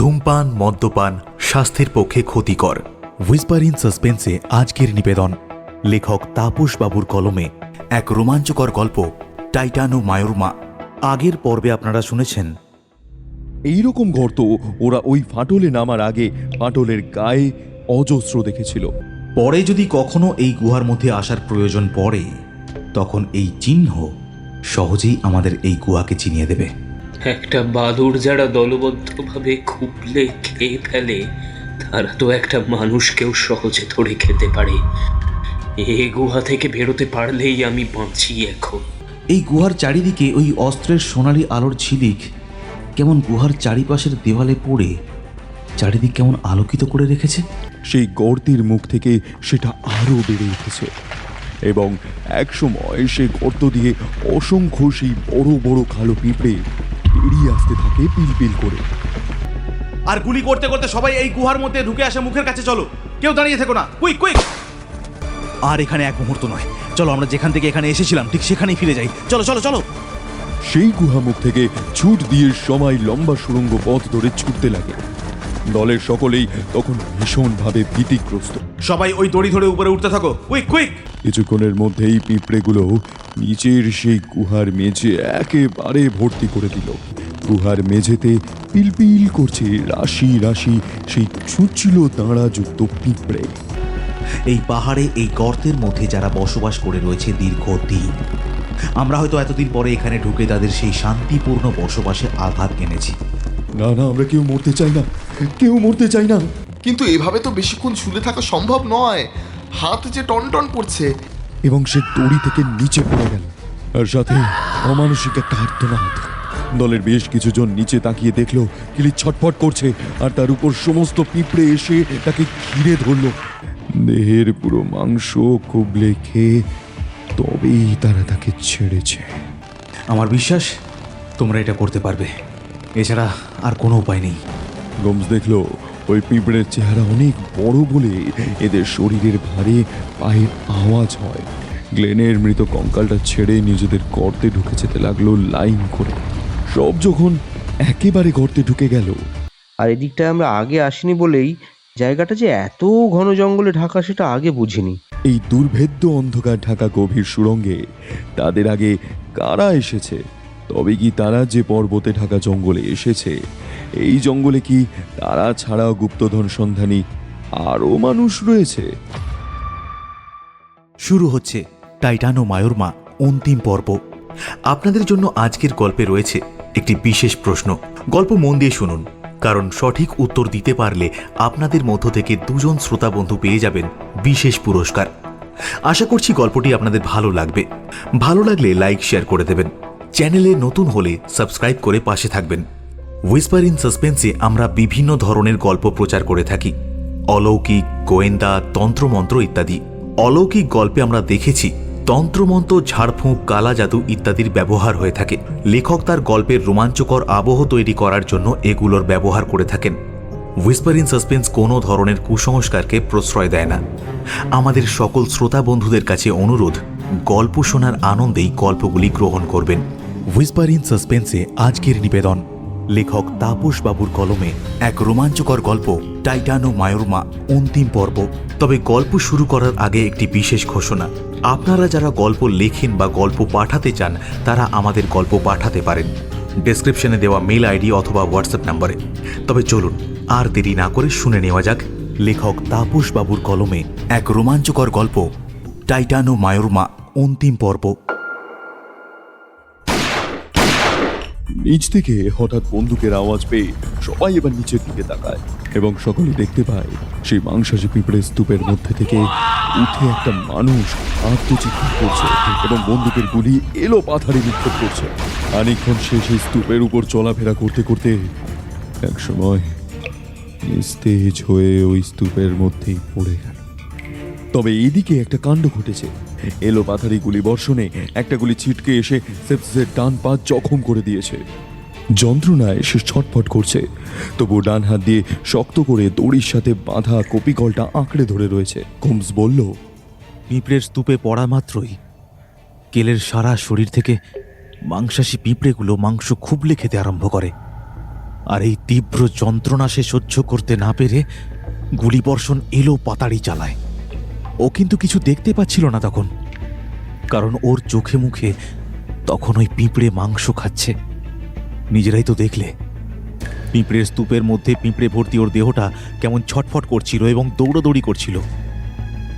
ধূমপান মদ্যপান স্বাস্থ্যের পক্ষে ক্ষতিকর। হুইসপার ইন সাসপেন্সে আজকের নিবেদন লেখক তাপস বাবুর কলমে এক রোমাঞ্চকর গল্প টাইটানো মায়োরমা। আগের পর্বে আপনারা শুনেছেন এইরকম গর্ত ওরা ওই ফাটলে নামার আগে ফাটলের গায়ে অজস্র দেখেছিল। পরে যদি কখনো এই গুহার মধ্যে আসার প্রয়োজন পড়ে তখন এই চিহ্ন সহজেই আমাদের এই গুহাকে চিনিয়ে দেবে। একটা বাদুড় যারা দলবদ্ধভাবে খুবলে খেয়ে ফেলে তারা তো একটা মানুষকেও সহজে ধরে খেতে পারে। এই গুহা থেকে বেরোতে পারলেই আমি বাঁচি। এখন এই গুহার চারিদিকে ওই অস্ত্রের সোনালি আলোর ঝিলিক কেমন গুহার চারিপাশের দেওয়ালে পড়ে চারিদিক কেমন আলোকিত করে রেখেছে। সেই গর্তের মুখ থেকে সেটা আরো বেড়ে উঠেছে এবং একসময় সে গর্ত দিয়ে অসংখ্য সেই বড় বড় কালো পিঁপড়ে বেরিয়ে আসতে থাকে পিলপিল করে। আর গুলি করতে করতে সবাই এই গুহার মধ্যে ঢুকে আসে মুখের কাছে। চলো, কেউ দাঁড়িয়ে থেকো না, কুইক কুইক। আর এখানে এক মুহূর্ত নয়, চলো আমরা যেখান থেকে এখানে এসেছিলাম ঠিক সেখানেই ফিরে যাই। চলো চলো চলো। সেই গুহামুখ থেকে ছুট দিয়ে সবাই লম্বা সুড়ঙ্গ পথ ধরে ছুটতে লাগে। দলের সকলেই তখন ভীষণভাবে ভীতিগ্রস্ত। সবাই ওই দড়ি ধরে উপরে উঠতে থাকো, কুইক কুইক। কিছুক্ষণের মধ্যেই পিঁপড়েগুলো নিচের সেই গুহার মেঝে একেবারে ভর্তি করে দিল। গুহার মেঝেতে পিলপিল করছে রাশি রাশি সেই ছুটছিল দাঁড়াযুক্ত পিঁপড়ে। এই পাহাড়ে এই গর্তের মধ্যে যারা বসবাস করে রয়েছে দীর্ঘদিন, আমরা হয়তো এতদিন পরে এখানে ঢুকে তাদের সেই শান্তিপূর্ণ বসবাসে আঘাত এনেছি। না না, আমরা কেউ মরতে চাই না, কেউ মরতে চাই না। কিন্তু এভাবে তো বেশিক্ষণ ঝুলে থাকা সম্ভব নয়, হাত যে টনটন করছে। এবং সে দড়ি থেকে নিচে পড়ে গেল, আর সাথে অমানসিক একটা আর্তনাদ। দলের বেশ কিছুজন নিচে তাকিয়ে দেখলো কিলি ছটফট করছে, আর তার উপর সমস্ত পিঁপড়ে এসে তাকে ঘিরে ধরল। দেহের পুরো মাংস কুবলে খেয়ে তবেই তারা তাকে ছেড়েছে। আমার বিশ্বাস তোমরা এটা করতে পারবে, এছাড়া আর কোনো উপায় নেই। গোমস দেখলো ওই পিঁপড়ের চেহারা অনেক বড় বলে এদের শরীরের ভারে পায়ের আওয়াজ হয়। গ্লেনের মৃত কঙ্কালটা ছেড়ে নিজেদের গর্তে ঢুকে যেতে লাগলো লাইন করে। সব যখন একেবারে গর্তে ঢুকে গেল, আর এদিকটায় আমরা আগে আসিনি বলেই জায়গাটা যে এত ঘন জঙ্গলে ঢাকা সেটা আগে বুঝিনি। এই দুর্ভেদ্য অন্ধকার ঢাকা গভীর সুড়ঙ্গে তাদের আগে কারা এসেছে? তবে কি তারা যে পর্বতে ঢাকা জঙ্গলে এসেছে, এই জঙ্গলে কি তারা ছাড়াও গুপ্তধন সন্ধানী আরও মানুষ রয়েছে? শুরু হচ্ছে টাইটানো মায়োরমা অন্তিম পর্ব। আপনাদের জন্য আজকের গল্পে রয়েছে একটি বিশেষ প্রশ্ন। গল্প মন দিয়ে শুনুন, কারণ সঠিক উত্তর দিতে পারলে আপনাদের মধ্য থেকে দুজন শ্রোতা বন্ধু পেয়ে যাবেন বিশেষ পুরস্কার। আশা করছি গল্পটি আপনাদের ভালো লাগবে। ভালো লাগলে লাইক শেয়ার করে দেবেন। চ্যানেলে নতুন হলে সাবস্ক্রাইব করে পাশে থাকবেন। হুইসপার ইন সাসপেন্সে আমরা বিভিন্ন ধরনের গল্প প্রচার করে থাকি, অলৌকিক, গোয়েন্দা, তন্ত্রমন্ত্র ইত্যাদি। অলৌকিক গল্পে আমরা দেখেছি তন্ত্রমন্ত্র, ঝাড়ফুঁক, কালা জাদু ইত্যাদির ব্যবহার হয়ে থাকে। লেখক তার গল্পের রোমাঞ্চকর আবহ তৈরি করার জন্য এগুলোর ব্যবহার করে থাকেন। হুইসপার ইন সাসপেন্স কোনো ধরনের কুসংস্কারকে প্রশ্রয় দেয় না। আমাদের সকল শ্রোতা বন্ধুদের কাছে অনুরোধ, গল্প শোনার আনন্দেই গল্পগুলি গ্রহণ করবেন। হুইসপার ইন সাসপেন্সে আজকের নিবেদন লেখক তাপস বাবুর কলমে এক রোমাঞ্চকর গল্প টাইটানো মায়োরমা অন্তিম পর্ব। তবে গল্প শুরু করার আগে একটি বিশেষ ঘোষণা। আপনারা যারা গল্প লেখেন বা গল্প পাঠাতে চান তারা আমাদের গল্প পাঠাতে পারেন ডেসক্রিপশনে দেওয়া মেল আইডি অথবা হোয়াটসঅ্যাপ নম্বরে। তবে চলুন আর দেরি না করে শুনে নেওয়া যাক লেখক তাপস বাবুর কলমে এক রোমাঞ্চকর গল্প টাইটানো মায়োরমা অন্তিম পর্ব। নিচ থেকে হঠাৎ বন্দুকের আওয়াজ পেয়ে সবাই এবার নিচের দিকে তাকায় এবং সকলে দেখতে পায় সেই মাংসাশী পিঁপড়ের স্তূপের মধ্যে থেকে উঠে একটা মানুষ আত্মচিৎকার করছে এবং বন্দুকের গুলি এলো পাথারে নিক্ষেপ করছে। খানিকক্ষণ সে সেই স্তূপের উপর চলাফেরা করতে করতে একসময় নিস্তেজ হয়ে ওই স্তূপের মধ্যেই পড়ে গেল। তবে এইদিকে একটা কাণ্ড ঘটেছে। এলো পাথারি গুলি বর্ষণে একটা গুলি ছিটকে এসে সেপসের ডান পা জখম করে দিয়েছে। যন্ত্রণায় সে ছটফট করছে, তবু ডান হাত দিয়ে শক্ত করে দড়ির সাথে বাঁধা কপিকলটা আঁকড়ে ধরে রয়েছে। হোমস বলল, পিঁপড়ের স্তূপে পড়া মাত্রই কেলের সারা শরীর থেকে মাংসাশী পিঁপড়েগুলো মাংস খুবলে খেতে আরম্ভ করে। আর এই তীব্র যন্ত্রণা সে সহ্য করতে না পেরে গুলিবর্ষণ এলো পাতাড়ি চালায়। ও কিন্তু কিছু দেখতে পাচ্ছিল না তখন, কারণ ওর চোখে মুখে তখন ওই পিঁপড়ে মাংস খাচ্ছে। নিজেরাই তো দেখলে, পিঁপড়ের স্তূপের মধ্যে পিঁপড়ে ভর্তি ওর দেহটা কেমন ছটফট করছিল এবং দৌড়দৌড়ি করছিল।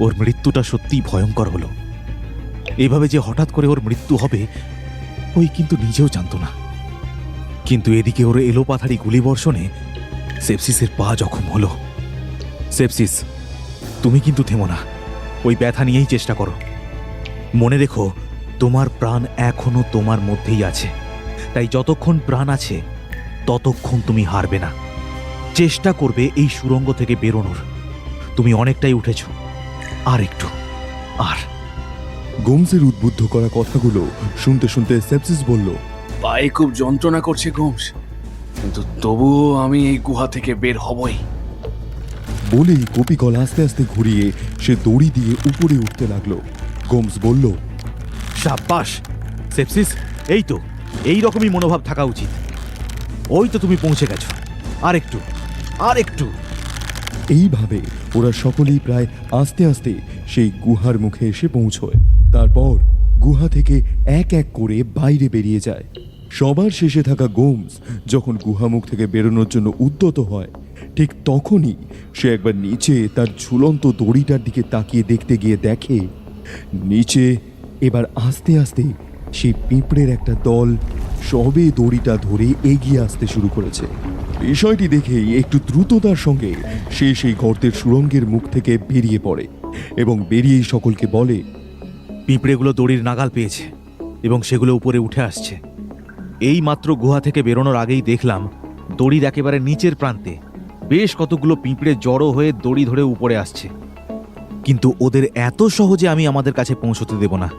ওর মৃত্যুটা সত্যিই ভয়ঙ্কর হলো। এভাবে যে হঠাৎ করে ওর মৃত্যু হবে ওই কিন্তু নিজেও জানতো না। কিন্তু এদিকে ওর এলোপাথারি গুলিবর্ষণে সেপসিসের পা জখম হলো। সেপসিস, তুমি কিন্তু থেমো না, ওই ব্যথা নিয়েই চেষ্টা করো। মনে রেখো, তোমার প্রাণ এখনো তোমার মধ্যেই আছে, তাই যতক্ষণ প্রাণ আছে ততক্ষণ তুমি হারবে না। চেষ্টা করবে এই সুড়ঙ্গ থেকে বেরোনোর। তুমি অনেকটাই উঠেছ, আর একটু, আর। গোমসের উদ্বুদ্ধ করা কথাগুলো শুনতে শুনতে সেপসিস বলল, পায়ে খুব যন্ত্রণা করছে গোমস, কিন্তু তবুও আমি এই গুহা থেকে বের হবই। বলেই কপিকল আস্তে আস্তে ঘুরিয়ে সে দড়ি দিয়ে উপরে উঠতে লাগলো। গোমস বলল, সাব্বাস সেপসিস, এই তো এই রকমই মনোভাব থাকা উচিত। ওই তো তুমি পৌঁছে গেছো, আর একটু, আর একটু। এইভাবে ওরা সকলেই প্রায় আস্তে আস্তে সেই গুহার মুখে এসে পৌঁছয়। তারপর গুহা থেকে এক এক করে বাইরে বেরিয়ে যায়। সবার শেষে থাকা গোমস যখন গুহামুখ থেকে বেরোনোর জন্য উদ্যত হয়, ঠিক তখনই সে একবার নিচে তার ঝুলন্ত দড়িটার দিকে তাকিয়ে দেখতে গিয়ে দেখে নিচে এবার আস্তে আস্তে সেই পিঁপড়ের একটা দল সবে দড়িটা ধরে এগিয়ে আসতে শুরু করেছে। বিষয়টি দেখেই একটু দ্রুততার সঙ্গে সে সেই গর্তের সুড়ঙ্গের মুখ থেকে বেরিয়ে পড়ে এবং বেরিয়েই সকলকে বলে, পিঁপড়েগুলো দড়ির নাগাল পেয়েছে এবং সেগুলো উপরে উঠে আসছে। এই মাত্র গুহা থেকে বেরোনোর আগেই দেখলাম দড়ির একেবারে নিচের প্রান্তে বেশ কতগুলো পিঁপড়ে জড়ো হয়ে দড়ি ধরে উপরে আসছে। কিন্তু ওদের এত সহজে আমি আমাদের কাছে পৌঁছতে দেব না।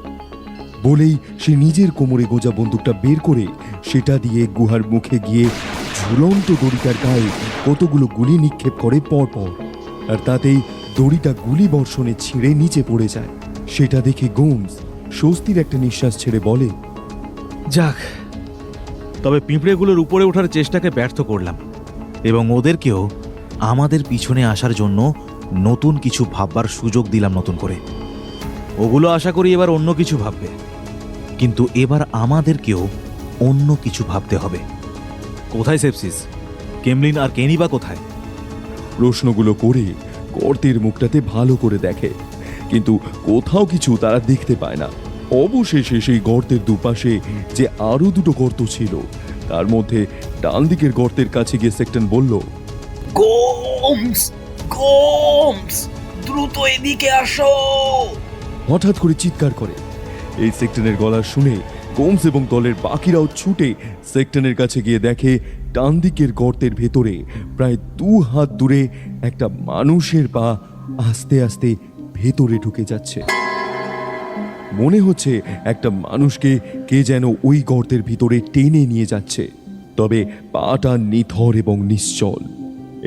বলেই সে নিজের কোমরে গোজা বন্দুকটা বের করে সেটা দিয়ে গুহার মুখে গিয়ে ঝুলন্ত দড়িটার গায়ে কতগুলো গুলি নিক্ষেপ করে পরপর, আর তাতেই দড়িটা গুলি বর্ষণে ছিঁড়ে নিচে পড়ে যায়। সেটা দেখে গোমস স্বস্তির একটা নিঃশ্বাস ছেড়ে বলে, যাক, তবে পিঁপড়েগুলোর উপরে ওঠার চেষ্টাকে ব্যর্থ করলাম এবং ওদেরকেও আমাদের পিছনে আসার জন্য নতুন কিছু ভাববার সুযোগ দিলাম নতুন করে। ওগুলো আশা করি এবার অন্য কিছু ভাববে, কিন্তু এবার আমাদেরকেও অন্য কিছু ভাবতে হবে। কোথায় সেপসিস, কেমলিন আর কেনি বা কোথায়? প্রশ্নগুলো করে গর্তের মুখটাতে ভালো করে দেখে, কিন্তু কোথাও কিছু তারা দেখতে পায় না। অবশেষে সেই গর্তের দুপাশে যে আরো দুটো গর্ত ছিল, তার মধ্যে ডান দিকের গর্তের কাছে গিয়ে সেক্টন বলল, গোমস, গোমস, দ্রুত এদিকে আসো। হঠাৎ করে চিৎকার করে। এই সেক্টনের গলা শুনে গোমস এবং দলের বাকিরাও ছুটে সেক্টনের কাছে গিয়ে দেখে ডান দিকের গর্তের ভেতরে প্রায় 2 হাত দূরে একটা মানুষের পা আস্তে আস্তে ভেতরে ঢুকে যাচ্ছে। মনে হচ্ছে একটা মানুষকে কে যেন ওই গর্তের ভিতরে টেনে নিয়ে যাচ্ছে, তবে পাটা নিথর এবং নিশ্চল,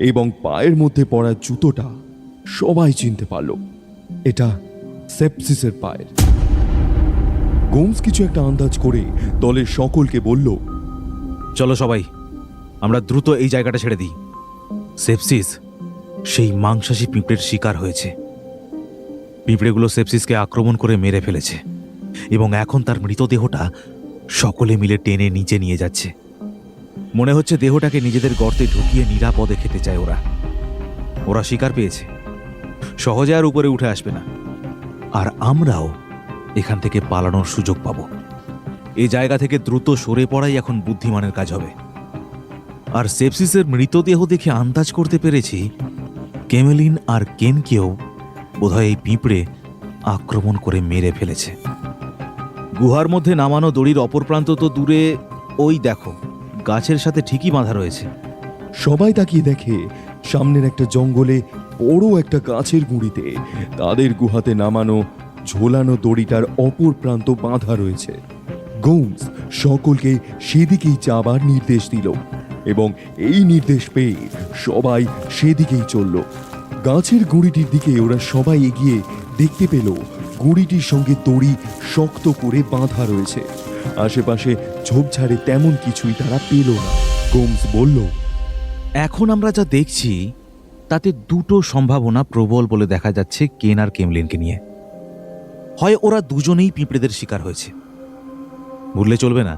এবং পায়ের মধ্যে পড়া জুতোটা সবাই চিনতে পারল এটা সেপসিসের পায়ের। গোমস কিছু একটা আন্দাজ করে দলের সকলকে বলল, চলো সবাই, আমরা দ্রুত এই জায়গাটা ছেড়ে দিই। সেপসিস সেই মাংসাশী পিঁপড়ের শিকার হয়েছে। পিঁপড়েগুলো সেপসিসকে আক্রমণ করে মেরে ফেলেছে এবং এখন তার মৃতদেহটা সকলে মিলে টেনে নিচে নিয়ে যাচ্ছে। মনে হচ্ছে দেহটাকে নিজেদের গর্তে ঢুকিয়ে নিরাপদে খেতে চায় ওরা। ওরা শিকার পেয়েছে, সহজে আর উপরে উঠে আসবে না, আর আমরাও এখান থেকে পালানোর সুযোগ পাব। এই জায়গা থেকে দ্রুত সরে পড়াই এখন বুদ্ধিমানের কাজ হবে। আর সেপসিসের মৃতদেহ দেখে আন্দাজ করতে পেরেছি কেমেলিন আর কেনকেও বোধহয় এই পিঁপড়ে আক্রমণ করে মেরে ফেলেছে। গুহার মধ্যে নামানো দড়ির অপর প্রান্ত তো দূরে, ওই দেখো গাছের সাথে ঠিকই বাঁধা রয়েছে। সবাই তাকিয়ে দেখে সামনের একটা জঙ্গলে বড় একটা গাছের গুঁড়িতে তাদের গুহাতে নামানো ঝোলানো দড়িটার অপর প্রান্ত বাঁধা রয়েছে। গোমস সকলকে সেদিকেই যাবার নির্দেশ দিল এবং এই নির্দেশ পেয়ে সবাই সেদিকেই চলল। গাছের গুঁড়িটির দিকে ওরা সবাই এগিয়ে দেখতে পেল গুঁড়িটির সঙ্গে দড়ি শক্ত করে বাঁধা রয়েছে। আশেপাশে ঝোপঝাড়ে তেমন কিছুই তারা পেল না। গোমস বলল, এখন আমরা যা দেখছি তাতে দুটো সম্ভাবনা প্রবল বলে দেখা যাচ্ছে কেন আর কেমলিনকে নিয়ে। হয় ওরা দুজনেই পিঁপড়েদের শিকার হয়েছে। ভুললে চলবে না,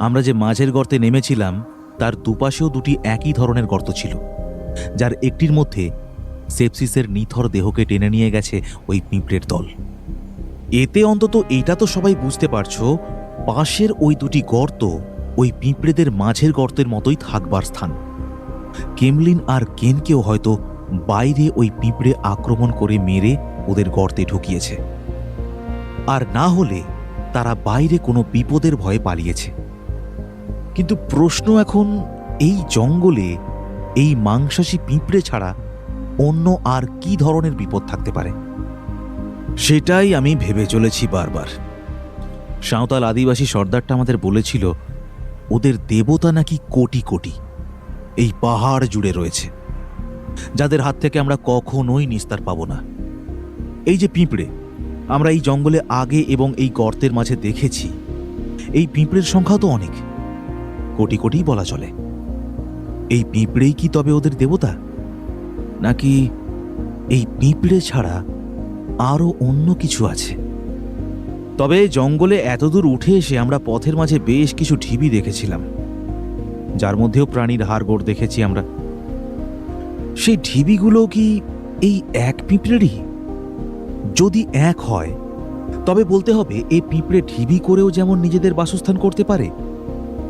আমরা যে মাঝের গর্তে নেমেছিলাম তার দুপাশেও দুটি একই ধরনের গর্ত ছিল, যার একটির মধ্যে সেপসিসের নিথর দেহকে টেনে নিয়ে গেছে ওই পিঁপড়ের দল। এতে অন্তত এটা তো সবাই বুঝতে পারছো, পাশের ওই দুটি গর্ত ওই পিঁপড়েদের মাঝের গর্তের মতোই থাকবার স্থান। কেমলিন আর কেনকেও হয়তো বাইরে ওই পিঁপড়ে আক্রমণ করে মেরে ওদের গর্তে ঢুকিয়েছে, আর না হলে তারা বাইরে কোনো বিপদের ভয়ে পালিয়েছে। কিন্তু প্রশ্ন এখন, এই জঙ্গলে এই মাংসাশী পিঁপড়ে ছাড়া অন্য আর কি ধরনের বিপদ থাকতে পারে? সেটাই আমি ভেবে চলেছি বারবার। সাঁওতাল আদিবাসী সর্দারটা আমাদের বলেছিল ওদের দেবতা নাকি কোটি কোটি এই পাহাড় জুড়ে রয়েছে, যাদের হাত থেকে আমরা কখনোই নিস্তার পাব না। এই যে পিঁপড়ে আমরা এই জঙ্গলে আগে এবং এই গর্তের মাঝে দেখেছি, এই পিঁপড়ের সংখ্যা তো অনেক, কোটি কোটি বলা চলে। এই পিঁপড়েই কি তবে ওদের দেবতা, নাকি এই পিঁপড়ে ছাড়া আরো অন্য কিছু আছে? তবে জঙ্গলে এতদূর উঠে এসে আমরা পথের মাঝে বেশ কিছু ঢিবি দেখেছিলাম, যার মধ্যেও প্রাণীর হাড়গোড় দেখেছি আমরা। সেই ঢিবিগুলো কি এই এক পিঁপড়েরই? যদি এক হয় তবে বলতে হবে এই পিঁপড়ে ঢিবি করেও যেমন নিজেদের বাসস্থান করতে পারে,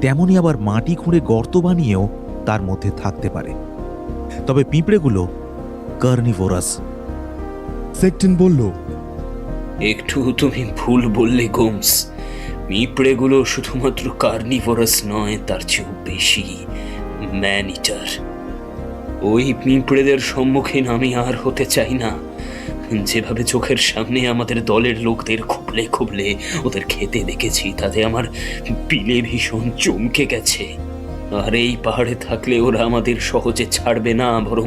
তেমনি আবার মাটি খুঁড়ে গর্ত বানিয়েও তার মধ্যে থাকতে পারে। তবে পিঁপড়েগুলো কার্নিভোরাস। সেক্টন বলল, একটু তুমি ভুল বললে গোমস। পিঁপড়েগুলো শুধুমাত্র কার্নিভোরাস নয়, তার চেয়েও বেশি ম্যান ইটার। ওই পিঁপড়েদের সম্মুখীন আমি আর হতে চাই না। যেভাবে চোখের সামনে আমাদের দলের লোকদের খুবলে খুবলে ওদের খেতে দেখেছি, তাতে আমার পিলে ভীষণ চমকে গেছে। আর এই পাহাড়ে থাকলে ওরা আমাদের সহজে ছাড়বে না, বরং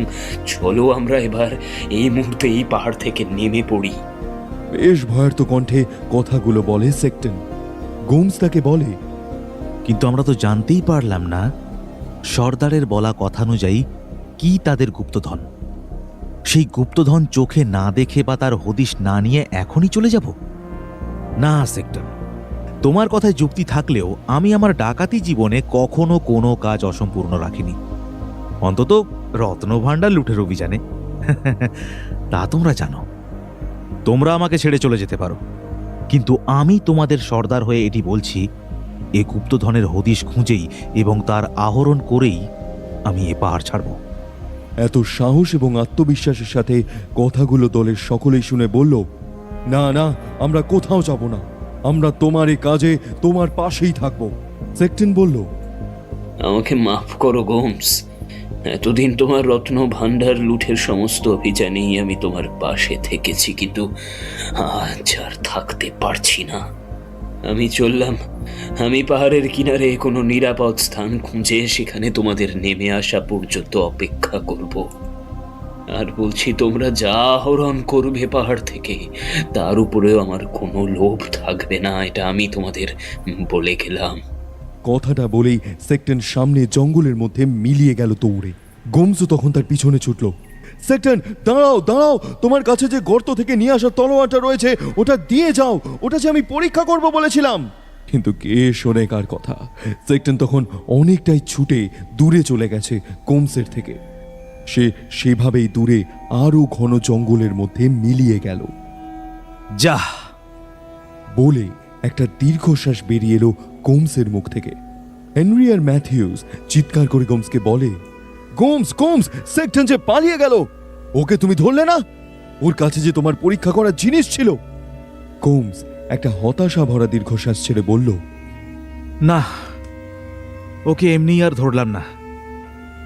চলো আমরা এবার এই মুহূর্তে এই পাহাড় থেকে নেমে পড়ি। বেশ ভয়ার্ত কণ্ঠে কথাগুলো বলে সেক্টন। গোমস তাকে বলে, কিন্তু আমরা তো জানতেই পারলাম না সর্দারের বলা কথানুযায়ী কি তাদের গুপ্তধন। সেই গুপ্তধন চোখে না দেখে বা তার হদিশ না নিয়ে এখনই চলে যাব? না সেক্টর, তোমার কথায় যুক্তি থাকলেও আমি আমার ডাকাতি জীবনে কখনো কোনো কাজ অসম্পূর্ণ রাখিনি, অন্তত রত্নভাণ্ডার লুঠের অভিযানে। তা তোমরা জানো। তোমরা আমাকে ছেড়ে চলে যেতে পারো, কিন্তু আমি তোমাদের সর্দার হয়ে এটি বলছি, এ গুপ্তধনের হদিশ খুঁজেই এবং তার আহরণ করেই আমি এ পাহাড় ছাড়ব। এত সাহস এবং আত্মবিশ্বাসের সাথে কথাগুলো দলের সকলেই শুনে বলল, না না, আমরা কোথাও যাব না, আমরা তোমার এই কাজে তোমার পাশেই থাকব। সেক্টন বলল, আমাকে মাফ করো গোমস। এতদিন তোমার রত্ন ভাণ্ডার লুঠের সমস্ত অভিযানেই আমি তোমার পাশে থেকেছি, কিন্তু আজ আর থাকতে পারছি না। আমি চললাম। আমি পাহাড়ের কিনারে কোনো নিরাপদ স্থান খুঁজে সেখানে তোমাদের নেমে আসা পর্যন্ত অপেক্ষা করব। আর বলছি, তোমরা যা আহরণ করবে পাহাড় থেকে, তার উপরেও আমার কোনো লোভ থাকবে না, এটা আমি তোমাদের বলে গেলাম। কথাটা বলেই সেক্টন সামনে জঙ্গলের মধ্যে মিলিয়ে গেল দৌড়ে। গোমসও তখন তার পিছনে ছুটল। সেক্টন, দাঁড়াও দাঁড়াও, তোমার কাছে যে গর্ত থেকে নিয়ে আসা তলোয়ারটা রয়েছে ওটা দিয়ে যাও, ওটা যে আমি পরীক্ষা করব বলেছিলাম। কিন্তু কে শোনে কার কথা? সেক্টন তখন অনেকটাই ছুটে দূরে চলে গেছে গোমসের থেকে। সে সেভাবেই দূরে আরো ঘন জঙ্গলের মধ্যে মিলিয়ে গেল। যা বলে একটা দীর্ঘশ্বাস বেরিয়ে এলো গোমসের মুখ থেকে। হেনরি আর ম্যাথিউস চিৎকার করে গোমসকে বলে, গোমস গোমস, সেক্টন যে পালিয়ে গেল, ওকে তুমি ধরলে না? ওর কাছে যে তোমার পরীক্ষা করার জিনিস ছিল। গোমস একটা হতাশা ভরা দীর্ঘশ্বাস ছেড়ে বলল, না, ওকে এমনি আর ধরলাম না।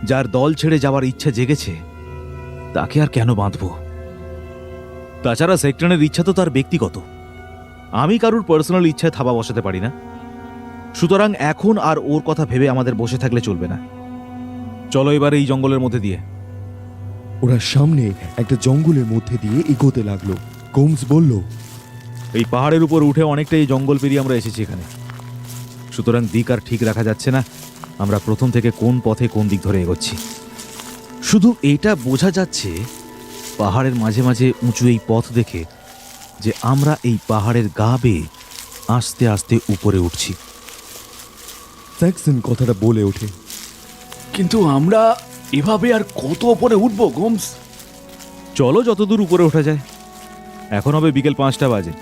যার দল ছেড়ে যাওয়ার ইচ্ছা জেগেছে তাকে আর কেন বাঁধব? তাছাড়া সেক্টনের ইচ্ছা তো তার ব্যক্তিগত, আমি কারুর পার্সোনাল ইচ্ছায় থাবা বসাতে পারি না। সুতরাং এখন আর ওর কথা ভেবে আমাদের বসে থাকলে চলবে না। চলো এবার এই জঙ্গলের মধ্যে দিয়ে। ওরা সামনে একটা জঙ্গলের মধ্যে দিয়ে এগোতে লাগলো। গোমস বলল, এই পাহাড়ের উপর উঠে অনেকটা এই জঙ্গল পেরিয়ে আমরা এসেছি এখানে, সুতরাং দিক আর ঠিক রাখা যাচ্ছে না আমরা প্রথম থেকে কোন পথে কোন দিক ধরে এগোচ্ছি। শুধু এটা বোঝা যাচ্ছে পাহাড়ের মাঝে মাঝে উঁচু এই পথ দেখে যে আমরা এই পাহাড়ের গা বেয়ে আস্তে আস্তে উপরে উঠছি। স্যাক্সন কথাটা বলে ওঠে। কিন্তু আমরা এভাবে আর কত ওপরে উঠবো গোমস? চলো যতদূর উপরে ওঠা যায়। এখন হবে বিকেল 5টা বাজে।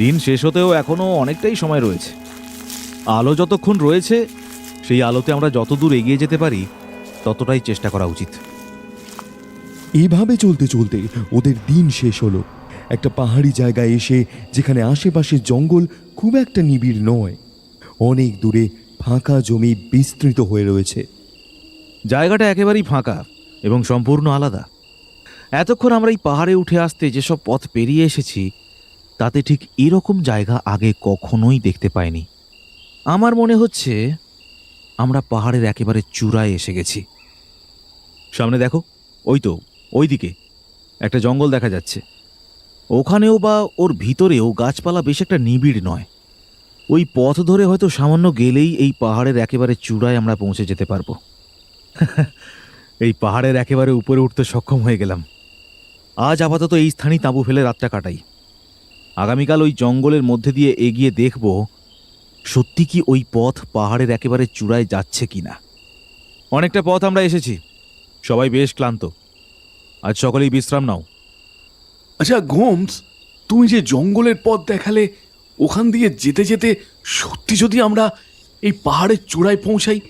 দিন শেষ হতেও এখনো অনেকটাই সময় রয়েছে। আলো যতক্ষণ রয়েছে সেই আলোতে আমরা যতদূর এগিয়ে যেতে পারি ততটাই চেষ্টা করা উচিত। এভাবে চলতে চলতে ওদের দিন শেষ হলো। একটা পাহাড়ি জায়গায় এসে যেখানে আশেপাশে জঙ্গল খুব একটা নিবিড় নয়, অনেক দূরে ফাঁকা জমি বিস্তৃত হয়ে রয়েছে। জায়গাটা একেবারেই ফাঁকা এবং সম্পূর্ণ আলাদা। এতক্ষণ আমরা এই পাহাড়ে উঠে আসতে যেসব পথ পেরিয়ে এসেছি তাতে ঠিক এরকম জায়গা আগে কখনোই দেখতে পাইনি। আমার মনে হচ্ছে আমরা পাহাড়ের একেবারে চূড়ায় এসে গেছি। সামনে দেখো, ওই তো ওইদিকে একটা জঙ্গল দেখা যাচ্ছে। ওখানেও বা ওর ভিতরেও গাছপালা বেশ একটা নিবিড় নয়। ওই পথ ধরে হয়তো সামান্য গেলেই এই পাহাড়ের একেবারে চূড়ায় আমরা পৌঁছে যেতে পারবো। এই পাহাড়ের একেবারে উপরে উঠতে সক্ষম হয়ে গেলাম। আজ আপাতত এই স্থানেই তাঁবু ফেলে রাতটা কাটাই। আগামীকাল ওই জঙ্গলের মধ্যে দিয়ে এগিয়ে দেখব সত্যি কি ওই পথ পাহাড়ের একেবারে চূড়ায় যাচ্ছে কিনা। অনেকটা পথ আমরা এসেছি, সবাই বেশ ক্লান্ত। আজ সকালেই বিশ্রাম নাও। আচ্ছা গোমস, তুমি যে জঙ্গলের পথ দেখালে, ওখান দিয়ে যেতে যেতে সত্যি যদি আমরা এই পাহাড়ের চূড়ায় পৌঁছাই,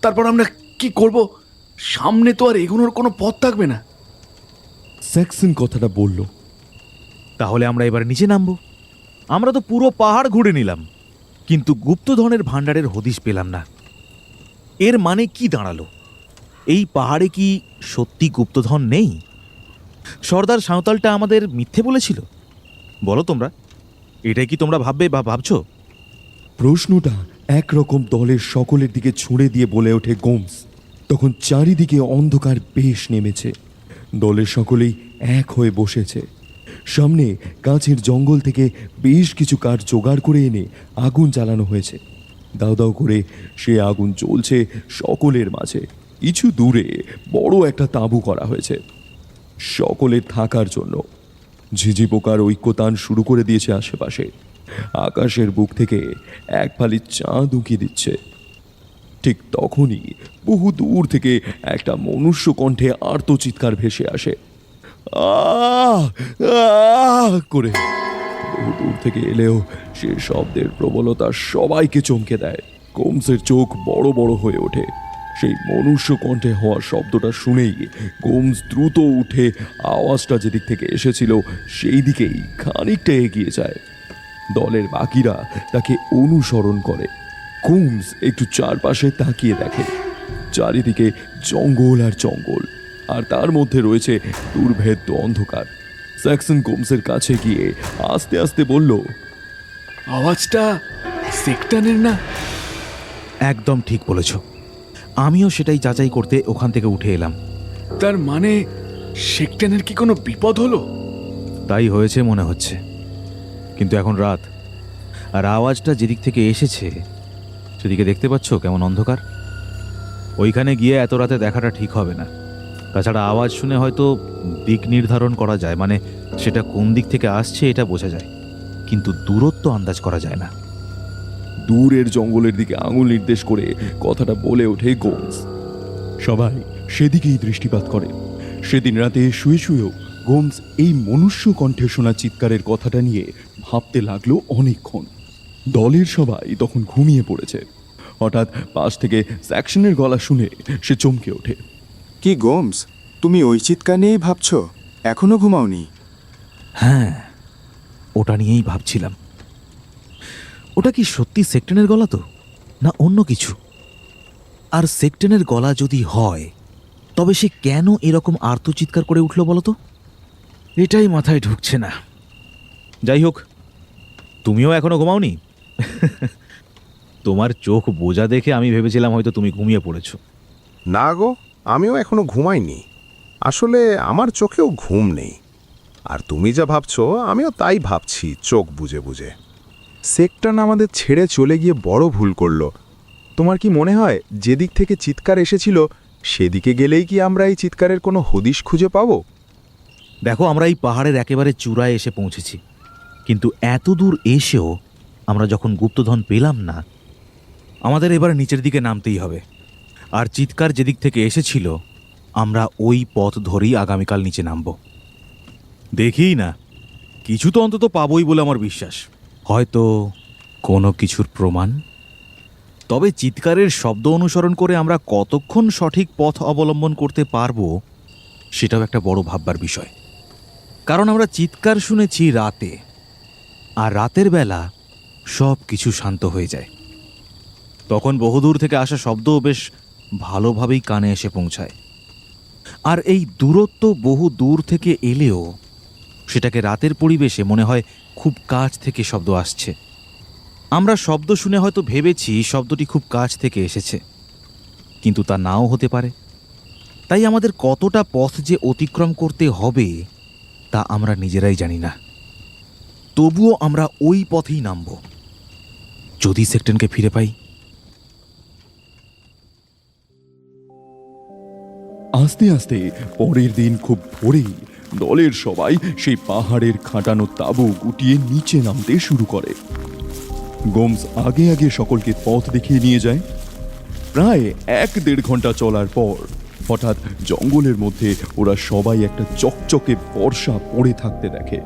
তারপর আমরা কি করব? সামনে তো আর এগোনোর কোনো পথ থাকবে না। স্যাক্সন কথাটা বলল। তাহলে আমরা এবার নিচে নামব। আমরা তো পুরো পাহাড় ঘুরে নিলাম, কিন্তু গুপ্তধনের ভাণ্ডারের হদিশ পেলাম না। এর মানে কি দাঁড়ালো? এই পাহাড়ে কি সত্যি গুপ্তধন নেই? সর্দার সাঁওতালটা আমাদের মিথ্যে বলেছিল? বলো তোমরা, এটাই কি তোমরা ভাববে বা ভাবছো? প্রশ্নটা একরকম দলের সকলের দিকে ছুঁড়ে দিয়ে বলে ওঠে গোমস। তখন চারিদিকে অন্ধকার বেশ নেমেছে। দলের সকলেই এক হয়ে বসেছে। সামনে কাছের জঙ্গল থেকে বেশ কিছু কাঠ জোগাড় করে এনে আগুন জ্বালানো হয়েছে। দাও দাও করে সে আগুন জ্বলছে সকলের মাঝে। কিছু দূরে বড় একটা তাঁবু করা হয়েছে সকলের থাকার জন্য। ঝিঝি পোকার ঐক্যতান শুরু করে দিয়েছে আশেপাশে। আকাশের বুক থেকে এক ফালি চাঁদ উঁকি দিচ্ছে। ঠিক তখনই বহু দূর থেকে একটা মনুষ্য কণ্ঠে আর্তচিৎকার ভেসে আসে, আহ আহ করে। বহু দূর থেকে এলেও সে শব্দের প্রবলতা সবাইকে চমকে দেয়। গোমসের চোখ বড় বড় হয়ে ওঠে। সেই মনুষ্য কণ্ঠে হওয়া শব্দটা শুনেই গোমস দ্রুত উঠে আওয়াজটা যেদিক থেকে এসেছিল সেই দিকেই খানিকটা এগিয়ে যায়। দলের বাকিরা তাকে অনুসরণ করে। গোমস একটু চারপাশে তাকিয়ে দেখে। চারিদিকে জঙ্গল আর জঙ্গল, আর তার মধ্যে রয়েছে দুর্ভেদ্য অন্ধকার। স্যাক্সন গোমসের কাছে গিয়ে আস্তে আস্তে বলল, আওয়াজটা সেক্টনের না? একদম ঠিক বলেছ। আমিও সেটাই যাচাই করতে ওখান থেকে উঠে এলাম। তার মানে সেক্টনের কি কোনো বিপদ হলো? তাই হয়েছে মনে হচ্ছে। কিন্তু এখন রাত, আর আওয়াজটা যেদিক থেকে এসেছে সেদিকে দেখতে পাচ্ছ কেমন অন্ধকার। ওইখানে গিয়ে এত রাতে দেখাটা ঠিক হবে না। তাছাড়া আওয়াজ শুনে হয়তো দিক নির্ধারণ করা যায়, মানে সেটা কোন দিক থেকে আসছে এটা বোঝা যায়, কিন্তু দূরত্ব আন্দাজ করা যায় না। দূরের জঙ্গলের দিকে আঙুল নির্দেশ করে কথাটা বলে ওঠে গোমস। সবাই সেদিকেই দৃষ্টিপাত করে। সেদিন রাতে শুয়ে শুয়েও গোমস এই মনুষ্য কণ্ঠে শোনা চিৎকারের কথাটা নিয়ে ভাবতে লাগলো অনেকক্ষণ। দলের সবাই তখন ঘুমিয়ে পড়েছে। হঠাৎ পাশ থেকে স্যাকশনের গলা শুনে সে চমকে ওঠে। কি গোমস, তুমি ওই চিৎকার নিয়েই ভাবছো? এখনো ঘুমাওনি? হ্যাঁ, ওটা নিয়েই ভাবছিলাম। ওটা কি সত্যি সেক্টনের গলা তো, না অন্য কিছু? আর সেক্টনের গলা যদি হয় তবে সে কেন এরকম আর্তচিৎকার করে উঠল বলতো? এটাই মাথায় ঢুকছে না। যাই হোক, তুমিও এখনো ঘুমাওনি? তোমার চোখ বোঝা দেখে আমি ভেবেছিলাম হয়তো তুমি ঘুমিয়ে পড়েছো। না গো, আমিও এখনো ঘুমাইনি। আসলে আমার চোখেও ঘুম নেই। আর তুমি যা ভাবছো আমিও তাই ভাবছি, চোখ বুজে বুজে। সেক্টন আমাদের ছেড়ে চলে গিয়ে বড় ভুল করলো। তোমার কি মনে হয় যেদিক থেকে চিৎকার এসেছিল সেদিকে গেলেই কি আমরা এই চিৎকারের কোনো হদিশ খুঁজে পাবো? দেখো, আমরা এই পাহাড়ের একেবারে চূড়ায় এসে পৌঁছেছি, কিন্তু এত দূর এসেও আমরা যখন গুপ্তধন পেলাম না, আমাদের এবার নিচের দিকে নামতেই হবে। আর চিৎকার যেদিক থেকে এসেছিল, আমরা ওই পথ ধরেই আগামীকাল নিচে নামব। দেখি না, কিছু তো অন্তত পাবই বলে আমার বিশ্বাস। হয়তো কোনো কিছুর প্রমাণ। তবে চিৎকারের শব্দ অনুসরণ করে আমরা কতক্ষণ সঠিক পথ অবলম্বন করতে পারবো, সেটাও একটা বড় ভাববার বিষয়। কারণ আমরা চিৎকার শুনেছি রাতে, আর রাতের বেলা সব কিছু শান্ত হয়ে যায়। তখন বহুদূর থেকে আসা শব্দও বেশ ভালোভাবেই কানে এসে পৌঁছায়। আর এই দূরত্ব বহু দূর থেকে এলেও সেটাকে রাতের পরিবেশে মনে হয় খুব কাছ থেকে শব্দ আসছে। আমরা শব্দ শুনে হয়তো ভেবেছি শব্দটি খুব কাছ থেকে এসেছে, কিন্তু তা নাও হতে পারে। তাই আমাদের কতটা পথ যে অতিক্রম করতে হবে তা আমরা নিজেরাই জানি না। তবুও আমরা ওই পথেই নামব, যদি সেক্টনকে ফিরে পাই। আস্তে আস্তে পরের দিন খুব ভোরেই দলের সবাই সেই পাহাড়ের খাটানো তাঁবু গুটিয়ে নিচে নামতে শুরু করে। গোমস আগে আগে সকলকে পথ দেখিয়ে নিয়ে যায়। প্রায় 1-1.5 ঘন্টা চলার পর হঠাৎ জঙ্গলের মধ্যে ওরা সবাই একটা চকচকে বর্ষা পড়ে থাকতে দেখে।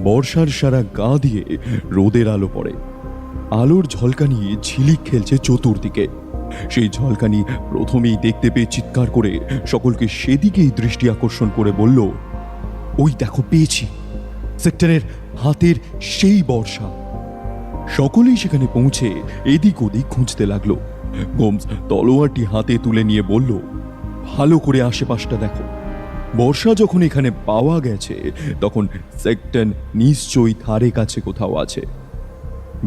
বর্ষার সারা গা দিয়ে রোদের আলো পড়ে। আলোর ঝলকানি ঝিলিক খেলছে চতুর্দিকে। সেই ঝলকানি প্রথমেই দেখতে পেয়ে চিৎকার করে সকলকে সেদিকেই দৃষ্টি আকর্ষণ করে বলল, ওই দেখো, পেয়েছি, সেক্টরের হাতের সেই বর্ষা। সকলেই সেখানে পৌঁছে এদিক ওদিক খুঁজতে লাগলো। গোমস তলোয়ারটি হাতে তুলে নিয়ে বলল, ভালো করে আশেপাশটা দেখো। বর্ষা যখন এখানে পাওয়া গেছে তখন সেক্টন নিশ্চয়ই ধারে কাছে কোথাও আছে।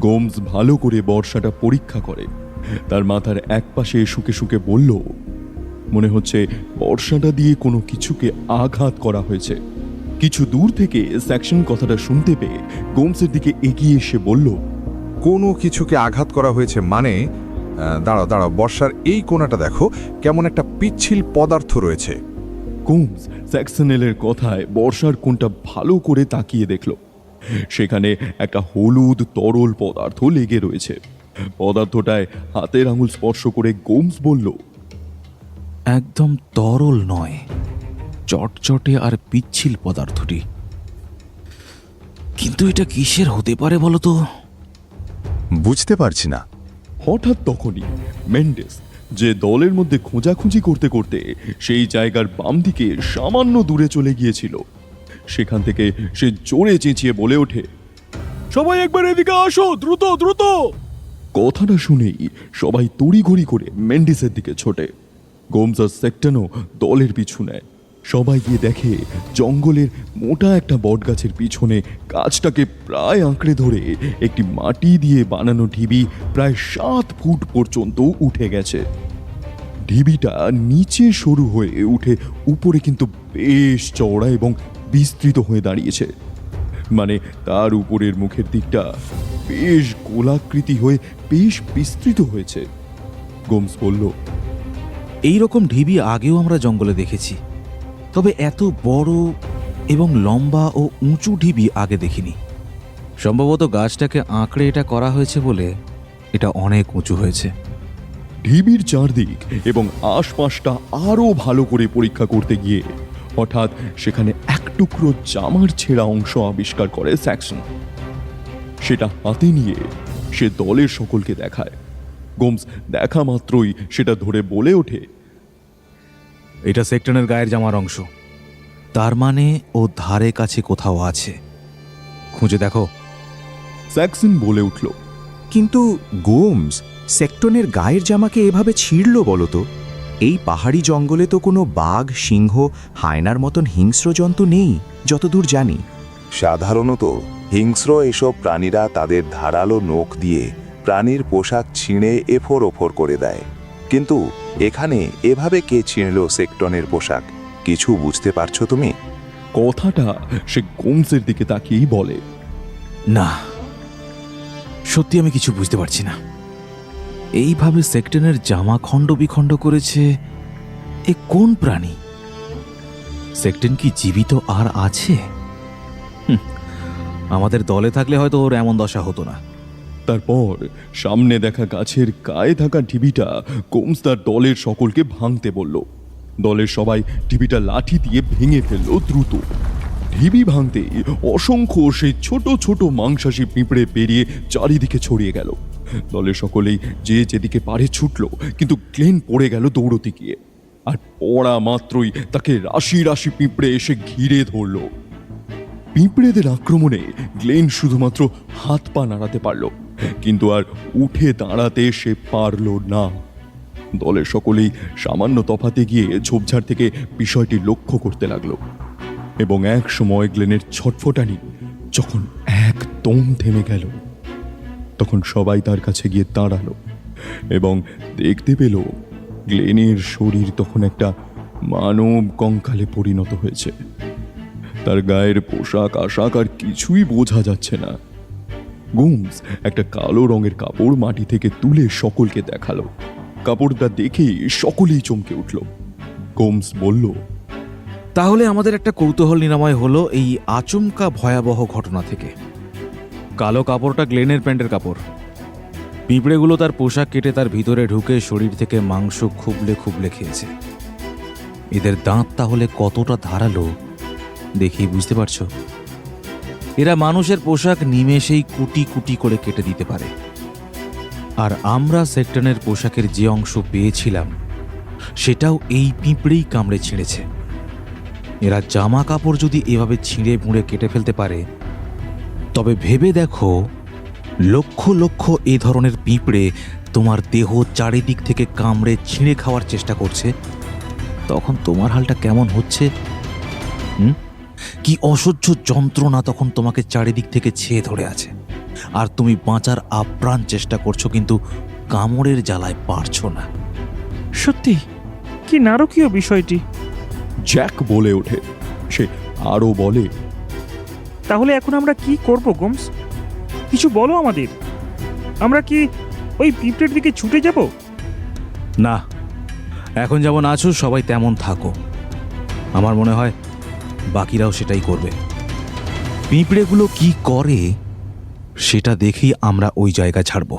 গোমস ভালো করে বর্ষাটা পরীক্ষা করে। তার মাথার একপাশে শুকে শুকে বলল, মনে হচ্ছে বর্ষাটা দিয়ে কোনো কিছুকে আঘাত করা হয়েছে। কিছু দূর থেকে সেকশন কথাটা শুনতে পেয়ে গোমসের দিকে এগিয়ে এসে বলল, কোনো কিছুকে আঘাত করা হয়েছে মানে? দাঁড়াও দাঁড়াও, বর্ষার এই কোণাটা দেখো, কেমন একটা পিচ্ছিল পদার্থ রয়েছে। গোমস স্যাক্সনেলের কথায় বর্ষার কোণটা ভালো করে তাকিয়ে দেখল। সেখানে একটা হলুদ তরল পদার্থ লেগে রয়েছে। পদার্থটায় হাতের আঙুল স্পর্শ করে গোমস বলল, একদম তরল নয়, চটচটে আর পিচ্ছিল পদার্থটি। কিন্তু এটা কিসের হতে পারে বলো তো? বুঝতে পারছি না। হঠাৎ তখনই মেন্ডেস, যে দলের মধ্যে খোঁজাখুঁজি করতে করতে সেই জায়গার বাম দিকে সামান্য দূরে চলে গিয়েছিল, সেখান থেকে সে জোরে চেঁচিয়ে বলে ওঠে, সবাই একবার এদিকে আসো, দ্রুত দ্রুত। কথাটা শুনেই সবাই তড়িঘড়ি করে মেন্ডেসের দিকে ছোটে। গোমস আর সেক্টনও দলের পিছু নেয়। সবাই গিয়ে দেখে জঙ্গলের মোটা একটা বটগাছের পিছনে গাছটাকে প্রায় আঁকড়ে ধরে একটি মাটি দিয়ে বানানো ঢিবি প্রায় 7 ফুট পর্যন্ত উঠে গেছে। ঢিবিটা নিচে সরু হয়ে উঠে উপরে কিন্তু বেশ চওড়া এবং বিস্তৃত হয়ে দাঁড়িয়েছে। মানে তার উপরের মুখের দিকটা বেশ গোলাকৃতি হয়ে বেশ বিস্তৃত হয়েছে। গোমস বলল, এই রকম ঢিবি আগেও আমরা জঙ্গলে দেখেছি, তবে এত বড় এবং লম্বা ও উঁচু ঢিবি আগে দেখিনি। সম্ভবত গাছটাকে আঁকড়ে এটা করা হয়েছে বলে এটা অনেক উঁচু হয়েছে। ঢিবির চারদিক এবং আশপাশটা আরো ভালো করে পরীক্ষা করতে গিয়ে হঠাৎ সেখানে এক টুকরো জামার ছেঁড়া অংশ আবিষ্কার করে স্যাক্সন। সেটা হাতে নিয়ে সে দলের সকলকে দেখায়। গোমস দেখা মাত্রই সেটা ধরে বলে ওঠে, এটা সেক্টনের গায়ের জামার অংশ। তার মানে ও ধারে কাছে কোথাও আছে, খুঁজে দেখো। স্যাক্সন বলে উঠল, কিন্তু গোমস, সেক্টনের গায়ের জামাকে এভাবে ছিঁড়ল বলতো? এই পাহাড়ি জঙ্গলে তো কোনো বাঘ, সিংহ, হায়নার মতন হিংস্র জন্তু নেই যতদূর জানি। সাধারণত হিংস্র এসব প্রাণীরা তাদের ধারালো নখ দিয়ে প্রাণীর পোশাক ছিঁড়ে এফোর ওফোর করে দেয়, কিন্তু এখানে এভাবে কে ছিঁড়ল সেক্টনের পোশাক? কিছু বুঝতে পারছো তুমি? কথাটা সে গোমসের দিকে তাকিয়েই বলে, না, সত্যি আমি কিছু বুঝতে পারছি না। এইভাবে সেক্টনের জামা খণ্ড বিখণ্ড করেছে এ কোন প্রাণী? সেকটেন কি জীবিত আর আছে? আমাদের দলে থাকলে হয়তো ওর এমন দশা হতো না। তারপর সামনে দেখা গাছের গায়ে থাকা ঢিবিটা গোমস তার দলের সকলকে ভাঙতে বলল। দলের সবাই ঢিবিটা লাঠি দিয়ে ভেঙে ফেললো দ্রুত। ঢিবি ভাঙতে অসংখ্য সেই ছোট ছোট মাংসাশী পিঁপড়ে বেরিয়ে চারিদিকে ছড়িয়ে গেল। দলের সকলেই যে যেদিকে পারে ছুটল, কিন্তু গ্লেন পড়ে গেল দৌড়তে গিয়ে। আর পড়া মাত্রই তাকে রাশি রাশি পিঁপড়ে এসে ঘিরে ধরল। পিঁপড়েদের আক্রমণে গ্লেন শুধুমাত্র হাত পা নাড়াতে পারল, কিন্তু আর উঠে দাঁড়াতে সে পারল না। দলের সকলেই সামান্য তফাতে গিয়ে ঝোপঝাড় থেকে বিষয়টি লক্ষ্য করতে লাগলো। এবং এক সময় গ্লেনের ছটফটানি যখন একদম থেমে গেল, তখন সবাই তার কাছে গিয়ে দাঁড়ালো এবং দেখতে পেল গ্লেনের শরীর তখন একটা মানব কঙ্কালে পরিণত হয়েছে। তার গায়ের পোশাক আশাক আর কিছুই বোঝা যাচ্ছে না। গোমস একটা কালো রঙের কাপড় মাটি থেকে তুলে সকলকে দেখালো। কাপড়টা দেখে সকলেই চমকে উঠল। গোমস বলল, তাহলে আমাদের একটা কৌতূহল নিরাময় হলো এই আচমকা ভয়াবহ ঘটনা থেকে। কালো কাপড়টা গ্লেনের প্যান্টের কাপড়। পিঁপড়েগুলো তার পোশাক কেটে তার ভিতরে ঢুকে শরীর থেকে মাংস খুবলে খুবলে খেয়েছে। এদের দাঁত তাহলে কতটা ধারালো দেখেই বুঝতে পারছো। এরা মানুষের পোশাক নিমেষেই কুটি কুটি করে কেটে দিতে পারে। আর আমরা সেকটনের পোশাকের যে অংশ পেয়েছিলাম সেটাও এই পিঁপড়েই কামড়ে ছিঁড়েছে। এরা জামা কাপড় যদি এভাবে ছিঁড়ে ভুঁড়ে কেটে ফেলতে পারে, তবে ভেবে দেখো লক্ষ লক্ষ এ ধরনের পিঁপড়ে তোমার দেহ চারিদিক থেকে কামড়ে ছিঁড়ে খাওয়ার চেষ্টা করছে, তখন তোমার হালটা কেমন হচ্ছে? কি অসহ্য যন্ত্রণা তখন তোমাকে চারিদিক থেকে ছেয়ে ধরে আছে, আর তুমি বাঁচার আপ্রাণ চেষ্টা করছো, কিন্তু কামড়ের জ্বালায় পারছো না। সত্যি কি নারকীয় বিষয়টি। জ্যাক বলে ওঠে। সে আরো বলে, তাহলে এখন আমরা কি করব গোমস? কিছু বলো আমাদের। আমরা কি ওই পিঁপড়ের দিকে ছুটে যাব? না, এখন যেমন আছো সবাই তেমন থাকো। আমার মনে হয় বাকিরাও সেটাই করবে। পিঁপড়েগুলো কি করে সেটা দেখেই আমরা ওই জায়গা ছাড়ব।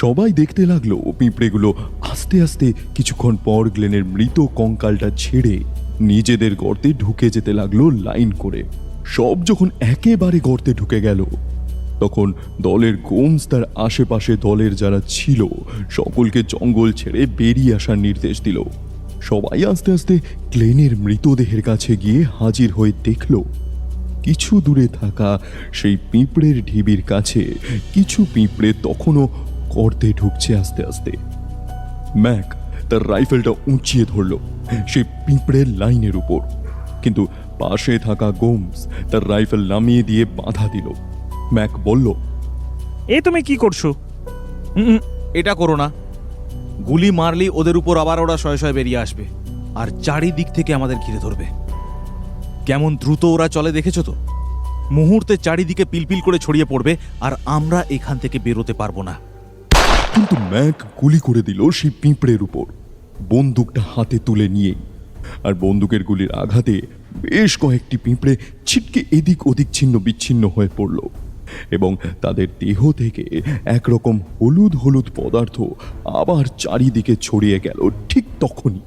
সবাই দেখতে লাগলো পিঁপড়েগুলো আস্তে আস্তে কিছুক্ষণ পর গ্লেনের মৃত কঙ্কালটা ছেড়ে নিজেদের গর্তে ঢুকে যেতে লাগলো লাইন করে। সব যখন একেবারে গর্তে ঢুকে গেল, তখন দলের গোমস তার আশেপাশে দলের যারা ছিল সকলকে জঙ্গল ছেড়ে বেরিয়ে আসার নির্দেশ দিল। সবাই আস্তে আস্তে গ্লেনের মৃতদেহের কাছে গিয়ে হাজির হয়ে দেখল কিছু দূরে থাকা সেই পিঁপড়ের ঢিবির কাছে কিছু পিঁপড়ে তখনও গর্তে ঢুকছে আস্তে আস্তে। ম্যাক তার রাইফেলটা উঁচিয়ে ধরল সেই পিঁপড়ের লাইনের উপর, কিন্তু পাশে থাকা গোমস তার রাইফেল নামিয়ে দিয়ে বাধা দিল। ম্যাক বলল, এ তুমি কি করছো? এটা করো না। গুলি মারলেই ওদের উপর আবার ওরা শয়ে শয়ে বেরিয়ে আসবে আর চারিদিক থেকে আমাদের ঘিরে ধরবে। কেমন দ্রুত ওরা চলে দেখেছো তো? মুহূর্তে চারিদিকে পিলপিল করে ছড়িয়ে পড়বে আর আমরা এখান থেকে বেরোতে পারবো না। কিন্তু ম্যাক গুলি করে দিল সেই পিঁপড়ের উপর, বন্দুকটা হাতে তুলে নিয়েই। আর বন্দুকের গুলির আঘাতে বেশ কয়েকটি পিঁপড়ে ছিটকে এদিক ওদিক ছিন্ন বিচ্ছিন্ন হয়ে পড়ল এবং তাদের দেহ থেকে একরকম হলুদ হলুদ পদার্থ আবার চারিদিকে ছড়িয়ে গেল। ঠিক তখনই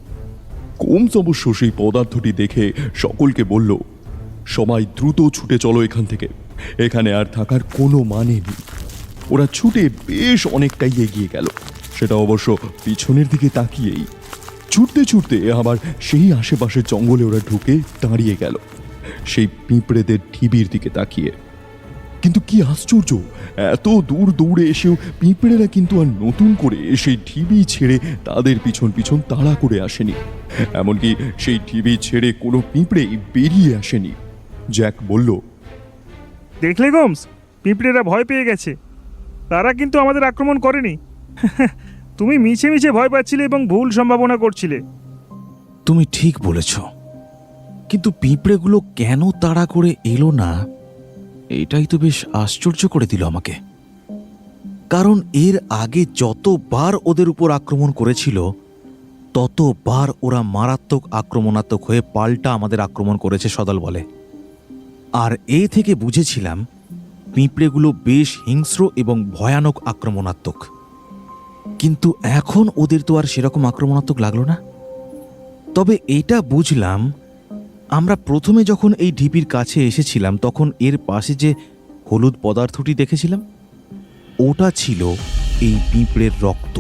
গোমস অবশ্য সেই পদার্থটি দেখে সকলকে বলল, সবাই দ্রুত ছুটে চলো এখান থেকে, এখানে আর থাকার কোনো মানে নেই। ওরা ছুটে বেশ অনেকটাই এগিয়ে গেল, সেটা অবশ্য পিছনের দিকে তাকিয়েই। ছুটতে ছুটতে আবার সেই আশেপাশের জঙ্গলে ওরা ঢুকে দাঁড়িয়ে গেল সেই পিঁপড়েদের ঢিবির দিকে তাকিয়ে। কিন্তু কি আশ্চর্য, এত দূর দৌড়ে এসেও পিঁপড়েরা কিন্তু আর নতুন করে সেই ঢিবি ছেড়ে তাদের পিছন পিছন তাড়া করে আসেনি। এমনকি সেই ঢিবি ছেড়ে কোনো পিঁপড়েই বেরিয়ে আসেনি। জ্যাক বলল, দেখলে গোমস, পিঁপড়েরা ভয় পেয়ে গেছে। তারা কিন্তু আমাদের আক্রমণ করেনি। তুমি মিছে মিছে ভয় পাচ্ছিলে এবং ভুল সম্ভাবনা করছিলে। তুমি ঠিক বলেছ, কিন্তু পিঁপড়েগুলো কেন তাড়া করে এলো না এটাই তো বেশ আশ্চর্য করে দিল আমাকে। কারণ এর আগে যতবার ওদের উপর আক্রমণ করেছিল ততবার ওরা মারাত্মক আক্রমণাত্মক হয়ে পাল্টা আমাদের আক্রমণ করেছে সদল বলে। আর এ থেকে বুঝেছিলাম পিঁপড়েগুলো বেশ হিংস্র এবং ভয়ানক আক্রমণাত্মক। কিন্তু এখন ওদের তো আর সেরকম আক্রমণাত্মক লাগলো না। তবে এটা বুঝলাম, আমরা প্রথমে যখন এই ঢিপির কাছে এসেছিলাম তখন এর পাশে যে হলুদ পদার্থটি দেখেছিলাম ওটা ছিল এই পিঁপড়ের রক্ত।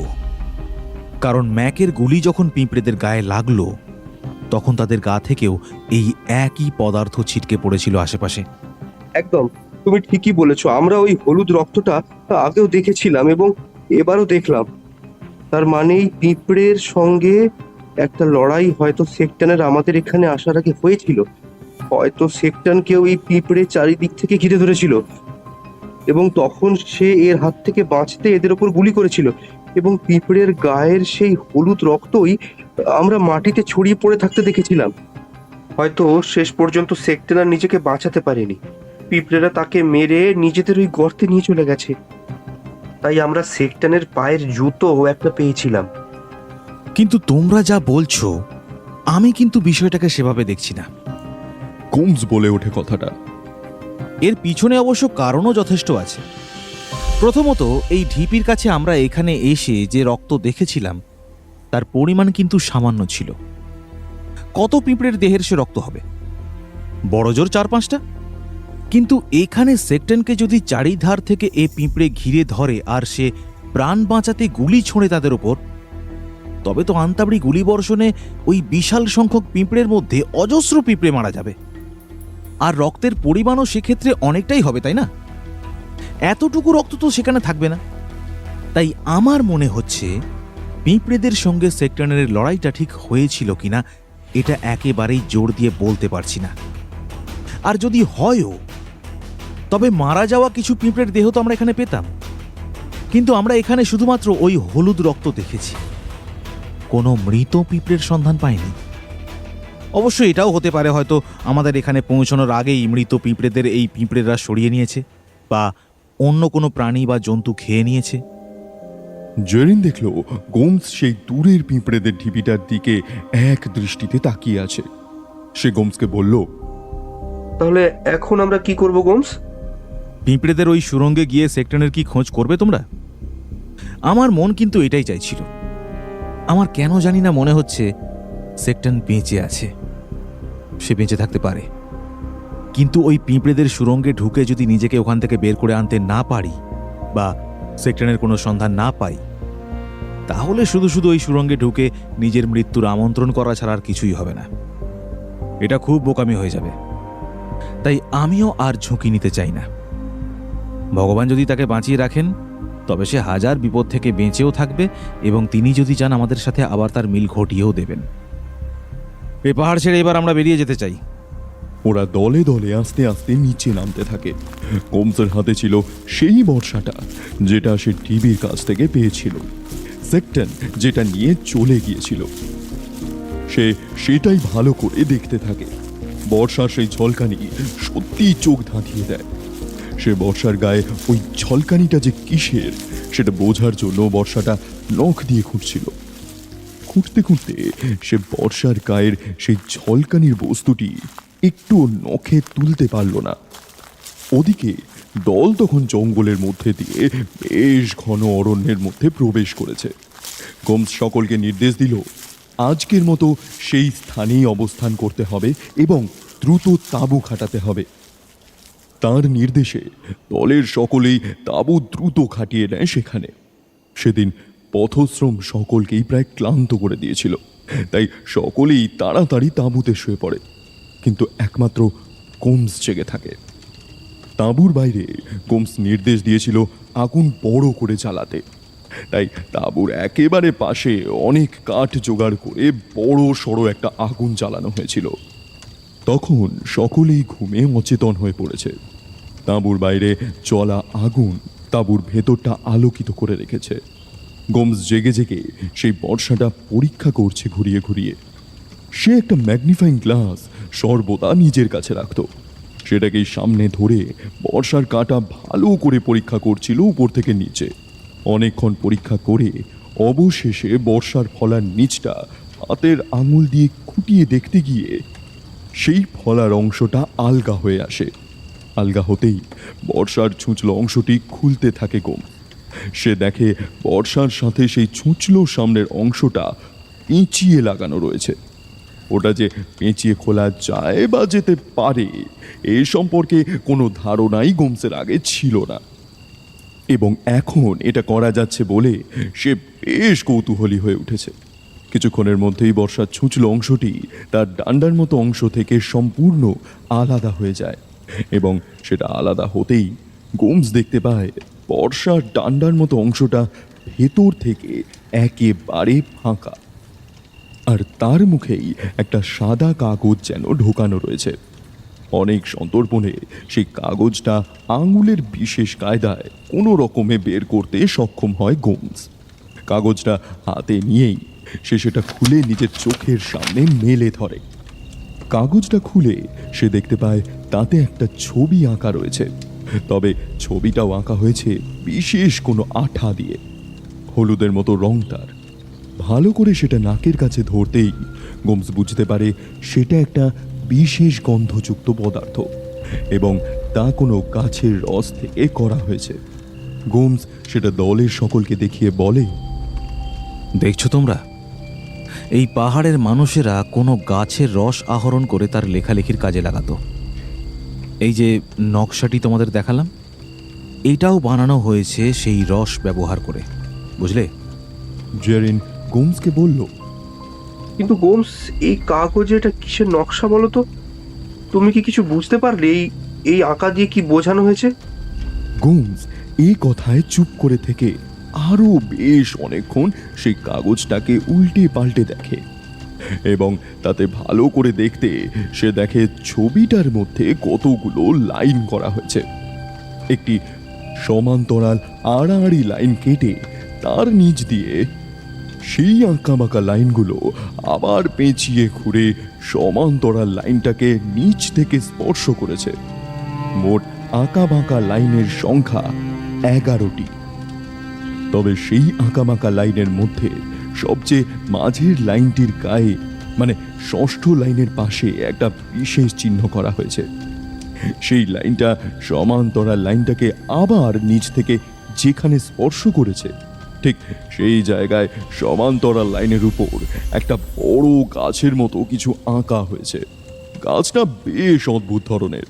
কারণ ম্যাকের গুলি যখন পিঁপড়েদের গায়ে লাগলো তখন তাদের গা থেকেও এই একই পদার্থ ছিটকে পড়েছিল আশেপাশে। একদম, তুমি ঠিকই বলেছো। আমরা ওই হলুদ রক্তটা আগেও দেখেছিলাম এবং এবারও দেখলাম। তার মানে এই পিঁপড়ের সঙ্গে একটা লড়াই হয়তো সেকটানের আমাদের এখানে আসার আগে হয়েছিল। হয়তো সেকটানকেও এই পিঁপড়ে চারিদিক থেকে ঘিরে ধরেছিল এবং তখন সে এর হাত থেকে বাঁচতে এদের ওপর গুলি করেছিল এবং পিঁপড়ের গায়ের সেই হলুদ রক্তই আমরা মাটিতে ছড়িয়ে পড়ে থাকতে দেখেছিলাম। হয়তো শেষ পর্যন্ত সেকটান আর নিজেকে বাঁচাতে পারেনি, পিঁপড়েরা তাকে মেরে নিজেদের ওই গর্তে নিয়ে চলে গেছে। তাই আমরা সেকটানের পায়ের জুতো একটা পেয়েছিলাম। কিন্তু তোমরা যা বলছো আমি কিন্তু বিষয়টাকে সেভাবে দেখছি না। গোমস বলে ওঠে কথাটা। এর পিছনে অবশ্য কারণও যথেষ্ট আছে। প্রথমত, এই ঢিপির কাছে আমরা এখানে এসে যে রক্ত দেখেছিলাম তার পরিমাণ কিন্তু সামান্য ছিল। কত পিঁপড়ের দেহের সে রক্ত হবে? বড় জোর 4-5টা। কিন্তু এখানে সেকটানকে যদি চারিধার থেকে এ পিঁপড়ে ঘিরে ধরে আর সে প্রাণ বাঁচাতে গুলি ছোঁড়ে তাদের ওপর, তবে তো আন্তাবড়ি গুলি বর্ষণে ওই বিশাল সংখ্যক পিঁপড়ের মধ্যে অজস্র পিঁপড়ে মারা যাবে। আর রক্তের পরিমাণও সেক্ষেত্রে অনেকটাই হবে, তাই না? এতটুকু রক্ত তো সেখানে থাকবে না। তাই আমার মনে হচ্ছে পিঁপড়েদের সঙ্গে সেকটানের লড়াইটা ঠিক হয়েছিল কিনা এটা একেবারেই জোর দিয়ে বলতে পারছি না। আর যদি হয়ও, তবে মারা যাওয়া কিছু পিঁপড়ের দেহ তো আমরা এখানে পেতাম। কিন্তু আমরা এখানে শুধুমাত্র ওই হলুদ রক্ত দেখেছি, কোনো মৃত পিঁপড়ের সন্ধান পাইনি। অবশ্য এটাও হতে পারে হয়তো আমাদের এখানে পৌঁছানোর আগেই মৃত পিঁপড়েদের এই পিঁপড়েরা সরিয়ে নিয়েছে বা অন্য কোনো প্রাণী বা জন্তু খেয়ে নিয়েছে। জেরিন দেখল গোমস সেই দূরের পিঁপড়েদের ঢিপিটার দিকে এক দৃষ্টিতে তাকিয়ে আছে। সে গোমসকে বলল, তাহলে এখন আমরা কি করব গোমস? পিঁপড়েদের ওই সুরঙ্গে গিয়ে সেকটানের কি খোঁজ করবে তোমরা? আমার মন কিন্তু এটাই চাইছিল। আমার কেন জানি না মনে হচ্ছে সেকটান বেঁচে আছে, সে বেঁচে থাকতে পারে। কিন্তু ওই পিঁপড়েদের সুরঙ্গে ঢুকে যদি নিজেকে ওখান থেকে বের করে আনতে না পারি বা সেকটানের কোনো সন্ধান না পাই, তাহলে শুধু শুধু ওই সুরঙ্গে ঢুকে নিজের মৃত্যুর আমন্ত্রণ করা ছাড়া আর কিছুই হবে না। এটা খুব বোকামি হয়ে যাবে। তাই আমিও আর ঝুঁকি নিতে চাই না। ভগবান যদি তাকে বাঁচিয়ে রাখেন তবে সে হাজার বিপদ থেকে বেঁচেও থাকবে এবং তিনি যদি চান আমাদের সাথে আবার তার মিল ঘটিয়েও দেবেন। এই পাহাড় ছেড়ে এবার আমরা বেরিয়ে যেতে চাই। ওরা দলে দলে আস্তে আস্তে নিচে নামতে থাকে। গোমসের হাতে ছিল সেই বর্ষাটা যেটা সে টিভির কাছ থেকে পেয়েছিল, সেকটান যেটা নিয়ে চলে গিয়েছিল। সে সেটাই ভালো করে দেখতে থাকে। বর্ষার সেই ঝলকানি সত্যিই চোখ ধাঁধিয়ে দেয়। সে বর্ষার গায়ে ওই ঝলকানিটা যে কিসের সেটা বোঝার জন্য বর্ষাটা নখ দিয়ে খুঁড়ছিল। খুঁড়তে খুঁড়তে সে বর্ষার গায়ের সেই ঝলকানির বস্তুটি একটুও নখে তুলতে পারল না। ওদিকে দল তখন জঙ্গলের মধ্যে দিয়ে বেশ ঘন অরণ্যের মধ্যে প্রবেশ করেছে। গোমস সকলকে নির্দেশ দিল আজকের মতো সেই স্থানেই অবস্থান করতে হবে এবং দ্রুত তাঁবু খাটাতে হবে। তার নির্দেশে দলের সকলেই তাঁবু দ্রুত খাটিয়ে নেয় সেখানে। সেদিন পথশ্রম সকলকেই প্রায় ক্লান্ত করে দিয়েছিল, তাই সকলেই তাড়াতাড়ি তাঁবুতে শুয়ে পড়ে। কিন্তু একমাত্র গোমস জেগে থাকে। তাঁবুর বাইরে গোমস নির্দেশ দিয়েছিল আগুন বড় করে জ্বালাতে, তাই তাঁবুর একেবারে পাশে অনেক কাঠ জোগাড় করে বড় সড়ো একটা আগুন জ্বালানো হয়েছিল। তখন সকলেই ঘুমে অচেতন হয়ে পড়েছে। তাঁবুর বাইরে জ্বলা আগুন তাঁবুর ভেতরটা আলোকিত করে রেখেছে। গোমস জেগে জেগে সেই বর্ষাটা পরীক্ষা করছে ঘুরিয়ে ঘুরিয়ে। সে একটা ম্যাগনিফাইং গ্লাস সর্বদা নিজের কাছে রাখত। সেটাকেই সামনে ধরে বর্ষার কাঁটা ভালো করে পরীক্ষা করছিল উপর থেকে নিচে। অনেকক্ষণ পরীক্ষা করে অবশেষে বর্ষার ফলার নিচটা হাতের আঙুল দিয়ে খুঁটিয়ে দেখতে গিয়ে সেই ফলার অংশটা আলগা হয়ে আসে। আলগা হতেই বর্ষার ছুঁচলো অংশটি খুলতে থাকে গোম। সে দেখে বর্ষার সাথে সেই ছুঁচলো সামনের অংশটা পেঁচিয়ে লাগানো রয়েছে। ওটা যে পেঁচিয়ে খোলা যায় বা যেতে পারে এ সম্পর্কে কোনো ধারণাই গোমসের আগে ছিল না, এবং এখন এটা করা যাচ্ছে বলে সে বেশ কৌতূহলী হয়ে উঠেছে। কিছুক্ষণের মধ্যেই বর্ষার ছুঁচলো অংশটি তার ডান্ডার মতো অংশ থেকে সম্পূর্ণ আলাদা হয়ে যায়, এবং সেটা আলাদা হতেই গোমস দেখতে পায় বর্ষার ডান্ডার মতো অংশটা ভেতর থেকে একেবারে ফাঁকা, আর তার মুখেই একটা সাদা কাগজ যেন ঢোকানো রয়েছে। অনেক সন্তর্পণে সেই কাগজটা আঙুলের বিশেষ কায়দায় কোনো রকমে বের করতে সক্ষম হয় গোমস। কাগজটা হাতে নিয়েই সে সেটা খুলে নিজের চোখের সামনে মেলে ধরে। কাগজটা খুলে সে দেখতে পায় তাতে একটা ছবি আঁকা রয়েছে, তবে ছবিটাও আঁকা হয়েছে বিশেষ কোনো আঠা দিয়ে, হলুদের মতো রং তার। ভালো করে সেটা নাকের কাছে ধরতেই গোমস বুঝতে পারে সেটা একটা বিশেষ গন্ধযুক্ত পদার্থ, এবং তা কোনো গাছের রস থেকে করা হয়েছে। গোমস সেটা দলের সকলকে দেখিয়ে বলে, দেখছো তোমরা, এই পাহাড়ের মানুষেরা কোনো গাছের রস আহরণ করে তার লেখালেখির কাজে লাগাতো। এই যে নকশাটি তোমাদের দেখালাম, এটাও বানানো হয়েছে সেই রস ব্যবহার করে, বুঝলে? জেরিন গোমসকে বলল, কিন্তু গোমস, এই কাগজে এটা কিসের নকশা বলো তো? তুমি কি কিছু বুঝতে পারলে এই আঁকা দিয়ে কি বোঝানো হয়েছে? গোমস এই কথায় চুপ করে থেকে আরো বেশ অনেকক্ষণ সেই কাগজটাকে উল্টে পাল্টে দেখে, এবং তাতে ভালো করে দেখতে সে দেখে ছবিটার মধ্যে কতগুলো লাইন করা হয়েছে। একটি সমান্তরাল আড়াআড়ি লাইন কেটে তার নিচ দিয়ে সেই আঁকাবাঁকা লাইনগুলো আবার পেঁচিয়ে ঘুরে সমান্তরাল লাইনটাকে নিচ থেকে স্পর্শ করেছে। মোট আঁকাবাঁকা লাইনের সংখ্যা 11টি। তবে সেই আঁকাবাঁকা লাইনের মধ্যে সবচেয়ে মাঝের লাইনটির গায়ে, মানে ষষ্ঠ লাইনের পাশে একটা বিশেষ চিহ্ন করা হয়েছে। সেই লাইনটা সমান্তরাল লাইনটাকে আবার নিচ থেকে যেখানে স্পর্শ করেছে, ঠিক সেই জায়গায় সমান্তরাল লাইনের উপর একটা বড় গাছের মতো কিছু আঁকা হয়েছে। গাছটা বেশ অদ্ভুত ধরনের,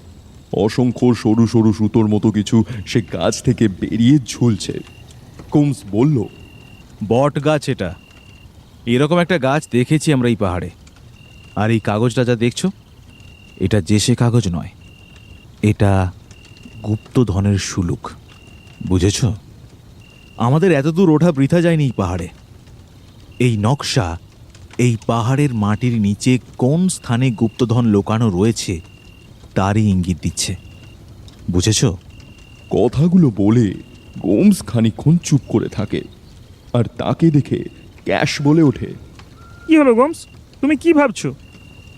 অসংখ্য সরু সরু সুতোর মতো কিছু সে গাছ থেকে বেরিয়ে ঝুলছে। গোমস বলল, বট গাছ এটা। এরকম একটা গাছ দেখেছি আমরা এই পাহাড়ে। আর এই কাগজটা যা দেখছো, এটা জেসে কাগজ নয়, এটা গুপ্তধনের সুলুক, বুঝেছ? আমাদের এতদূর ওঠা বৃথা যায়নি এই পাহাড়ে। এই নকশা এই পাহাড়ের মাটির নিচে কোন স্থানে গুপ্তধন লুকানো রয়েছে তারই ইঙ্গিত দিচ্ছে, বুঝেছ? কথাগুলো বলে গোমস খানিকক্ষণ চুপ করে থাকে, আর তাকে দেখে ক্যাশ বলে ওঠে, কি হলো গোমস, তুমি কি ভাবছো?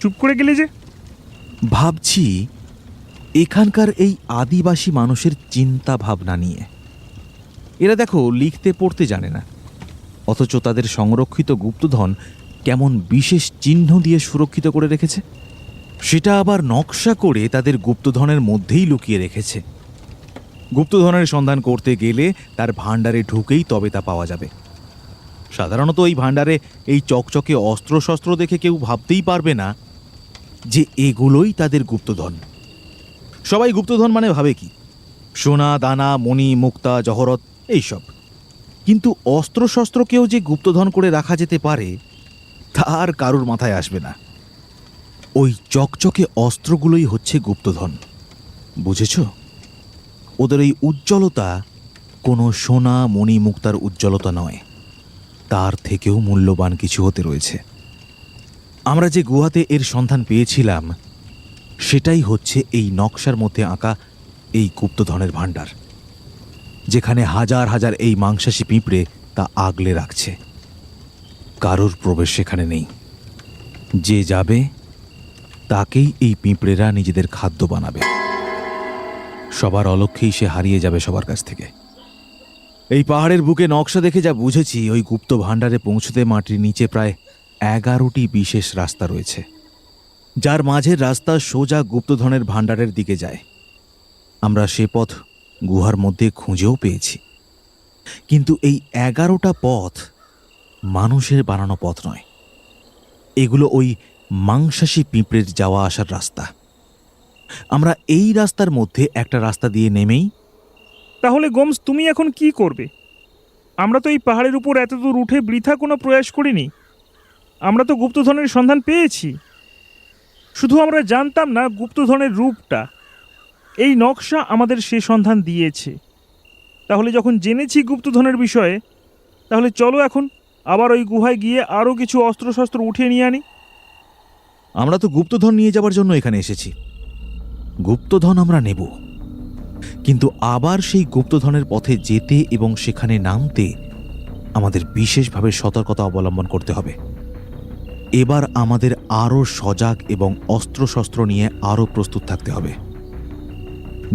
চুপ করে গেলে যে? ভাবছি এখানকার এই আদিবাসী মানুষের চিন্তা ভাবনা নিয়ে। এরা দেখো লিখতে পড়তে জানে না, অথচ তাদের সংরক্ষিত গুপ্তধন কেমন বিশেষ চিহ্ন দিয়ে সুরক্ষিত করে রেখেছে। সেটা আবার নকশা করে তাদের গুপ্তধনের মধ্যেই লুকিয়ে রেখেছে। গুপ্তধনের সন্ধান করতে গেলে তার ভাণ্ডারে ঢুকেই তবে তা পাওয়া যাবে। সাধারণত এই ভাণ্ডারে এই চকচকে অস্ত্রশস্ত্র দেখে কেউ ভাবতেই পারবে না যে এগুলোই তাদের গুপ্তধন। সবাই গুপ্তধন মানে ভাবে কি? সোনা, দানা, মণি, মুক্তা, জহরত, এইসব। কিন্তু অস্ত্রশস্ত্রকেও যে গুপ্তধন করে রাখা যেতে পারে তার কারুর মাথায় আসবে না। ওই চকচকে অস্ত্রগুলোই হচ্ছে গুপ্তধন, বুঝেছ? ওদের এই উজ্জ্বলতা কোনো সোনা, মণি, মুক্তার উজ্জ্বলতা নয়, তার থেকেও মূল্যবান কিছু হতে রয়েছে। আমরা যে গুহাতে এর সন্ধান পেয়েছিলাম সেটাই হচ্ছে এই নকশার মধ্যে আঁকা এই গুপ্তধনের ভাণ্ডার, যেখানে হাজার হাজার এই মাংসাশী পিঁপড়ে তা আগলে রাখছে। কারোর প্রবেশ সেখানে নেই। যে যাবে তাকেই এই পিঁপড়েরা নিজেদের খাদ্য বানাবে। সবার অলক্ষ্যেই সে হারিয়ে যাবে সবার কাছ থেকে। এই পাহাড়ের বুকে নকশা দেখে যা বুঝেছি, ওই গুপ্ত ভাণ্ডারে পৌঁছতে মাটির নিচে প্রায় 11টি বিশেষ রাস্তা রয়েছে, যার মাঝের রাস্তা সোজা গুপ্তধনের ভাণ্ডারের দিকে যায়। আমরা সে পথ গুহার মধ্যে খুঁজেও পেয়েছি, কিন্তু এই 11টা পথ মানুষের বানানো পথ নয়। এগুলো ওই মাংসাশী পিঁপড়ের যাওয়া আসার রাস্তা। আমরা এই রাস্তার মধ্যে একটা রাস্তা দিয়ে নেমেই। তাহলে গোমস, তুমি এখন কি করবে? আমরা তো এই পাহাড়ের উপর এতদূর উঠে বৃথা কোনো প্রয়াস করিনি। আমরা তো গুপ্তধনের সন্ধান পেয়েছি, শুধু আমরা জানতাম না গুপ্তধনের রূপটা। এই নকশা আমাদের সে সন্ধান দিয়েছে। তাহলে যখন জেনেছি গুপ্তধনের বিষয়ে, তাহলে চলো এখন আবার ওই গুহায় গিয়ে আরও কিছু অস্ত্রশস্ত্র উঠিয়ে নিয়ে আনি। আমরা তো গুপ্তধন নিয়ে যাবার জন্য এখানে এসেছি। গুপ্তধন আমরা নেব, কিন্তু আবার সেই গুপ্তধনের পথে যেতে এবং সেখানে নামতে আমাদের বিশেষভাবে সতর্কতা অবলম্বন করতে হবে। এবার আমাদের আরও সজাগ এবং অস্ত্রশস্ত্র নিয়ে আরও প্রস্তুত থাকতে হবে।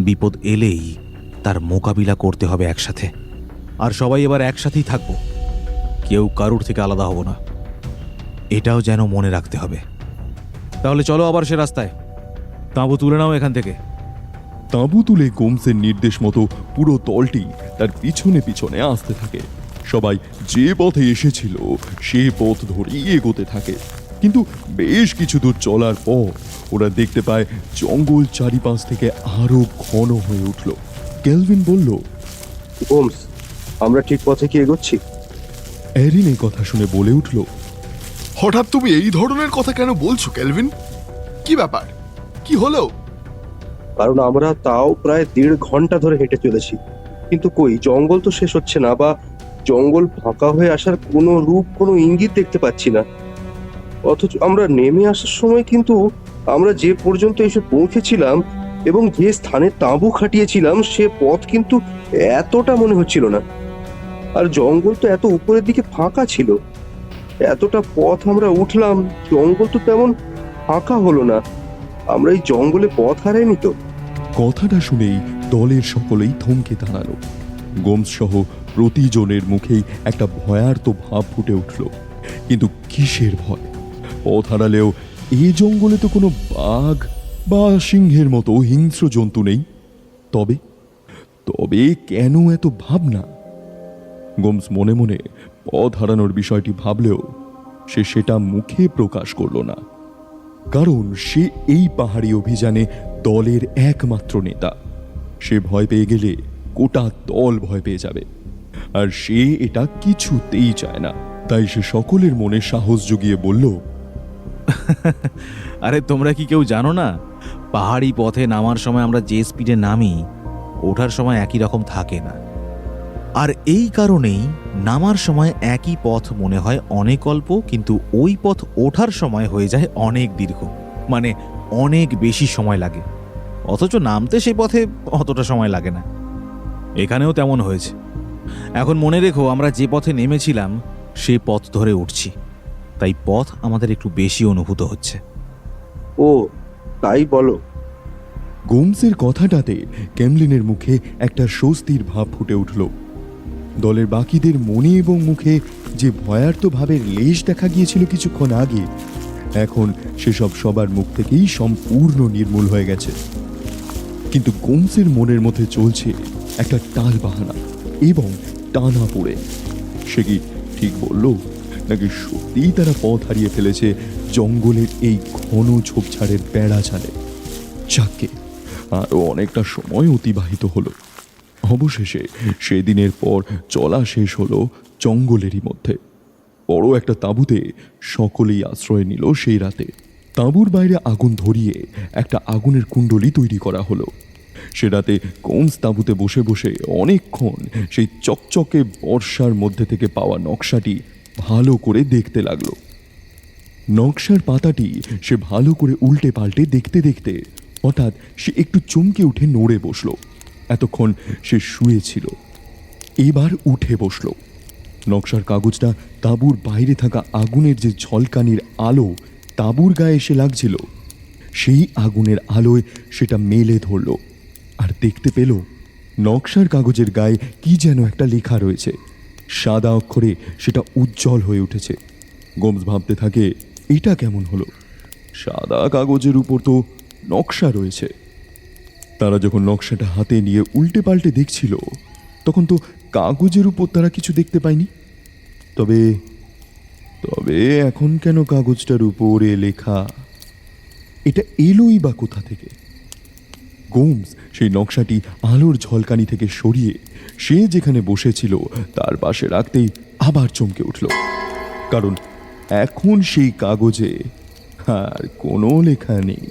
বিপদ এলেই তার মোকাবিলা করতে হবে একসাথে। আর সবাই এবার একসাথেই থাকবো, কেউ কারুর থেকে আলাদা হব না, এটাও যেন মনে রাখতে হবে। তাহলে চলো আবার সে রাস্তায়। তাঁবু তুলে নাও এখান থেকে। তাঁবু তুলে গোমসের নির্দেশ মতো পুরো দলটি তার পিছনে পিছনে আসতে থাকে। সবাই যে পথে এসেছিল সে পথ ধরেই এগোতে থাকে। কিন্তু বেশ কিছু দূর চলার পর ওরা দেখতে পায় জঙ্গল চারিপাশ থেকে আরো ঘন হয়ে উঠল। কেলভিন বলল, হোমস, আমরা ঠিক পথে কি এগোচ্ছি? এরিন এই কথা শুনে বলে উঠল, হঠাৎ তুমি এই ধরনের কথা কেন বলছো কেলভিন? কি ব্যাপার, কি হলো? কারণ আমরা তাও প্রায় 1.5 ঘন্টা ধরে হেঁটে চলেছি, কিন্তু কই জঙ্গল তো শেষ হচ্ছে না, বা জঙ্গল ফাঁকা হয়ে আসার কোনো রূপ, কোনো ইঙ্গিত দেখতে পাচ্ছি না। অথচ আমরা নেমে আসার সময় কিন্তু আমরা যে পর্যন্ত এসে পৌঁছেছিলাম এবং যে স্থানে তাঁবু খাটিয়েছিলাম সে পথ কিন্তু এতটা মনে হচ্ছিল না। আর জঙ্গল তো এত উপরের দিকে ফাঁকা ছিল। এতটা পথ আমরা উঠলাম, জঙ্গল তো তেমন ফাঁকা হলো না। আমরা এই জঙ্গলে পথ হারাইনি তো? কথাটা শুনেই দলের সকলেই থমকে দাঁড়ালো। গোমস সহ প্রতিজনের মুখেই একটা ভয়ার্ত ভাব ফুটে উঠল। কিন্তু কিসের ভয়? পথ হারালেও এই জঙ্গলে তো কোনো বাঘ বা সিংহের মতো হিংস্র জন্তু নেই। তবে তবে কেন এত ভাবনা? গোমস মনে মনে পথ হারানোর বিষয়টি ভাবলেও সে সেটা মুখে প্রকাশ করল না, কারণ সে এই পাহাড়ি অভিযানে দলের একমাত্র নেতা। সে ভয় পেয়ে গেলে গোটা দল ভয় পেয়ে যাবে, আর সে এটা কিছুতেই চায় না। তাই সে সকলের মনে সাহস জুগিয়ে বলল, আরে তোমরা কি কেউ জানো না, পাহাড়ি পথে নামার সময় আমরা যে স্পিডে নামি ওঠার সময় একই রকম থাকে না। আর এই কারণেই নামার সময় একই পথ মনে হয় অনেক অল্প, কিন্তু ওই পথ ওঠার সময় হয়ে যায় অনেক দীর্ঘ, মানে অনেক বেশি সময় লাগে। অথচ নামতে সেই পথে অতটা সময় লাগে না। এখানেও তেমন হয়েছে। এখন মনে রেখো, আমরা যে পথে নেমেছিলাম সে পথ ধরে উঠছি, তাই পথ আমাদের একটু বেশি অনুভূত হচ্ছে। ও তাই বলো? গোমসের কথাটাতে কেমলিনের মুখে একটা স্বস্তির ভাব ফুটে উঠল। দলের বাকিদের মনে এবং মুখে যে ভয়ার্ত ভাবের লেশ দেখা গিয়েছিল কিছুক্ষণ আগে, এখন সেসব সবার মুখ থেকেই সম্পূর্ণ নির্মূল হয়ে গেছে। কিন্তু গোমসের মনের মধ্যে চলছে একটা টাল বাহানা এবং টানা পড়ে। সে কি ঠিক বলল, নাকি সত্যিই তারা পথ হারিয়ে ফেলেছে জঙ্গলের এই ঘন ঝোপঝাড়ের বেড়া ছাড়ে? যাকে আরও অনেকটা সময় অতিবাহিত হলো। অবশেষে সেদিনের পর চলা শেষ হলো জঙ্গলেরই মধ্যে। বড় একটা তাঁবুতে সকলেই আশ্রয় নিল সেই রাতে। তাঁবুর বাইরে আগুন ধরিয়ে একটা আগুনের কুণ্ডলী তৈরি করা হলো। সে রাতে গোমস তাঁবুতে বসে বসে অনেকক্ষণ সেই চকচকে বর্ষার মধ্যে থেকে পাওয়া নকশাটি ভালো করে দেখতে লাগলো। নকশার পাতাটি সে ভালো করে উল্টে পাল্টে দেখতে দেখতে হঠাৎ সে একটু চমকে উঠে নড়ে বসল। এতক্ষণ সে শুয়েছিল, এবার উঠে বসল। নকশার কাগজটা তাঁবুর বাইরে থাকা আগুনের যে ঝলকানির আলো তাঁবুর গায়ে এসে লাগছিল, সেই আগুনের আলোয় সেটা মেলে ধরল, আর দেখতে পেল নকশার কাগজের গায়ে কি যেন একটা লেখা রয়েছে। সাদা অক্ষরে সেটা উজ্জ্বল হয়ে উঠেছে। গোমস ভাবতে থাকে, এটা কেমন হলো? সাদা কাগজের উপর তো নকশা রয়েছে। তারা যখন নকশাটা হাতে নিয়ে উল্টে পাল্টে দেখছিল, তখন তো কাগজের উপর তারা কিছু দেখতে পায়নি। তবে তবে এখন কেন কাগজটার উপরে লেখা? এটা এলোই বা কোথা থেকে? গোমস সেই নকশাটি আলোর ঝলকানি থেকে সরিয়ে সে যেখানে বসেছিল তার পাশে রাখতেই আবার চমকে উঠল, কারণ এখন সেই কাগজে আর কোনো লেখা নেই,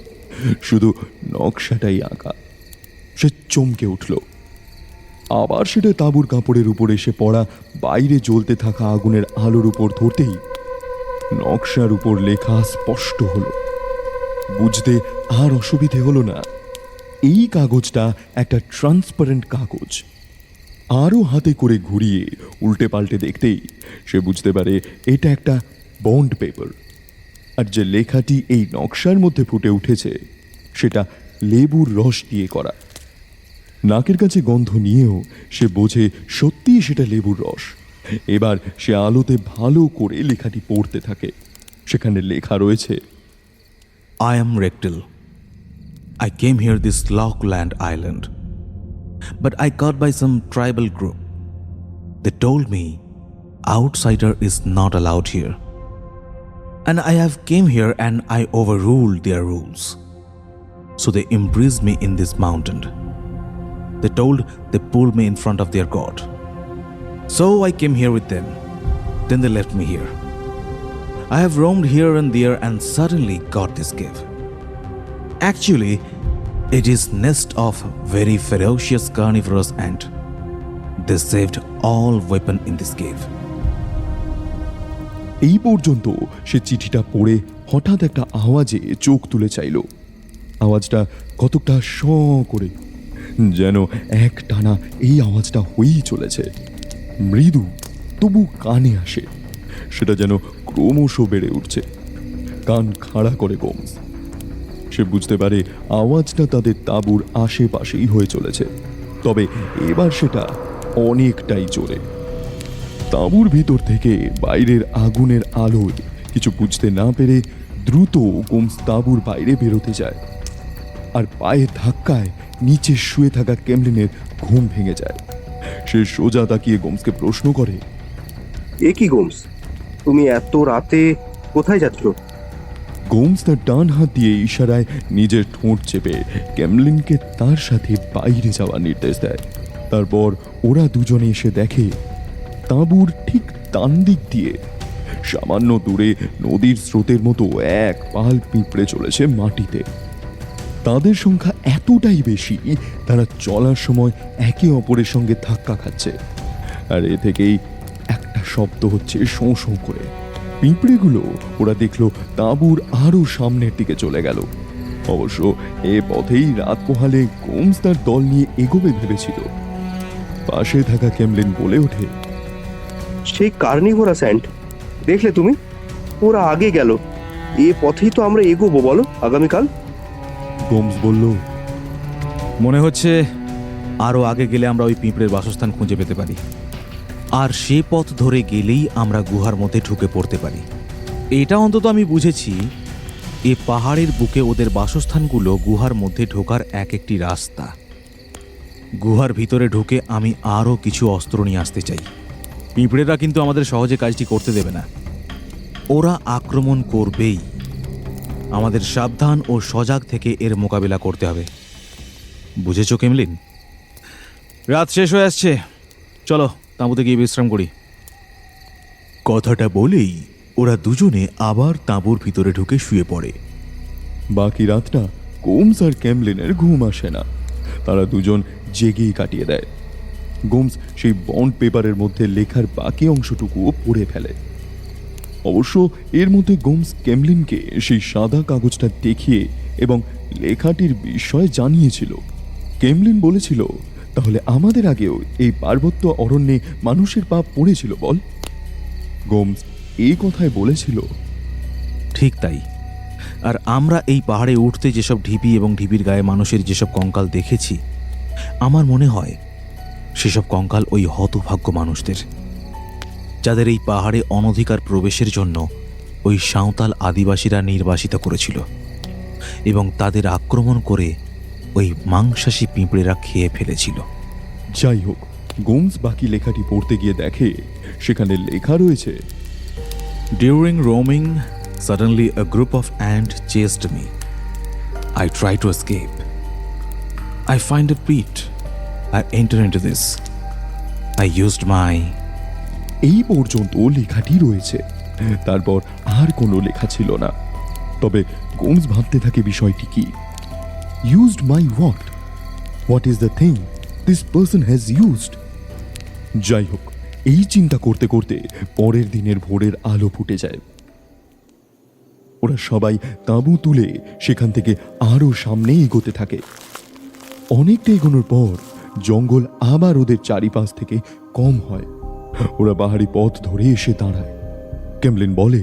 শুধু নকশাটাই আঁকা। সে চমকে উঠল। আবার সেটা তাঁবুর কাপড়ের উপর এসে পড়া বাইরে জ্বলতে থাকা আগুনের আলোর উপর ধরতেই নকশার উপর লেখা স্পষ্ট হলো। বুঝতে আর অসুবিধে হলো না, এই কাগজটা একটা ট্রান্সপারেন্ট কাগজ। আরও হাতে করে ঘুরিয়ে উল্টে পাল্টে দেখতেই সে বুঝতে পারে এটা একটা বন্ড পেপার। আর যে লেখাটি এই নকশার মধ্যে ফুটে উঠেছে সেটা লেবুর রস দিয়ে করা। নাকের কাছে গন্ধ নিয়েও সে বোঝে সত্যিই সেটা লেবুর রস। এবার সে আলোতে ভালো করে লেখাটি পড়তে থাকে। সেখানে লেখা রয়েছে, I am Rectal. I came here this Lockland Island, but I got by some tribal group. They told me outsider is not allowed here. And I have came here and I overruled their rules. So they imprisoned me in this mountain. They told they pulled me in front of their god. So I came here with them. Then they left me here. I have roamed here and there and suddenly got this cave. Actually, it is nest of very ferocious carnivorous ant. They saved all weapon in this cave. এই পর্যন্ত সে চিঠিটা পড়ে হঠাৎ একটা আওয়াজে চোখ তুলে চাইল। আওয়াজটা কতকটা শ করে, যেন এক টানা এই আওয়াজটা হয়েই চলেছে। মৃদু তবু কানে আসে, সেটা যেন ক্রমশ বেড়ে উঠছে। কান খাড়া করে গোমস। সে বুঝতে পারে আওয়াজটা তাদের তাঁবুর আশেপাশেই হয়ে চলেছে, তবে এবার সেটা অনেকটাই জোরে। তাঁবুর ভিতর থেকে বাইরের আগুনের আলোয় কিছু বুঝতে না পেরে দ্রুত গোমস তাঁবুর বাইরে বেরোতে যায়। আর পায়ের ধাক্কায় নিচে শুয়ে থাকা কেমলিনের ঘুম ভেঙে যায়। সে সোজা তাকিয়ে গোমসকে প্রশ্ন করে, এ কি গোমস, তুমি এত রাতে কোথায় যাচ্ছ? গোমস তার ডান হাত দিয়ে ইশারায় নিজের ঠোঁট চেপে ক্যামলিনকে তার সাথে বাইরে যাওয়ার নির্দেশ দেয়। তারপর ওরা দুজনে এসে দেখে তাঁবুর ঠিক ডান দিক দিয়ে সামান্য দূরে নদীর স্রোতের মতো এক পাল পিঁপড়ে চলেছে মাটিতে। তাদের সংখ্যা এতটাই বেশি, তারা চলার সময় একে অপরের সঙ্গে ধাক্কা খাচ্ছে। আর এ থেকেই একটা শব্দ হচ্ছে শোঁ শোঁ করে। পিঁপড়েগুলো ওরা দেখলো তাঁবুর আরো সামনের দিকে চলে গেল। অবশ্য এ পথেই রাত পোহালে গোমস তার দল নিয়ে এগোবে ভেবেছিল। পাশে থাকা কেমলিন বলে ওঠে, সেই কার্নিভোরাস অ্যান্ট দেখলে তুমি? ওরা আগে গেল, এ পথেই তো আমরা এগোবো বলো আগামীকাল। গোমস বলল, মনে হচ্ছে আরও আগে গেলে আমরা ওই পিঁপড়ের বাসস্থান খুঁজে পেতে পারি, আর সে পথ ধরে গেলেই আমরা গুহার মধ্যে ঢুকে পড়তে পারি। এটা অন্তত আমি বুঝেছি, এ পাহাড়ের বুকে ওদের বাসস্থানগুলো গুহার মধ্যে ঢোকার এক একটি রাস্তা। গুহার ভিতরে ঢুকে আমি আরও কিছু অস্ত্র নিয়ে আসতে চাই। পিঁপড়েরা কিন্তু আমাদের সহজে কাজটি করতে দেবে না, ওরা আক্রমণ করবেই। আমাদের সাবধান ও সজাগ থেকে এর মোকাবিলা করতে হবে। বুঝেছো কেমলিন? রাত শেষ হয়ে আসছে, চলো তাঁবুতে গিয়ে বিশ্রাম করি। কথাটা বলেই ওরা দুজনে আবার তাঁবুর ভিতরে ঢুকে শুয়ে পড়ে। বাকি রাতটা গোমস আর ক্যামলিনের ঘুম আসে না। তারা দুজন জেগেই কাটিয়ে দেয়। গোমস সেই বন্ড পেপারের মধ্যে লেখার বাকি অংশটুকুও পড়ে ফেলে। অবশ্য এর মধ্যে গোমস ক্যামলিনকে সেই সাদা কাগজটা দেখিয়ে এবং লেখাটির বিষয় জানিয়েছিল। ক্যামলিন বলেছিল, তাহলে আমাদের আগেও এই পার্বত্য অরণ্যে মানুষের পা পড়েছিল বল? গোমস এই কথাই বলেছিল। ঠিক তাই। আর আমরা এই পাহাড়ে উঠতে যেসব ঢিপি এবং ঢিপির গায়ে মানুষের যেসব কঙ্কাল দেখেছি, আমার মনে হয় সেসব কঙ্কাল ওই হতভাগ্য মানুষদের, যাদের এই পাহাড়ে অনধিকার প্রবেশের জন্য ওই সাঁওতাল আদিবাসীরা নির্বাসিত করেছিল এবং তাদের আক্রমণ করে ওই মাংসাশী পিঁপড়েরা খেয়ে ফেলেছিল। যাই হোক, গোমস বাকি লেখাটি পড়তে গিয়ে দেখে সেখানে লেখা রয়েছে, During roaming, suddenly a group of ants chased me. I tried to escape. I find a pit. I enter into this. I used my... এই পর্যন্ত লেখাটি রয়েছে। তারপর আর কোনো লেখা ছিল না। তবে গোমস ভাবতে থাকে বিষয়টি কি। Used my what is the thing this person has used. যাই হোক, এই চিন্তা করতে করতে পরের দিনের ভোরের আলো ফুটে যায়। ওরা সবাই তাঁবু তুলে সেখান থেকে আরো সামনে এগোতে থাকে। অনেকটা এগোনোর পর জঙ্গল আবার ওদের চারিপাশ থেকে কম হয়। ওরা পাহাড়ি পথ ধরে এসে দাঁড়ায়। কেমলিন বলে,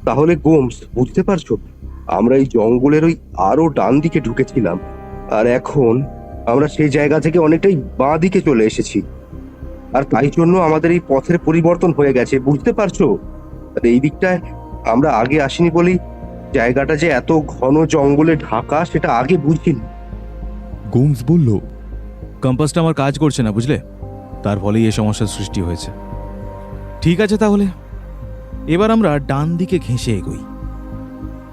তাহলে গোমস, বুঝতে পারছো, আমরা এই জঙ্গলের ওই আরো ডান দিকে ঢুকেছিলাম, আর এখন আমরা সেই জায়গা থেকে অনেকটাই বাঁ দিকে চলে এসেছি। আর তাই জন্য আমাদের এই পথের পরিবর্তন হয়ে গেছে, বুঝতে পারছো? আর এই দিকটায় আমরা আগে আসিনি বলেই জায়গাটা যে এত ঘন জঙ্গলে ঢাকা সেটা আগে বুঝিনি। গোমস বলল, কম্পাসটা আমার কাজ করছে না, বুঝলে? তার ফলেই এই সমস্যার সৃষ্টি হয়েছে। ঠিক আছে, তাহলে এবার আমরা ডান দিকে ঘেঁষে এগোই,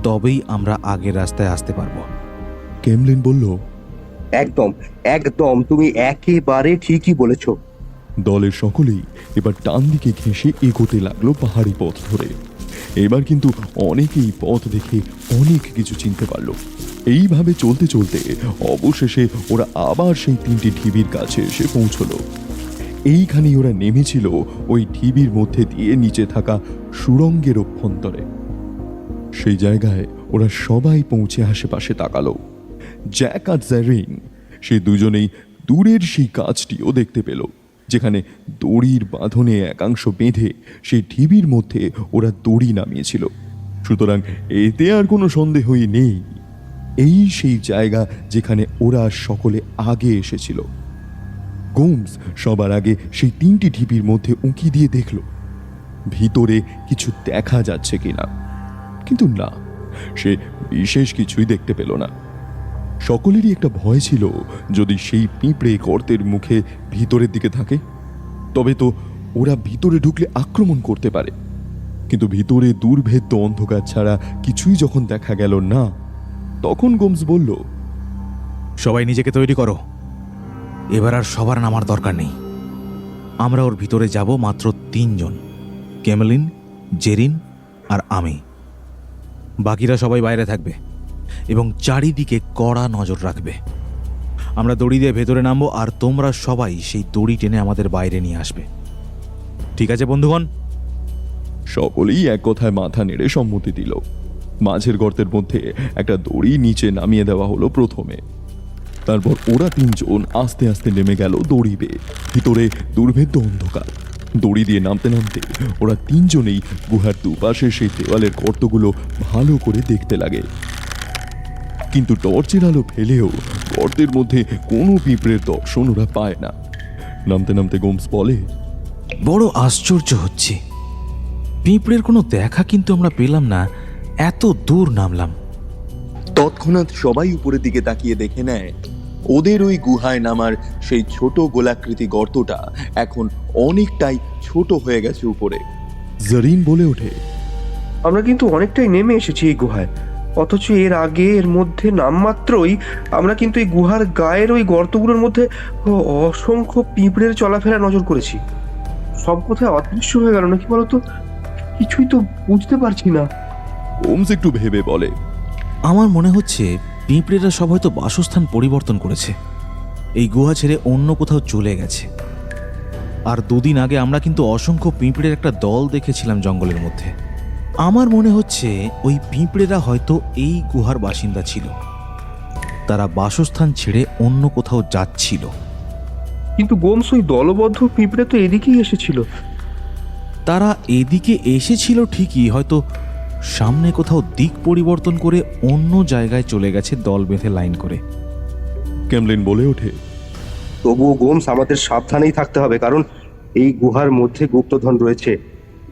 তবেই আমরা আগের রাস্তায় আসতে পারবো। কেমলিন বলল, একদম একদম, তুমি একেবারে ঠিকই বলেছো। দলের সকলেই এবার ডান দিকে ঘেঁষে এগোতে লাগলো পাহাড়ি পথ ধরে। এবার কিন্তু অনেকেই পথ দেখে অনেক কিছু চিনতে পারলো। এইভাবে চলতে চলতে অবশেষে ওরা আবার সেই তিনটি ঢিবির কাছে এসে পৌঁছলো। এইখানেই ওরা নেমেছিল ওই ঢিবির মধ্যে দিয়ে নিচে থাকা সুড়ঙ্গের অভ্যন্তরে। সেই জায়গায় ওরা সবাই পৌঁছে আশেপাশে তাকালো। জ্যাক আর জ্যারিন সেই দুজনেই দূরের সেই কাজটিও দেখতে পেল, যেখানে দড়ির বাঁধনে একাংশ বেঁধে সেই ঢিবির মধ্যে ওরা দড়ি নামিয়েছিল। সুতরাং এতে আর কোনো সন্দেহই নেই, এই সেই জায়গা যেখানে ওরা সকলে আগে এসেছিল। গোমস সবার আগে সেই তিনটি ঢিবির মধ্যে উঁকি দিয়ে দেখল ভিতরে কিছু দেখা যাচ্ছে কিনা, কিন্তু না, সে বিশেষ কিছুই দেখতে পেল না। সকলেরই একটা ভয় ছিল, যদি সেই পিঁপড়ে গর্তের মুখে ভিতরের দিকে থাকে তবে তো ওরা ভিতরে ঢুকলে আক্রমণ করতে পারে। কিন্তু ভিতরে দুর্ভেদ্য অন্ধকার ছাড়া কিছুই যখন দেখা গেল না, তখন গোমস বলল, সবাই নিজেকে তৈরি করো, এবার আর সবার নামার দরকার নেই। আমরা ওর ভিতরে যাব মাত্র 3 জন, কেমলিন, জেরিন আর আমি। বাকিরা সবাই বাইরে থাকবে এবং চারিদিকে কড়া নজর রাখবে। আমরা দড়ি দিয়ে ভেতরে নামবো আর তোমরা সবাই সেই দড়ি টেনে আমাদের বাইরে নিয়ে আসবে। ঠিক আছে বন্ধুগণ? সকলেই এক কথায় মাথা নেড়ে সম্মতি দিল। মাঝের গর্তের মধ্যে একটা দড়ি নিচে নামিয়ে দেওয়া হলো প্রথমে। তারপর ওরা 3 জন আস্তে আস্তে নেমে গেল দড়ি বেয়ে। ভিতরে দুর্ভেদ্য অন্ধকার। দড়ি দিয়ে নামতে নামতে ওরা 3 জনেই গুহার দুপাশে সেই দেওয়ালের গর্তগুলো ভালো করে দেখতে লাগে। কিন্তু টর্চের আলো ফেলেও গর্তের মধ্যে কোনো পিঁপড়ের দর্শন ওরা পায় না। নামতে নামতে গোমস বলে, বড় আশ্চর্য হচ্ছে, পিঁপড়ের কোনো দেখা কিন্তু আমরা পেলাম না, এত দূর নামলাম। তৎক্ষণাৎ সবাই উপরের দিকে তাকিয়ে দেখে নেয় ওদের ওই গুহায় নামার সেই ছোট গোলাকৃতি গর্তটা এখন অনেকটাই ছোট হয়ে গেছে উপরে। জরিন বলে ওঠে, আমরা কিন্তু অনেকটাই নেমে এসেছি এই গুহায়, অথচ এর আগে এর মধ্যে নামমাত্রই আমরা কিন্তু এই গুহার গায়ের ওই গর্তগুলোর মধ্যে অসংখ্য পিঁপড়ের চলাফেরা নজর করেছি। সব কোথায় অদৃশ্য হয়ে গেল নাকি বলতো? কিছুই তো বুঝতে পারছি না। গোমস একটু ভেবে বলে, আমার মনে হচ্ছে পিঁপড়েরা সব হয়তো বাসস্থান পরিবর্তন করেছে, এই গুহা ছেড়ে অন্য কোথাও চলে গেছে। আর 2 দিন আগে আমরা কিন্তু অসংখ্য পিঁপড়ের একটা দল দেখেছিলাম জঙ্গলের মধ্যে। আমার মনে হচ্ছে ওই পিঁপড়েরা হয়তো এই গুহার বাসিন্দা ছিল, তারা বাসস্থান ছেড়ে অন্য কোথাও যাচ্ছিল। কিন্তু গোমস, ওই দলবদ্ধ পিঁপড়ে তো এদিকেই এসেছিল। তারা এদিকে এসেছিল ঠিকই, হয়তো সামনে কোথাও দিক পরিবর্তন করে অন্য জায়গায় চলে গেছে দল বেঁধে লাইন করে। কেমলিন বলে ওঠে, তবুও গোমস, আমাদের সাবধানেই থাকতে হবে, কারণ এই গুহার মধ্যে গুপ্তধন রয়েছে,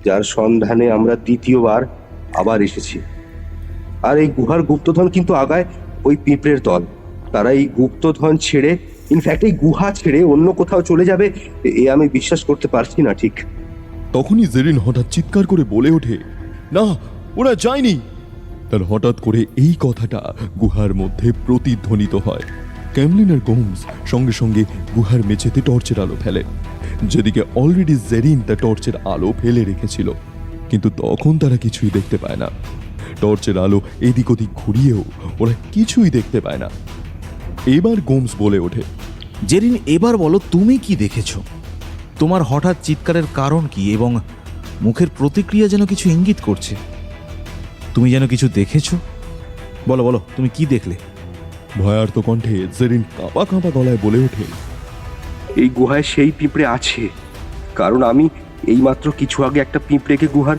যার সন্ধানে আমরা দ্বিতীয়বার আবার এসেছি। আর এই গুহার গুপ্তধন কিন্তু আগায় ওই পিঁপড়ের দল। তারা এই গুপ্তধন ছেড়ে, ইনফ্যাক্ট এই গুহা ছেড়ে অন্য কোথাও চলে যাবে, এ আমি বিশ্বাস করতে পারছি না ঠিক। তখনই জেরিন হঠাৎ চিৎকার করে বলে ওঠে, না, ওরা যায়নি। তার হঠাৎ করে এই কথাটা গুহার মধ্যে প্রতিধ্বনিত হয়। ক্যামলিন আর গোমস সঙ্গে সঙ্গে গুহার মেঝেতে টর্চের আলো ফেলে, যেদিকে অলরেডি জেরিন তার টর্চের আলো ফেলে রেখেছিল। কিন্তু তখন তারা কিছুই দেখতে পায় না। টর্চের আলো এদিক ওদিক ঘুরিয়েও ওরা কিছুই দেখতে পায় না। এবার গোমস বলে ওঠে, জেরিন, এবার বলো তুমি কি দেখেছো? তোমার হঠাৎ চিৎকারের কারণ কি এবং মুখের প্রতিক্রিয়া যেন কিছু ইঙ্গিত করছে। তুমি যেন কিছু দেখেছো? বলো বলো, তুমি কি দেখলে? ভয়ার্ত কণ্ঠে জেরিন কাঁপা কাঁপা গলায় বলে ওঠে, এই গুহায় সেই পিঁপড়ে আছে, কারণ আমি এইমাত্র কিছু আগে একটা পিঁপড়েকে গুহার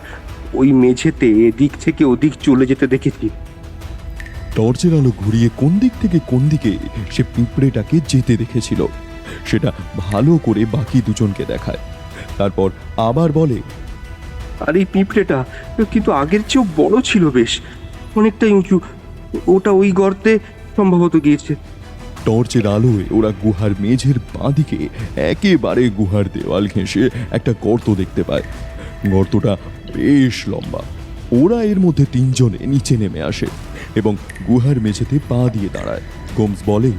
ওই মেঝেতে এদিক থেকে ওদিক চলে যেতে দেখেছি। টর্চের আলো ঘুরিয়ে কোন দিক থেকে কোন দিকে সে পিঁপড়েটাকে যেতে দেখেছিল সেটা ভালো করে বাকি দুজনকে দেখায়। তারপর আবার বলে, আর এই পিঁপড়েটা কিন্তু আগের চেয়েও বড় ছিল, বেশ অনেকটাই উঁচু। ওটা ওই গর্তে সম্ভবত গিয়েছে। টর্চের আলোয় ওরা গুহার মেঝের বাঁদিকে একেবারে গুহার দেওয়াল ঘেঁষে একটা গর্ত দেখতে পায়। গর্তটা বেশ লম্বা। ওরা এর মধ্যে তিনজনে নিচে নেমে আসে এবং গুহার মেঝেতে পা দিয়ে দাঁড়ায়। গোমস বলে,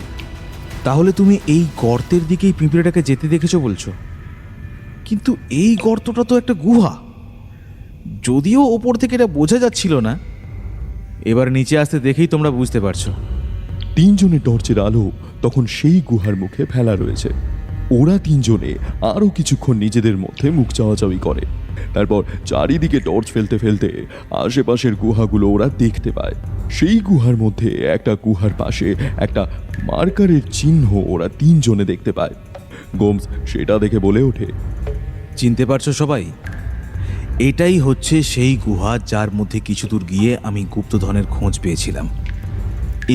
তাহলে তুমি এই গর্তের দিকেই পিঁপড়েটাকে যেতে দেখেছো বলছো? কিন্তু এই গর্তটা তো একটা গুহা। যদিও ওপর থেকে এটা বোঝা যাচ্ছিল না, এবার নিচে আসতে দেখেই তোমরা বুঝতে পারছো। তিনজনের টর্চের আলো তখন সেই গুহার মুখে ফেলা রয়েছে। ওরা তিনজনে আরও কিছুক্ষণ নিজেদের মধ্যে মুখ চাওয়াচাওয়ি করে। তারপর চারিদিকে টর্চ ফেলতে ফেলতে আশেপাশের গুহাগুলো ওরা দেখতে পায়। সেই গুহার মধ্যে একটা গুহার পাশে একটা মার্কারের চিহ্ন ওরা তিনজনে দেখতে পায়। গোমস সেটা দেখে বলে ওঠে, চিনতে পারছো সবাই? এটাই হচ্ছে সেই গুহা যার মধ্যে কিছু দূর গিয়ে আমি গুপ্তধনের খোঁজ পেয়েছিলাম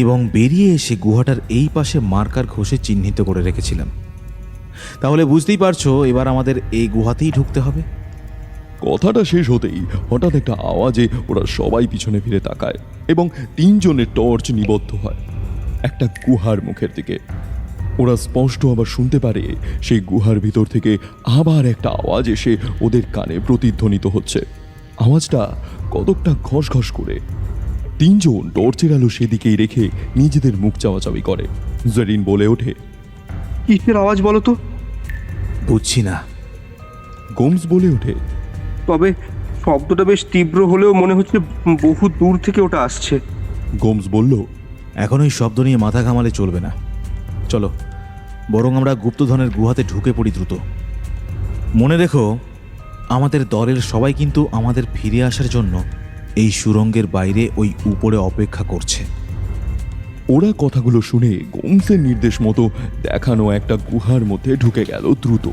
এবং বেরিয়ে এসে গুহাটার এই পাশে মার্কার ঘষে চিহ্নিত করে রেখেছিলাম। তাহলে বুঝতেই পারছো এবার আমাদের এই গুহাতেই ঢুকতে হবে। কথাটা শেষ হতেই হঠাৎ একটা আওয়াজে ওরা সবাই পিছনে ফিরে তাকায় এবং তিনজনের টর্চ নিবদ্ধ হয় একটা গুহার মুখের দিকে। ওরা স্পষ্ট আবার শুনতে পারে সেই গুহার ভিতর থেকে আবার একটা আওয়াজ এসে ওদের কানে প্রতিধ্বনিত হচ্ছে। আওয়াজটা কতকটা ঘস ঘস করে। তিনজন টর্চের আলো সেদিকেই রেখে নিজেদের মুখ চাওয়াচাওয়ি করে। জেরিন বলে ওঠে, কিসের আওয়াজ বলো তো? বুঝছি না। গোমস বলে ওঠে, তবে শব্দটা বেশ তীব্র হলেও মনে হচ্ছে বহু দূর থেকে ওটা আসছে। গোমস বলল, এখন ওই শব্দ নিয়ে মাথা ঘামালে চলবে না। চলো বরং আমরা গুপ্তধনের গুহাতে ঢুকে পড়ি দ্রুত। মনে রেখো, আমাদের দলের সবাই কিন্তু আমাদের ফিরে আসার জন্য এই সুড়ঙ্গের বাইরে ওই উপরে অপেক্ষা করছে। ওরা কথাগুলো শুনে গোমসের নির্দেশ মতো দেখানো একটা গুহার মধ্যে ঢুকে গেল দ্রুত।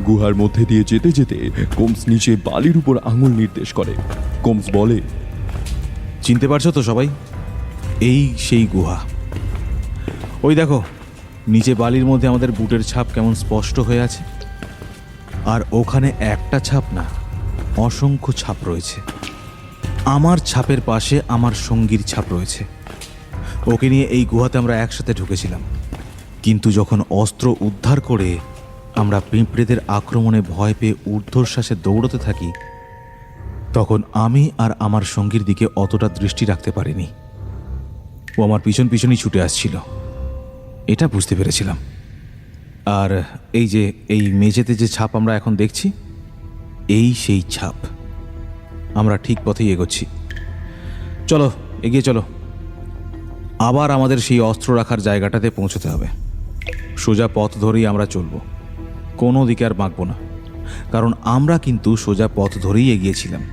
গুহার মধ্যে দিয়ে যেতে যেতে গোমস নিচে বালির উপর আঙুল নির্দেশ করে। গোমস বলে, চিনতে পারছো তো সবাই? এই সেই গুহা। ওই দেখো, নিচে বালির মধ্যে আমাদের বুটের ছাপ কেমন স্পষ্ট হয়ে আছে। আর ওখানে একটা ছাপ না, অসংখ্য ছাপ রয়েছে। আমার ছাপের পাশে আমার সঙ্গীর ছাপ রয়েছে। ওকে নিয়ে এই গুহাতে আমরা একসাথে ঢুকেছিলাম। কিন্তু যখন অস্ত্র উদ্ধার করে আমরা পিঁপড়েদের আক্রমণে ভয় পেয়ে ঊর্ধ্বশ্বাসে দৌড়তে থাকি, তখন আমি আর আমার সঙ্গীর দিকে অতটা দৃষ্টি রাখতে পারিনি। ও আমার পিছন পিছনই ছুটে আসছিল, এটা বুঝতে পেরেছিলাম। আর এই যে এই মেঝেতে যে ছাপ আমরা এখন দেখছি, এই সেই ছাপ। আমরা ঠিক পথেই এগোচ্ছি। চলো এগিয়ে চলো। আবার আমাদের সেই অস্ত্র রাখার জায়গাটাতে পৌঁছতে হবে। সোজা পথ ধরেই আমরা চলব, কোনো দিকে আর বাঁকবো না, কারণ আমরা কিন্তু সোজা পথ ধরেই এগিয়েছিলাম।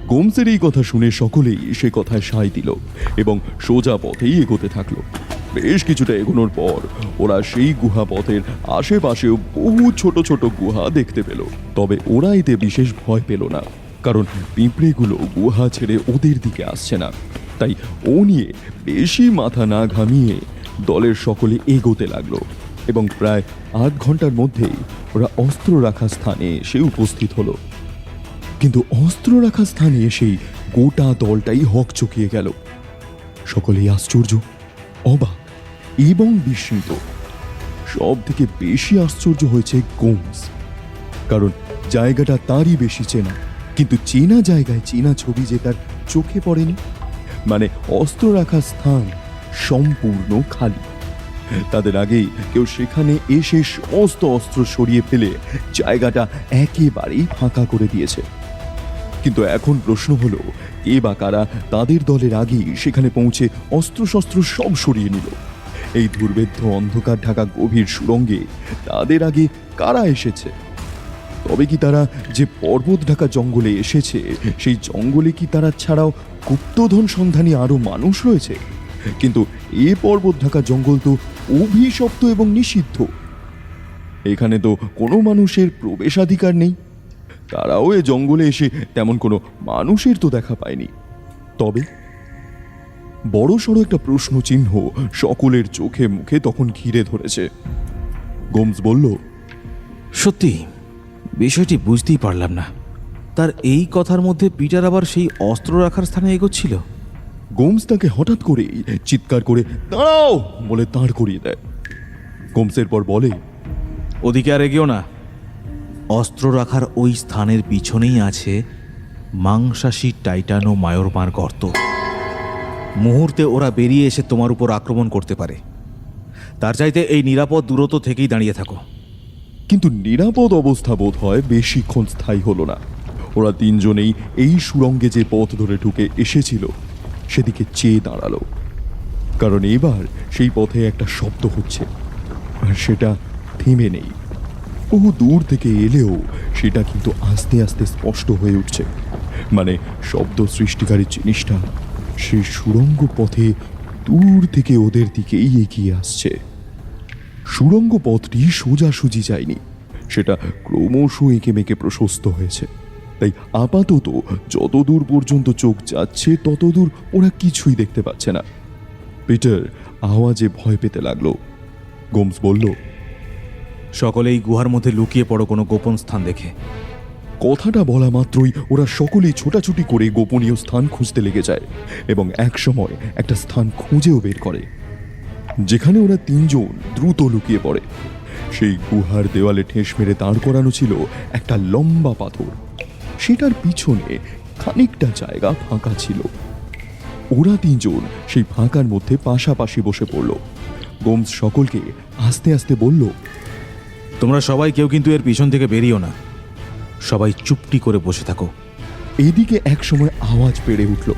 গোমসের এই কথা শুনে সকলেই সে কথায় সায় দিল এবং সোজা পথেই এগোতে থাকলো। বেশ কিছুটা এগোনোর পর ওরা সেই গুহা পথের আশেপাশেও বহু ছোট ছোট গুহা দেখতে পেল। তবে ওরা এতে বিশেষ ভয় পেল না, কারণ পিঁপড়েগুলো গুহা ছেড়ে ওদের দিকে আসছে না। তাই ও নিয়ে বেশি মাথা না ঘামিয়ে দলের সকলে এগোতে লাগলো এবং প্রায় আধ ঘন্টার মধ্যেই ওরা অস্ত্র রাখা স্থানে এসে উপস্থিত হলো। কিন্তু অস্ত্র রাখা স্থানে সেই গোটা দলটাই হকচকিয়ে গেল। সকলেই আশ্চর্য, অবাক এবং বিস্মিত। সব থেকে বেশি আশ্চর্য হয়েছে গোমস, কারণ জায়গাটা তারই বেশি চেনা, কিন্তু চেনা জায়গায় চেনা ছবি যে তার চোখে পড়েনি। মানে অস্ত্র রাখার স্থান সম্পূর্ণ খালি। তাদের আগেই কেউ সেখানে এসে সমস্ত অস্ত্র সরিয়ে ফেলে জায়গাটা একেবারেই ফাঁকা করে দিয়েছে। কিন্তু এখন প্রশ্ন হলো, কে বা কারা তাদের দলের আগেই সেখানে পৌঁছে অস্ত্রশস্ত্র সব সরিয়ে নিল? এই দুর্ভেদ্য অন্ধকার ঢাকা গভীর সুড়ঙ্গে তাদের আগে কারা এসেছে? তবে কি তারা যে পর্বত ঢাকা জঙ্গলে এসেছে, সেই জঙ্গলে কি তারা ছাড়াও গুপ্তধন সন্ধানী আরো মানুষ রয়েছে? কিন্তু এ পর্বত ঢাকা জঙ্গল তো অভিশপ্ত এবং নিষিদ্ধ। এখানে তো কোনো মানুষের প্রবেশাধিকার নেই। তারাও এ জঙ্গলে এসে তেমন কোনো মানুষের তো দেখা পায়নি। তবে বড়সড় একটা প্রশ্ন চিহ্ন সকলের চোখে মুখে তখন ঘিরে ধরেছে। গোমস বলল, সত্যি বিষয়টি বুঝতেই পারলাম না। তার এই কথার মধ্যে পিটার আবার সেই অস্ত্র রাখার স্থানে এগোচ্ছিল। গোমস তাকে হঠাৎ করেই চিৎকার করে দাঁড়াও বলে দাঁড় করিয়ে দেয়। গোমসের পর বলে, ওদিকে আর এগিয়েও না। অস্ত্র রাখার ওই স্থানের পিছনেই আছে মাংসাশী টাইটানো মায়োরমার গর্ত। মুহূর্তে ওরা বেরিয়ে এসে তোমার উপর আক্রমণ করতে পারে। তার চাইতে এই নিরাপদ দূরত্ব থেকেই দাঁড়িয়ে থাকো। কিন্তু নিরাপদ অবস্থা বোধ হয় বেশিক্ষণ স্থায়ী হলো না। ওরা তিনজনেই এই সুড়ঙ্গে যে পথ ধরে ঢুকে এসেছিল সেদিকে চেয়ে দাঁড়ালো, কারণ এবার সেই পথে একটা শব্দ হচ্ছে, আর সেটা থেমে নেই। বহু দূর থেকে এলেও সেটা কিন্তু আস্তে আস্তে স্পষ্ট হয়ে উঠছে। মানে শব্দ সৃষ্টিকারী জিনিসটা সেই সুড়ঙ্গ পথে দূর থেকে ওদের দিকেই এগিয়ে আসছে। সুড়ঙ্গ পথটি সোজাসুজি যায়নি, সেটা ক্রমশ এঁকে মেঁকে প্রশস্ত হয়েছে। তাই আপাতত যতদূর পর্যন্ত চোখ যাচ্ছে ততদূর ওরা কিছুই দেখতে পাচ্ছে না। পিটার আওয়াজে ভয় পেতে লাগলো। গোমস বলল, সকলেই গুহার মধ্যে লুকিয়ে পড়ো কোনো গোপন স্থান দেখে। কথাটা বলা মাত্রই ওরা সকলেই ছোটাছুটি করে গোপনীয় স্থান খুঁজতে লেগে যায় এবং একসময় একটা স্থান খুঁজেও বের করে, যেখানে ওরা তিনজন দ্রুত লুকিয়ে পড়ে। সেই গুহার দেওয়ালে ঠেস মেরে দাঁড় করানো ছিল একটা লম্বা পাথর। সেটার পিছনে খানিকটা জায়গা ফাঁকা ছিল। ওরা তিনজন সেই ফাঁকার মধ্যে পাশাপাশি বসে পড়ল। গোমস সকলকে আস্তে আস্তে বলল, তোমরা সবাই কেউ কিন্তু এর পিছন থেকে বেরিও না। সবাই চুপটি করে বসে থাকো। এইদিকে একসময় আওয়াজ বেড়ে উঠল।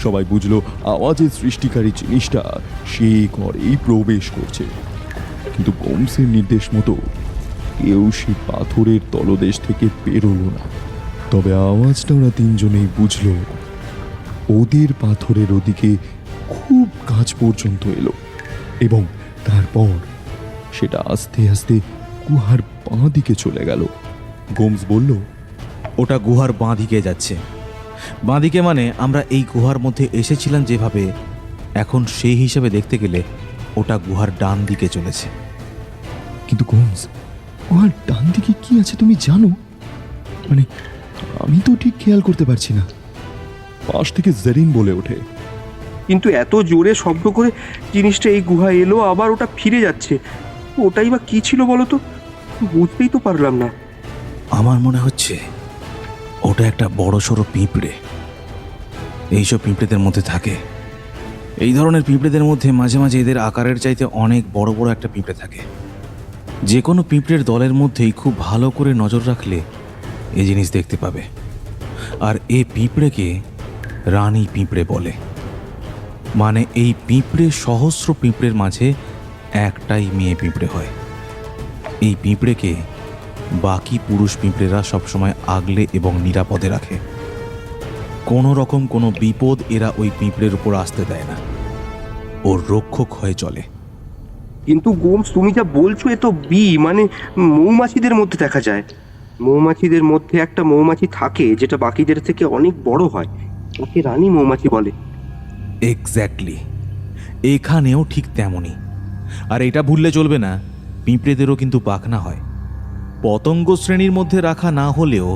সবাই বুঝলো আওয়াজের সৃষ্টিকারী জিনিসটা সে ঘরেই প্রবেশ করছে। কিন্তু গোমসের নির্দেশ মতো কেউ সেই পাথরের তলদেশ থেকে বেরোলো না। তবে আওয়াজটা ওরা তিনজনেই বুঝলো ওদের পাথরের ওদিকে খুব কাছ পর্যন্ত এলো এবং তারপর সেটা আস্তে আস্তে গুহার বাঁ দিকে চলে গেল। গোমস বলল, ওটা গুহার বাঁ দিকে যাচ্ছে। বাঁ দিকে মানে আমরা এই গুহার মধ্যে এসেছিলাম যেভাবে, এখন সেই হিসেবে দেখতে গেলে ওটা গুহার ডান দিকে চলেছে। কিন্তু গোমস, গুহার ডান দিকে কি আছে তুমি জানো? মানে আমি তো ঠিক খেয়াল করতে পারছি না। পাশ থেকে জেরিন বলে ওঠে, কিন্তু এত জোরে শব্দ করে জিনিসটা এই গুহায় এলো, আবার ওটা ফিরে যাচ্ছে। ওটাই বা কি ছিল বলো তো? বুঝতেই তো পারলাম না। আমার মনে হচ্ছে ওটা একটা বড় সড়ো পিঁপড়ে। এইসব পিঁপড়েদের মধ্যে থাকে। এই ধরনের পিঁপড়েদের মধ্যে মাঝে মাঝে এদের আকারের চাইতে অনেক বড় বড় একটা পিঁপড়ে থাকে। যে কোনো পিঁপড়ের দলের মধ্যেই খুব ভালো করে নজর রাখলে এই জিনিস দেখতে পাবে। আর এই পিঁপড়েকে রানী পিঁপড়ে বলে। মানে এই পিঁপড়ে সহস্র পিঁপড়ের মাঝে একটাই মেয়ে পিঁপড়ে হয়। এই পিঁপড়েকে বাকি পুরুষ পিঁপড়েরা সবসময় আগলে এবং নিরাপদে রাখে। কোনো রকম কোনো বিপদ এরা ওই পিঁপড়ের উপর আসতে দেয় না। ওর রক্ষক হয়ে চলে। কিন্তু গোমস, তুমি যা বলছো এ তো মানে মৌমাছিদের মধ্যে দেখা যায়। মৌমাছিদের মধ্যে একটা মৌমাছি থাকে যেটা বাকিদের থেকে অনেক বড় হয়, ওকে রানী মৌমাছি বলে। এক্স্যাক্টলি, এখানেও ঠিক তেমনই। আর এটা ভুললে চলবে না, পিঁপড়েদেরও কিন্তু পাখনা হয়। পতঙ্গ শ্রেণীর মধ্যে রাখা না হলেও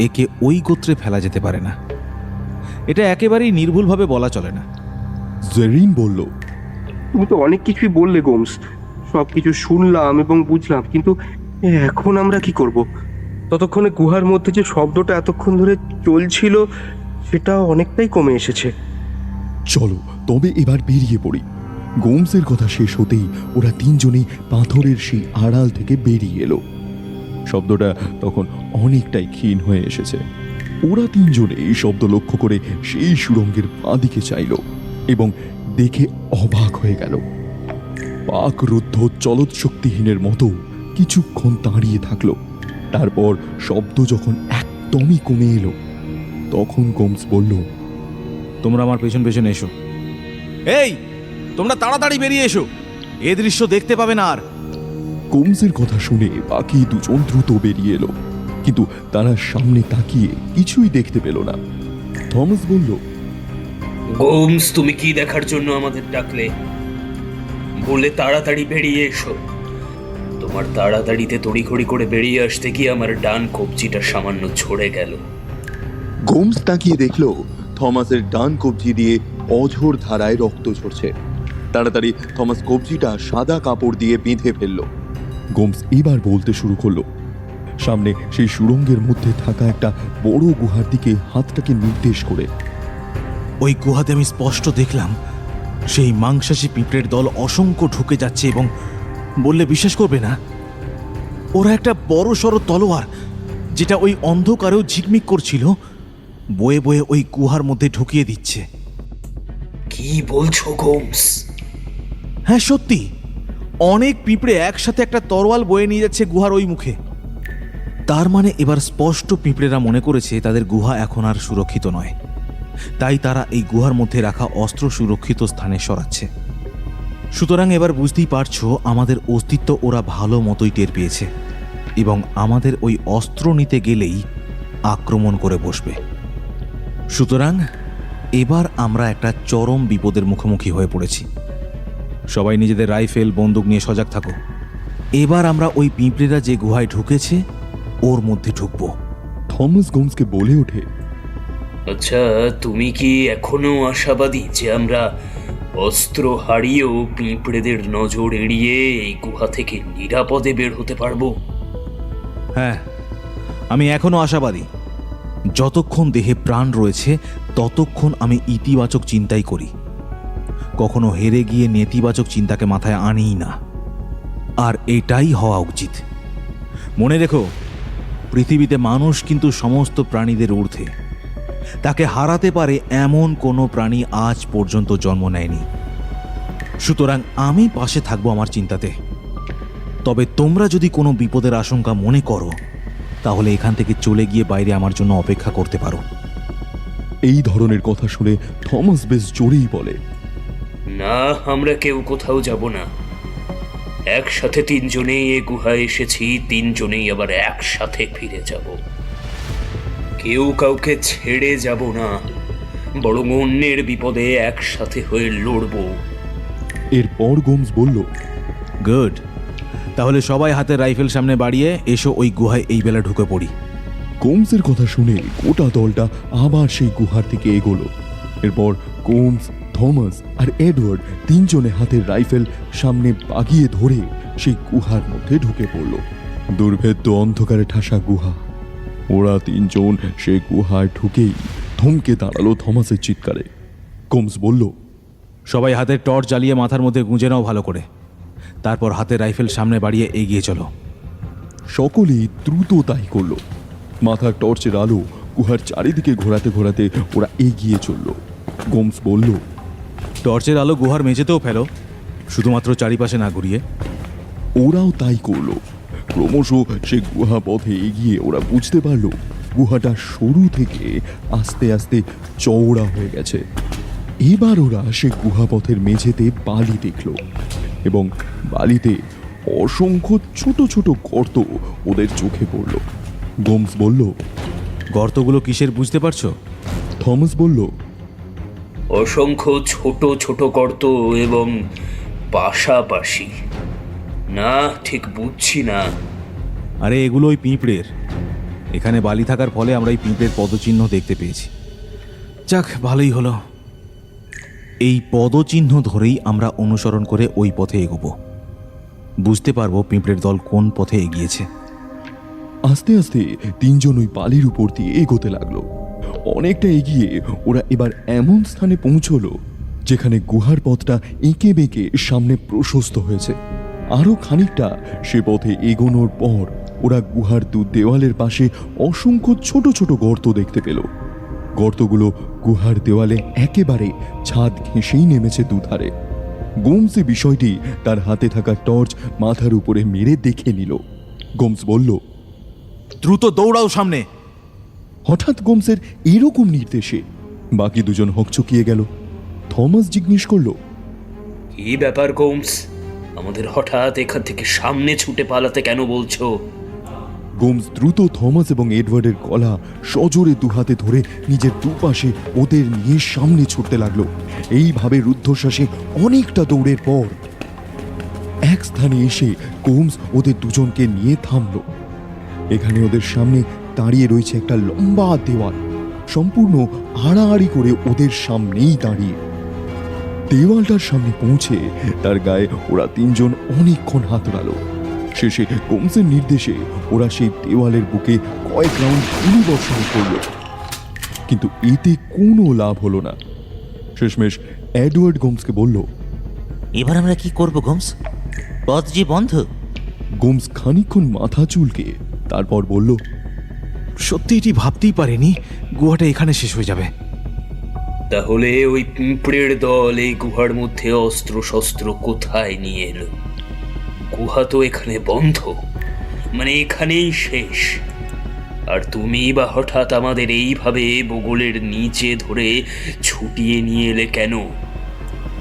একে ওই গোত্রে ফেলা যেতে পারে না। এটা একেবারেই নির্ভুলভাবে বলা চলে না। জেরিন বলল, তুমি তো অনেক কিছুই বললে গোমস, সব কিছু শুনলাম এবং বুঝলাম, কিন্তু এখন আমরা কি করব? ততক্ষণে গুহার মধ্যে যে শব্দটা এতক্ষণ ধরে চলছিল সেটা অনেকটাই কমে এসেছে। চলো তবে এবার বেরিয়ে পড়ি। গোমসের কথা শেষ হতেই ওরা তিনজনেই পাথরের সেই আড়াল থেকে বেরিয়ে এলো। শব্দটা তখন অনেকটাই ক্ষীণ হয়ে এসেছে। ওরা তিনজনে এই শব্দ লক্ষ্য করে সেই সুড়ঙ্গের বাঁদিকে চাইল এবং দেখে অবাক হয়ে গেল। পাকরুদ্ধ চলৎশক্তিহীনের মতো কিছুক্ষণ দাঁড়িয়ে থাকলো। তারপর শব্দ যখন একদমই কমে এলো তখন গোমস বলল, তোমরা আমার পেছন পেছন এসো। এই, তোমরা তাড়াতাড়ি বেরিয়ে এসো, এ দৃশ্য দেখতে পাবে না আর। গোমসের কথা শুনে বাকি দুজন দ্রুত বেরিয়ে এলো, কিন্তু তারা সামনে তাকিয়ে কিছুই দেখতে পেল না। থমাস বলল, গোমস, তুমি কি দেখার জন্য আমাদের ডাকলে? বলে তাড়াতাড়ি বেরিয়ে এসো। তোমার তাড়াতাড়িতে তড়িঘড়ি করে বেরিয়ে আসতে গিয়ে আমার ডান কবজিটা সামান্য ঝরে গেল। গোমস তাকিয়ে দেখল থমাসের ডান কবজি দিয়ে অঝোর ধারায় রক্ত ঝরছে। তাড়াতাড়ি থমাস কবজিটা সাদা কাপড় দিয়ে বেঁধে ফেলল। গোমস এবার বলতে শুরু করলো, সামনে সেই সুড়ঙ্গের মধ্যে থাকা একটা বড় গুহার দিকে হাতটাকে নির্দেশ করে। ওই গুহাতে আমি স্পষ্ট দেখলাম সেই মাংসাশী পিঁপড়ের দল অসংখ্য ঢুকে যাচ্ছে এবং বললে বিশ্বাস করবে না, ওরা একটা বড় সড়ো তলোয়ার, যেটা ওই অন্ধকারেও ঝিকমিক করছিল, বয়ে বয়ে ওই গুহার মধ্যে ঢুকিয়ে দিচ্ছে। কি বলছো গোমস? হ্যাঁ সত্যি, অনেক পিঁপড়ে একসাথে একটা তরোয়াল বয়ে নিয়ে যাচ্ছে গুহার ওই মুখে। তার মানে এবার স্পষ্ট পিঁপড়েরা মনে করেছে তাদের গুহা এখন আর সুরক্ষিত নয়, তাই তারা এই গুহার মধ্যে রাখা অস্ত্র সুরক্ষিত স্থানে সরাচ্ছে। সুতরাং এবার বুঝতেই পারছো আমাদের অস্তিত্ব ওরা ভালো মতোই টের পেয়েছে এবং আমাদের ওই অস্ত্র নিতে গেলেই আক্রমণ করে বসবে। সুতরাং এবার আমরা একটা চরম বিপদের মুখোমুখি হয়ে পড়েছি। সবাই নিজেদের রাইফেল বন্দুক নিয়ে সজাগ থাকো। এবার আমরা ওই পিঁপড়েরা যে গুহায় ঢুকেছে ওর মধ্যে ঢুকবো। থমাস গোমসকে বলে ওঠে, আচ্ছা, তুমি কি এখনো আশাবাদী যে আমরা অস্ত্র হারিয়েও পিঁপড়েদের নজর এড়িয়ে এই গুহা থেকে নিরাপদে বের হতে পারবো? হ্যাঁ, আমি এখনো আশাবাদী। যতক্ষণ দেহে প্রাণ রয়েছে ততক্ষণ আমি ইতিবাচক চিন্তাই করি, কখনো হেরে গিয়ে নেতিবাচক চিন্তাকে মাথায় আনিই না। আর এটাই হওয়া উচিত। মনে রেখো, পৃথিবীতে মানুষ কিন্তু সমস্ত প্রাণীদের ঊর্ধ্বে। তাকে হারাতে পারে এমন কোনো প্রাণী আজ পর্যন্ত জন্ম নেয়নি। সুতরাং আমি পাশে থাকবো আমার চিন্তাতে। তবে তোমরা যদি কোনো বিপদের আশঙ্কা মনে করো তাহলে এখান থেকে চলে গিয়ে বাইরে আমার জন্য অপেক্ষা করতে পারো। এই ধরনের কথা শুনে থমাস বেশ জোরেই বলে, না, আমরা কেউ কোথাও যাব না। একসাথে তিনজনেই এ গুহায় এসেছি, তিনজনেই আবার একসাথে ফিরে যাব। কেউ কাউকে ছেড়ে যাব না, বরং অন্যের বিপদে একসাথে হয়ে লড়ব। এরপর গোমস বলল, গুড, তাহলে সবাই হাতের রাইফেল সামনে বাড়িয়ে এসো, ওই গুহায় এই বেলা ঢুকে পড়ি। গোমসের কথা শুনে গোটা দলটা আবার সেই গুহার দিকে এগোলো। এরপর গোমস, থমাস আর এডওয়ার্ড তিনজনে হাতের রাইফেল সামনে বাগিয়ে ধরে সেই গুহার মধ্যে ঢুকে পড়ল। দুর্ভেদ্য অন্ধকারে ঠাসা গুহা। ওরা তিনজন সেই গুহায় ঢুকেই থমকে দাঁড়ালো থমাসের চিৎকারে। গোমস বলল, সবাই হাতের টর্চ জ্বালিয়ে মাথার মধ্যে গুঁজে নাও ভালো করে, তারপর হাতের রাইফেল সামনে বাড়িয়ে এগিয়ে চলো। সকলেই দ্রুত তাই করল। মাথার টর্চের আলো গুহার চারিদিকে ঘোরাতে ঘোরাতে ওরা এগিয়ে চলল। গোমস বলল, টর্চের আলো গুহার মেঝেতেও ফেলো, শুধুমাত্র চারিপাশে না ঘুরিয়ে। ওরাও তাই করলো। ক্রমশ সে গুহা পথে এগিয়ে ওরা বুঝতে পারল গুহাটা সরু থেকে আস্তে আস্তে চওড়া হয়ে গেছে। এবার ওরা সে গুহা পথের মেঝেতে বালি দেখল এবং বালিতে অসংখ্য ছোট ছোট গর্ত ওদের চোখে পড়ল। গোমস বলল, গর্তগুলো কিসের বুঝতে পারছো? থমাস বলল, অসংখ্য ছোট ছোট গর্ত এবং পাশাপাশি। না, ঠিক বুঝছি না। আরে এগুলো ওই পিঁপড়ের। এখানে বালি থাকার ফলে আমরা এই পিঁপড়ের পদচিহ্ন দেখতে পেয়েছি। যাক, ভালোই হলো। এই পদচিহ্ন ধরেই আমরা অনুসরণ করে ওই পথে এগোবো। বুঝতে পারবো পিঁপড়ের দল কোন পথে এগিয়েছে। আস্তে আস্তে তিনজন ওই বালির উপর দিয়ে এগোতে লাগলো। অনেকটা এগিয়ে ওরা এবার এমন স্থানে পৌঁছলো যেখানে গুহার পথটা এঁকে বেঁকে সামনে প্রশস্ত হয়েছে। আরো খানিকটা সে পথে এগোনোর পর ওরা গুহার দু দেওয়ালের পাশে অসংখ্য ছোট ছোট গর্ত দেখতে পেল। গর্তগুলো গুহার দেওয়ালে একেবারে ছাদ ঘেঁষেই নেমেছে দুধারে। গোমস এই বিষয়টি তার হাতে থাকা টর্চ মাথার উপরে মেরে দেখে নিল। গোমস বলল, দ্রুত দৌড়াও সামনে। হঠাৎ গোমসের এরকম নির্দেশে বাকি দুজন হকচকিয়ে গেল। থমাস জিজ্ঞেস করলো, কি ব্যাপার গোমস, আমাদের হঠাৎ এখান থেকে সামনে ছুটে পালাতে কেন বলছো? গোমস দ্রুত থমাস এবং এডওয়ার্ডের গলা সজোরে দুহাতে ধরে নিজের দুপাশে ওদের নিয়ে সামনে ছুটতে লাগলো। এইভাবে রুদ্ধশ্বাসে অনেকটা দৌড়ের পর এক স্থানে এসে গোমস ওদের দুজনকে নিয়ে থামলো। এখানে ওদের সামনে দাঁড়িয়ে রয়েছে একটা লম্বা দেওয়াল, সম্পূর্ণ আড়াআড়ি করে ওদের সামনেই দাঁড়িয়ে। দেওয়ালটার সামনে পৌঁছে তার গায়ে ওরা তিনজন অনেকক্ষণ হাত উড়ালো। শেষে গোমসের নির্দেশে ওরা সেই দেওয়ালের বুকে কয়েক রাউন্ড গুলি বর্ষণ করল, কিন্তু এতে কোনো লাভ হলো না। শেষমেশ এডওয়ার্ড গোমসকে বলল, এবার আমরা কি করব গোমস? পথ যে বন্ধ। গোমস খানিকক্ষণ মাথা চুলকে তারপর বলল, সত্যি এটি ভাবতেই পারিনি গুহাটা এখানে শেষ হয়ে যাবে। তাহলে ওই পিঁপড়ের দল এই গুহার মধ্যে অস্ত্র শস্ত্র কোথায় নিয়ে এলো? গুহা তো এখানে বন্ধ, মানে এখানেই শেষ। আর তুমি বা হঠাৎ আমাদের এইভাবে বগলের নিচে ধরে ছুটিয়ে নিয়ে এলে কেন?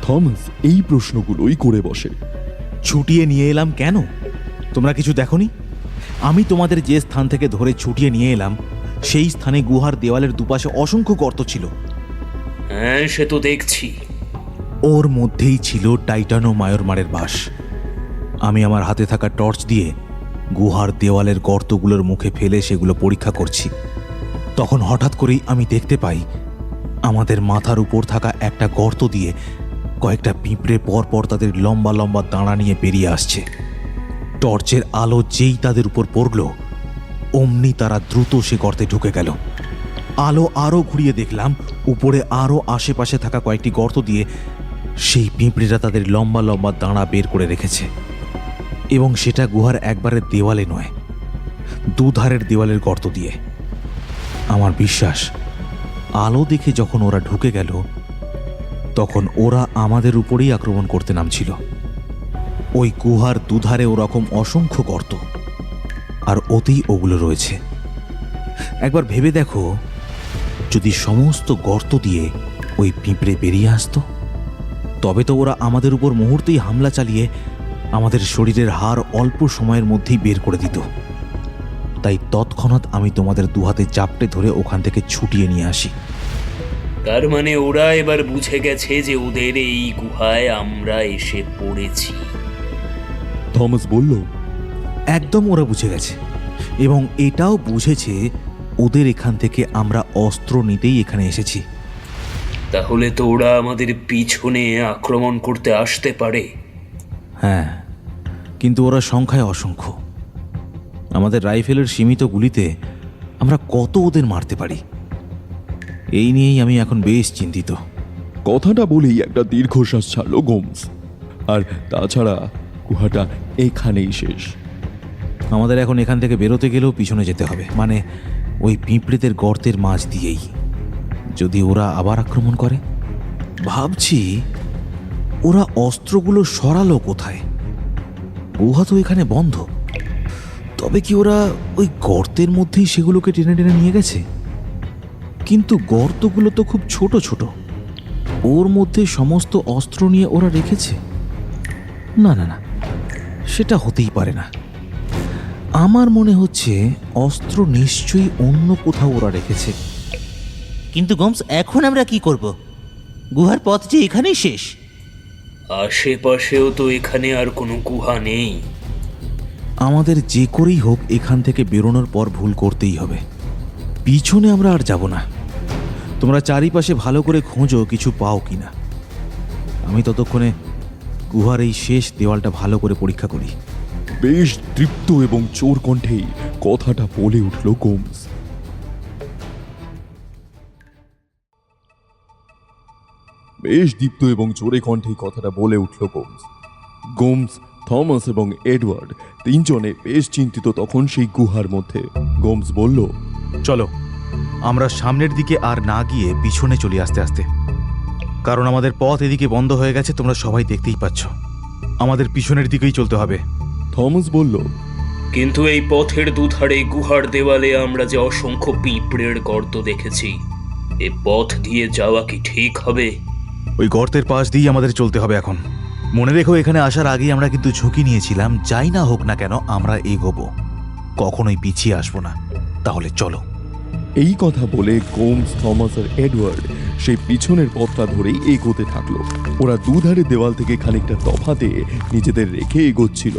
থমাস এই প্রশ্নগুলোই করে বসে। ছুটিয়ে নিয়ে এলাম কেন? তোমরা কিছু দেখোনি? আমি তোমাদের যে স্থান থেকে ধরে ছুটিয়ে নিয়ে এলাম সেই স্থানে গুহার দেওয়ালের দুপাশে অসংখ্য গর্ত ছিল। হ্যাঁ, সে তো দেখছি। ওর মধ্যেই ছিল টাইটানো মায়োরমারের বাস। আমি আমার হাতে থাকা টর্চ দিয়ে গুহার দেওয়ালের গর্তগুলোর মুখে ফেলে সেগুলো পরীক্ষা করছি। তখন হঠাৎ করেই আমি দেখতে পাই আমাদের মাথার উপর থাকা একটা গর্ত দিয়ে কয়েকটা পিঁপড়ে পরপর তাদের লম্বা লম্বা দাঁড়া নিয়ে বেরিয়ে আসছে। টর্চের আলো যেই তাদের উপর পড়ল অমনি তারা দ্রুত সে গর্তে ঢুকে গেল। আলো আরও ঘুরিয়ে দেখলাম উপরে আরও আশেপাশে থাকা কয়েকটি গর্ত দিয়ে সেই পিঁপড়েরা তাদের লম্বা লম্বা দাঁড়া বের করে রেখেছে, এবং সেটা গুহার একবারে দেওয়ালে নয়, দুধারের দেওয়ালের গর্ত দিয়ে। আমার বিশ্বাস আলো দেখে যখন ওরা ঢুকে গেল তখন ওরা আমাদের উপরেই আক্রমণ করতে নামছিল। ওই গুহার দুধারে ওরকম অসংখ্য গর্ত, আর ওতেই ওগুলো রয়েছে। একবার ভেবে দেখো, যদি সমস্ত গর্ত দিয়ে ওই পিঁপড়ে বেরিয়ে আসতো তবে তো ওরা আমাদের উপর মুহূর্তেই হামলা চালিয়ে আমাদের শরীরের হাড় অল্প সময়ের মধ্যেই বের করে দিত। তাই তৎক্ষণাৎ আমি তোমাদের দুহাতে চাপটে ধরে ওখান থেকে ছুটিয়ে নিয়ে আসি। তার মানে ওরা এবার বুঝে গেছে যে ওদের এই গুহায় আমরা এসে পড়েছি। থমাস বলল, একদম ওরা বুঝে গেছে, এবং এটাও বুঝেছে ওদের এখান থেকে আমরা অস্ত্র নিতেই এখানে এসেছি। তাহলে তো ওরা আমাদের পিছনে আক্রমণ করতে আসতে পারে। হ্যাঁ, কিন্তু ওরা সংখ্যায় অসংখ্য। আমাদের রাইফেলের সীমিত গুলিতে আমরা কত ওদের মারতে পারি, এই নিয়েই আমি এখন বেশ চিন্তিত। কথাটা বলেই একটা দীর্ঘশ্বাস ছাড়ল গোমস। আর তাছাড়া গুহাটা এখানেই শেষ। আমাদের এখন এখান থেকে বেরোতে গেলেও পিছনে যেতে হবে, মানে ওই পিঁপড়েদের গর্তের মাঝ দিয়েই। যদি ওরা আবার আক্রমণ করে, ভাবছি ওরা অস্ত্রগুলো সরালো কোথায়? গুহা তো এখানে বন্ধ, তবে কি ওরা ওই গর্তের মধ্যেই সেগুলোকে টেনে টেনে নিয়ে গেছে? কিন্তু গর্তগুলো তো খুব ছোট ছোট, ওর মধ্যে সমস্ত অস্ত্র নিয়ে ওরা রেখেছে? না না না, সেটা হতেই পারে না। আমার মনে হচ্ছে অস্ত্র নিশ্চয়ই অন্য কোথাও ওরা রেখেছে। কিন্তু গোমস, এখন আমরা কি করব? গুহার পথ যে এখানেই শেষ। আশেপাশেও তো এখানে আর কোনো গুহা নেই। আমাদের যে করেই হোক এখান থেকে বেরোনোর পর ভুল করতেই হবে। পিছনে আমরা আর যাব না। তোমরা চারিপাশে ভালো করে খোঁজো কিছু পাও কিনা। আমি ততক্ষণে গুহার এই শেষ দেওয়ালটা ভালো করে পরীক্ষা করি। বেশ তৃপ্ত এবং চোর কণ্ঠেই কথাটা বলে উঠল গোমস। বেশ দীপ্ত এবং জোরে কণ্ঠেই কথাটা বলে উঠল গোমস। গোমস, থমাস এবং এডওয়ার্ড তিনজনে বেশ চিন্তিত তখন সেই গুহার মধ্যে। গোমস বলল, চলো আমরা সামনের দিকে আর না গিয়ে পিছনে চলে আস্তে, কারণ আমাদের পথ এদিকে বন্ধ হয়ে গেছে, তোমরা সবাই দেখতেই পাচ্ছ। আমাদের পিছনের দিকেই চলতে হবে। থমাস বলল, কিন্তু এই পথের দুধারে গুহার দেওয়ালে আমরা যে অসংখ্য পিঁপড়ের গর্ত দেখেছি, এ পথ দিয়ে যাওয়া কি ঠিক হবে? ওই গর্তের পাশ দিয়েই আমাদের চলতে হবে এখন। মনে রেখো, এখানে আসার আগেই আমরা কিন্তু ঝুঁকি নিয়েছিলাম। যাই না হোক না কেন আমরা এগোবো, কখনোই পিছিয়ে আসবো না। তাহলে চলো। এই কথা বলে গোমস, থমাস আর এডওয়ার্ড সেই পিছনের পথটা ধরেই এগোতে থাকলো। ওরা দুধারে দেওয়াল থেকে খানিকটা তফাতে নিজেদের রেখে এগোচ্ছিল,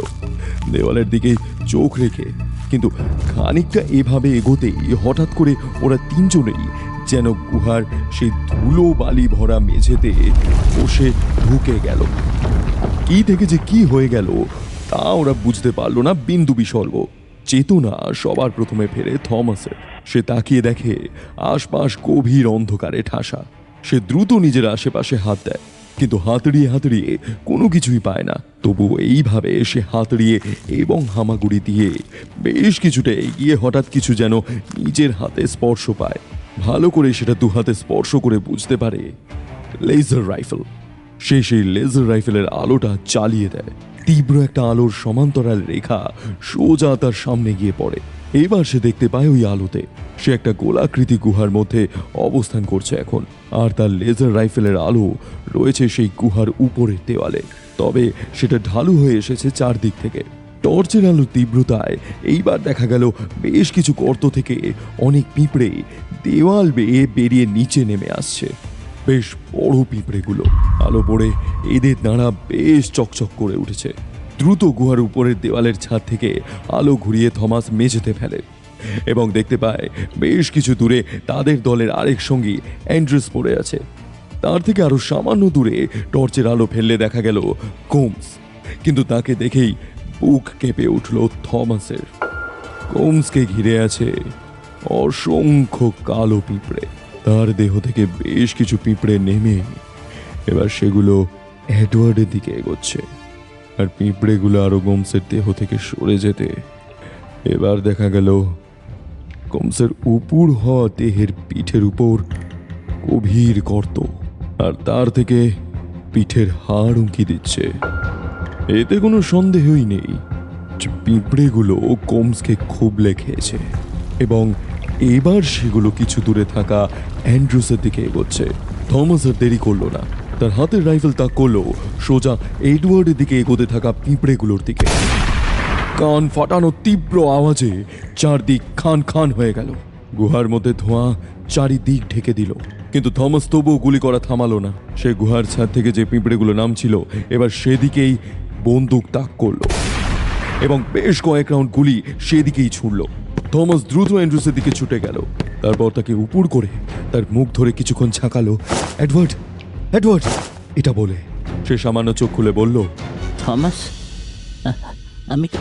দেওয়ালের দিকে চোখ রেখে। কিন্তু খানিকটা এভাবে এগোতেই হঠাৎ করে ওরা তিনজনেই যেন গুহার সেই ধুলো বালি ভরা মেঝেতে বসে ঢুকে গেল। কি থেকে যে কি হয়ে গেল তা ওরা বুঝতে পারলো না বিন্দু বিসর্গ। চেতনা সবার প্রথমে ফেরে থমাসের। সে তাকিয়ে দেখে আশপাশ গভীর অন্ধকারে ঠাসা। সে দ্রুত নিজের আশেপাশে হাত দেয়, কিন্তু হাতড়িয়ে হাতড়িয়ে কোনো কিছুই পায় না। তবুও এইভাবে সে হাতড়িয়ে এবং হামাগুড়ি দিয়ে বেশ কিছুটা এগিয়ে হঠাৎ কিছু যেন নিজের হাতে স্পর্শ পায়। ভালো করে সেটা দু হাতে স্পর্শ করে বুঝতে পারে লেজার রাইফেল। সে সেই লেজার রাইফেলের আলোটা চালিয়ে দেয়। তীব্র একটা আলোর সমান্তরাল রেখা সোজা তার সামনে গিয়ে পড়ে। এবার সে দেখতে পায় ওই আলোতে সে একটা গোলাকৃতি গুহার মধ্যে অবস্থান করছে এখন, আর তার লেজার রাইফেলের আলো রয়েছে সেই গুহার উপরের দেওয়ালে। তবে সেটা ঢালু হয়ে এসেছে চারদিক থেকে। টর্চের আলোর তীব্রতায় এইবার দেখা গেল বেশ কিছু গর্ত থেকে অনেক পিঁপড়ে দেওয়াল বেয়ে বেরিয়ে নিচে নেমে আসছে। বেশ বড় পিঁপড়েগুলো। আলো পড়ে এদের দাঁড়া বেশ চকচক করে উঠেছে। দ্রুত গুহার উপরের দেওয়ালের ছাদ থেকে আলো ঘুরিয়ে থমাস মেঝেতে ফেলে এবং দেখতে পায় বেশ কিছু দূরে তাদের দলের আরেক সঙ্গী অ্যান্ড্রুস পড়ে আছে। তার থেকে আরো সামান্য দূরে টর্চের আলো ফেললে দেখা গেল গোমস। কিন্তু তাকে দেখেই বুক কেঁপে উঠল থমাসের। গোমসকে ঘিরে আছে অসংখ্য কালো পিঁপড়ে। তার দেহ থেকে বেশ কিছু পিঁপড়ে নেমে এবার সেগুলো এডওয়ার্ডের দিকে এগোচ্ছে, আর পিঁপড়েগুলো আরো গোমসের দেহ থেকে সরে যেতে এবার দেখা গেল গোমসের উপুর হওয়া দেহের পিঠের উপর গভীর গর্ত, আর তার থেকে পিঠের হাড় উঁকি দিচ্ছে। এতে কোনো সন্দেহই নেই যে পিঁপড়েগুলো গোমসকে খুবলে খেয়েছে এবং এবার সেগুলো কিছু দূরে থাকা অ্যান্ড্রুসের দিকে এগোচ্ছে। থমাস আর দেরি করলো না, তার হাতের রাইফেল তাক করলো সোজা এডওয়ার্ডের দিকে এগোতে থাকা পিঁপড়েগুলোর দিকে। কান ফাটানো তীব্র আওয়াজে চারদিক খান খান হয়ে গেল। গুহার মধ্যে ধোঁয়া চারিদিক ঢেকে দিল, কিন্তু থমাস তবুও গুলি করা থামালো না। সে গুহার ছাদ থেকে যে পিঁপড়েগুলো নামছিল এবার সেদিকেই বন্দুক তাক করলো এবং বেশ কয়েক রাউন্ড গুলি সেদিকেই ছুড়ল। থমাস দ্রুত অ্যান্ড্রুসের দিকে ছুটে গেল। তারপর তাকে উপর করে তার মুখ ধরে কিছুক্ষণ ঝাঁকালো। এডওয়ার্ড, এডওয়ার্ড এটা বলে সে সামান্য চোখ খুলে বলল, থমাস,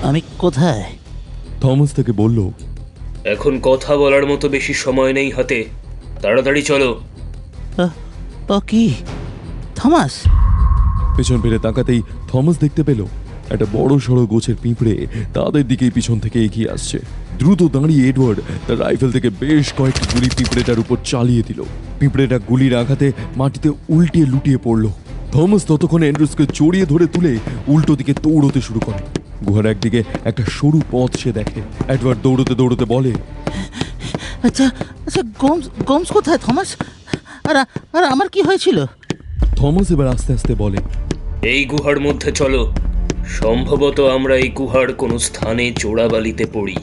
আমি কোথায়? থমাস তাকে বলল, এখন কথা বলার মতো বেশি সময় নেই হাতে, তাড়াতাড়ি চলো। ও কি থমাস? পেছন ফিরে তাকাতেই থমাস দেখতে পেল একটা বড় সড়ো গোছের পিঁপড়ে তাদের দিকেই পিছন থেকে এগিয়ে আসছে। দ্রুত দাঁড়িয়ে এডওয়ার্ড তার রাইফেল থেকে বেশ কয়েকটি গুলি পিঁপড়েটার উপর চালিয়ে দিল। পিঁপড়েটা গুলির আঘাতে মাটিতে উল্টিয়ে লুটিয়ে পড়ল। থমাস ততক্ষণে অ্যান্ড্রুসকে জড়িয়ে ধরে তুলে উল্টো দিকে দৌড়তে শুরু করে। গুহার একদিকে একটা সরু পথ সে দেখে। এডওয়ার্ড দৌড়তে দৌড়তে বলে, আচ্ছা আচ্ছা, গোমস কোথায় থমাস? আর আমার কি হয়েছিল? থমাস এবার আস্তে আস্তে বলে, এই গুহার মধ্যে চলো। সম্ভবত আমরা এই গুহার কোনো স্থানে চোরাবালিতে পড়ি,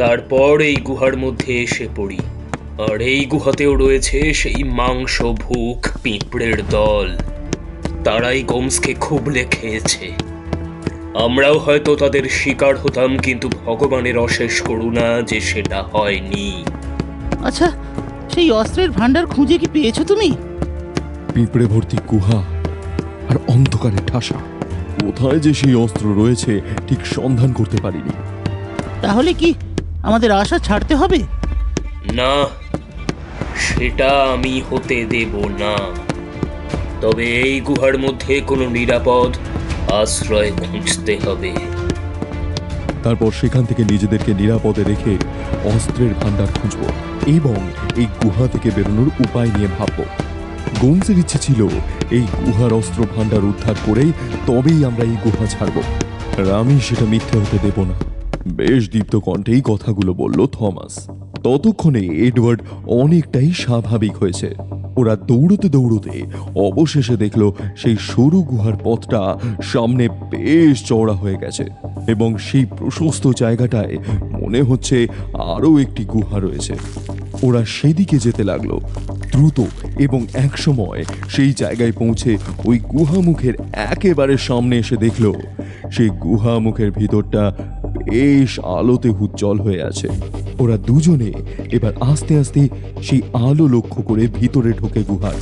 তারপর এই গুহার মধ্যে এসে পড়ি, আর এই গুহাতেও রয়েছে সেই মাংস ভুক পিঁপড়ের দল। তারাই গোমসকে খুবলে খেয়েছে। আমরাও হয়তো তাদের শিকার হতাম, কিন্তু ভগবানের অশেষ করুণা যে সেটা হয়নি। আচ্ছা, সেই অস্ত্রের ভান্ডার খুঁজে কি পেয়েছো তুমি? পিঁপড়ে ভর্তি গুহা আর অন্ধকারে ঠাসা, কোথায় যে সেই অস্ত্র রয়েছে ঠিক সন্ধান করতে পারিনি। তাহলে কি আমাদের আশা ছাড়তে হবে? না, সেটা আমি হতে দেব না। তবে এই গুহার মধ্যে কোনো নিরাপদ আশ্রয় খুঁজতে হবে। তারপর সেখান থেকে নিজেদেরকে নিরাপদে রেখে অস্ত্রের ভান্ডার খুঁজব এবং এই গুহা থেকে বেরোনোর উপায় নিয়ে ভাবব। গোমসের ইচ্ছে ছিল এই গুহার অস্ত্র ভান্ডার উদ্ধার করেই তবেই আমরা এই গুহা ছাড়ব, আর আমি সেটা মিথ্যে হতে দেব না। বেশ দীপ্ত কণ্ঠেই কথাগুলো বলল থমাস। ততক্ষণে এডওয়ার্ড অনেকটাই স্বাভাবিক হয়েছে। ওরা দৌড়তে দৌড়তে অবশেষে দেখলো সেই সরু গুহার পথটা সামনে বেশ চওড়া হয়ে গেছে এবং সেই প্রশস্ত জায়গাটায় মনে হচ্ছে আরও একটি গুহা রয়েছে। ওরা সেদিকে যেতে লাগলো দ্রুত এবং একসময় সেই জায়গায় পৌঁছে ওই গুহামুখের একেবারে সামনে এসে দেখলো সেই গুহামুখের ভিতরটা বেশ আলোতে উজ্জ্বল হয়ে আছে। ওরা দুজনে এবার আস্তে আস্তে সেই আলো লক্ষ্য করে ভিতরে ঢোকে গুহার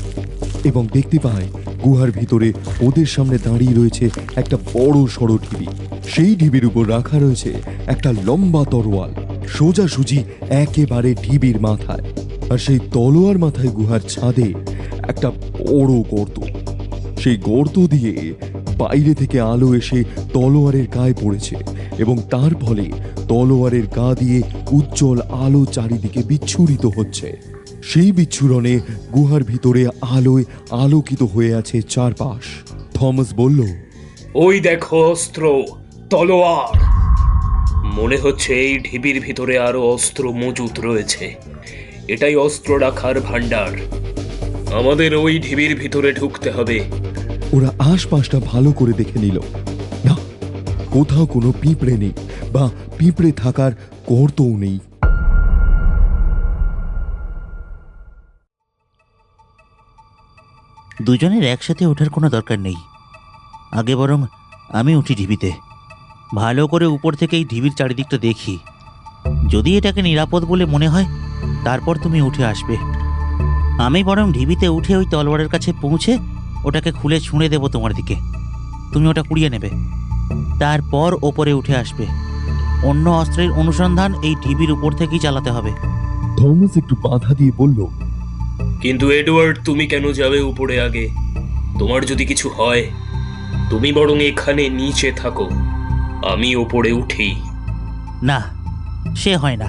এবং দেখতে পায় গুহার ভিতরে ওদের সামনে দাঁড়িয়ে রয়েছে একটা বড় সড়ো ঢিবি। সেই ঢিবির উপর রাখা রয়েছে একটা লম্বা তরোয়াল, সোজাসুজি একেবারে ঢিবির মাথায়। আর সেই তলোয়ার মাথায় গুহার ছাদে একটা বড় গর্ত। সেই গর্ত দিয়ে বাইরে থেকে আলো এসে তলোয়ারের গায়ে পড়েছে এবং তার ফলে তলোয়ারের গা দিয়ে উজ্জ্বল আলো চারিদিকে বিচ্ছুরিত হচ্ছে। সেই বিচ্ছুরণে গুহার ভিতরে আলোয় আলোকিত হয়ে আছে চারপাশ। থমাস বলল, ওই দেখো অস্ত্র, তলোয়ার। মনে হচ্ছে এই ঢিবির ভিতরে আরো অস্ত্র মজুত রয়েছে। এটাই অস্ত্র রাখার ভান্ডার। আমাদের ওই ঢিবির ভিতরে ঢুকতে হবে। ওরা আশপাশটা ভালো করে দেখে নিল। না, কোথাও কোনো পিঁপড়ে নেই বা পিঁপড়ে থাকার গর্তও নেই। দুজনের একসাথে ওঠার কোনো দরকার নেই। আগে বরং আমি উঠি ঢিবিতে, ভালো করে উপর থেকে এই ঢিবির চারিদিকটা দেখি। যদি এটাকে নিরাপদ বলে মনে হয় তারপর তুমি উঠে আসবে। আমি বরং ঢিবিতে উঠে ওই তলোয়ারের কাছে পৌঁছে ওটাকে খুলে ছুঁড়ে দেবো তোমার দিকে। তুমি ওটা কুড়িয়ে নেবে, তারপর ওপরে উঠে আসবে। অন্য অস্ত্রের অনুসন্ধান এই ঢিবির উপর থেকেই চালাতে হবে। থমাস একটু বাধা দিয়ে বলল, কিন্তু এডওয়ার্ড, তুমি কেন যাবে উপরে আগে? তোমার যদি কিছু হয় তুমি বরং এখানে নিচে থাকো, আমি ওপরে উঠি। না, সে হয় না।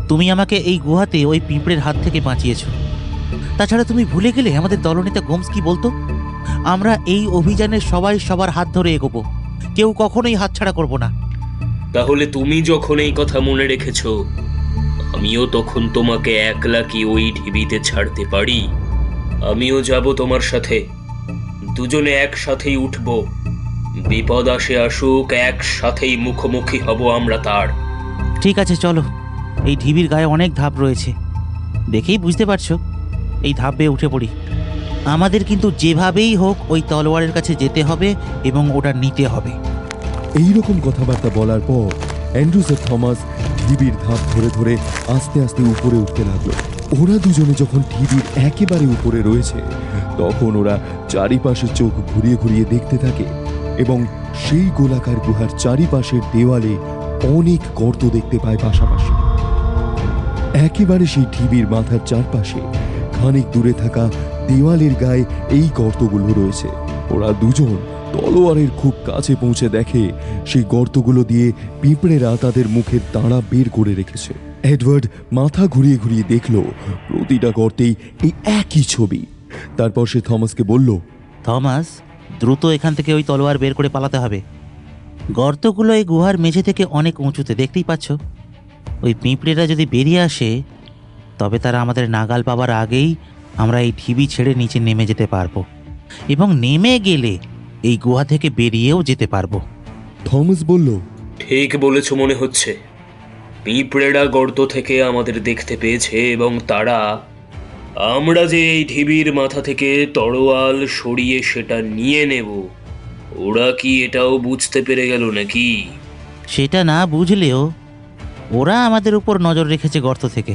তুমি আমাকে এই গুহাতে ওই পিঁপড়ের হাত থেকে বাঁচিয়েছো। তাছাড়া তুমি ভুলে গেলে আমাদের দলনেতা গোমস কি বলতো? আমরা এই অভিযানে সবাই সবার হাত ধরে এগোবো, কেউ কখনোই হাতছাড়া করব না। তাহলে তুমি যখন এই কথা মনে রেখেছো, আমিও তখন তোমাকে একলা কি ওই ঢিবিতে ছাড়তে পারি? আমিও যাব তোমার সাথে। দুজনে একসাথেই উঠব। বিপদ আসে আসুক, একসাথেই মুখোমুখি হব আমরা তার। ঠিক আছে, চলো। এই ঢিবির গায়ে অনেক ধাপ রয়েছে, দেখেই বুঝতে পারছো। এই ধাপ বেয়ে উঠে পড়ি। আমাদের কিন্তু যেভাবেই হোক ওই তলোয়ারের কাছে যেতে হবে এবং ওটা নিতে হবে। এইরকম কথাবার্তা বলার পর অ্যান্ড্রুস আর থমাস ঢিবির ধাপ ধরে ধরে আস্তে আস্তে উপরে উঠতে লাগলো। ওরা দুজনে যখন ঢিবির একেবারে উপরে রয়েছে তখন ওরা চারিপাশে চোখ ঘুরিয়ে ঘুরিয়ে দেখতে থাকে এবং সেই গোলাকার গুহার চারিপাশের দেওয়ালে অনেক গর্ত দেখতে পায় পাশাপাশি। একেবারে সেই ঢিবির মাথার চারপাশে খানিক দূরে থাকা দেওয়ালের গায়ে এই গর্তগুলো রয়েছে। ওরা দুজন তলোয়ারের খুব কাছে পৌঁছে দেখে সেই গর্তগুলো দিয়ে পিঁপড়েরা তাদের মুখের দাঁড়া বের করে রেখেছে। এডওয়ার্ড মাথা ঘুরিয়ে ঘুরিয়ে দেখল প্রতিটা গর্তেই এই একই ছবি। তারপর সে থমাসকে বলল, থমাস, দ্রুত এখান থেকে ওই তলোয়ার বের করে পালাতে হবে। গর্তগুলো এই গুহার মেঝে থেকে অনেক উঁচুতে, দেখতেই পাচ্ছ। ওই পিঁপড়েরা যদি বেরিয়ে আসে তবে তারা আমাদের নাগাল পাবার আগেই আমরা এই ঢিবি ছেড়ে নিচে নেমে যেতে পারবো এবং নেমে গেলে এই গুহা থেকে বেরিয়েও যেতে পারবো। থমাস বলল, ঠিক বলেছ মনে হচ্ছে। পিঁপড়েরা গর্ত থেকে আমাদের দেখতে পেয়েছে এবং তারা আমরা যে এই ঢিবির মাথা থেকে তরোয়াল সরিয়ে সেটা নিয়ে নেব ওরা কি এটাও বুঝতে পেরে গেল নাকি? সেটা না বুঝলেও ওরা আমাদের উপর নজর রেখেছে গর্ত থেকে।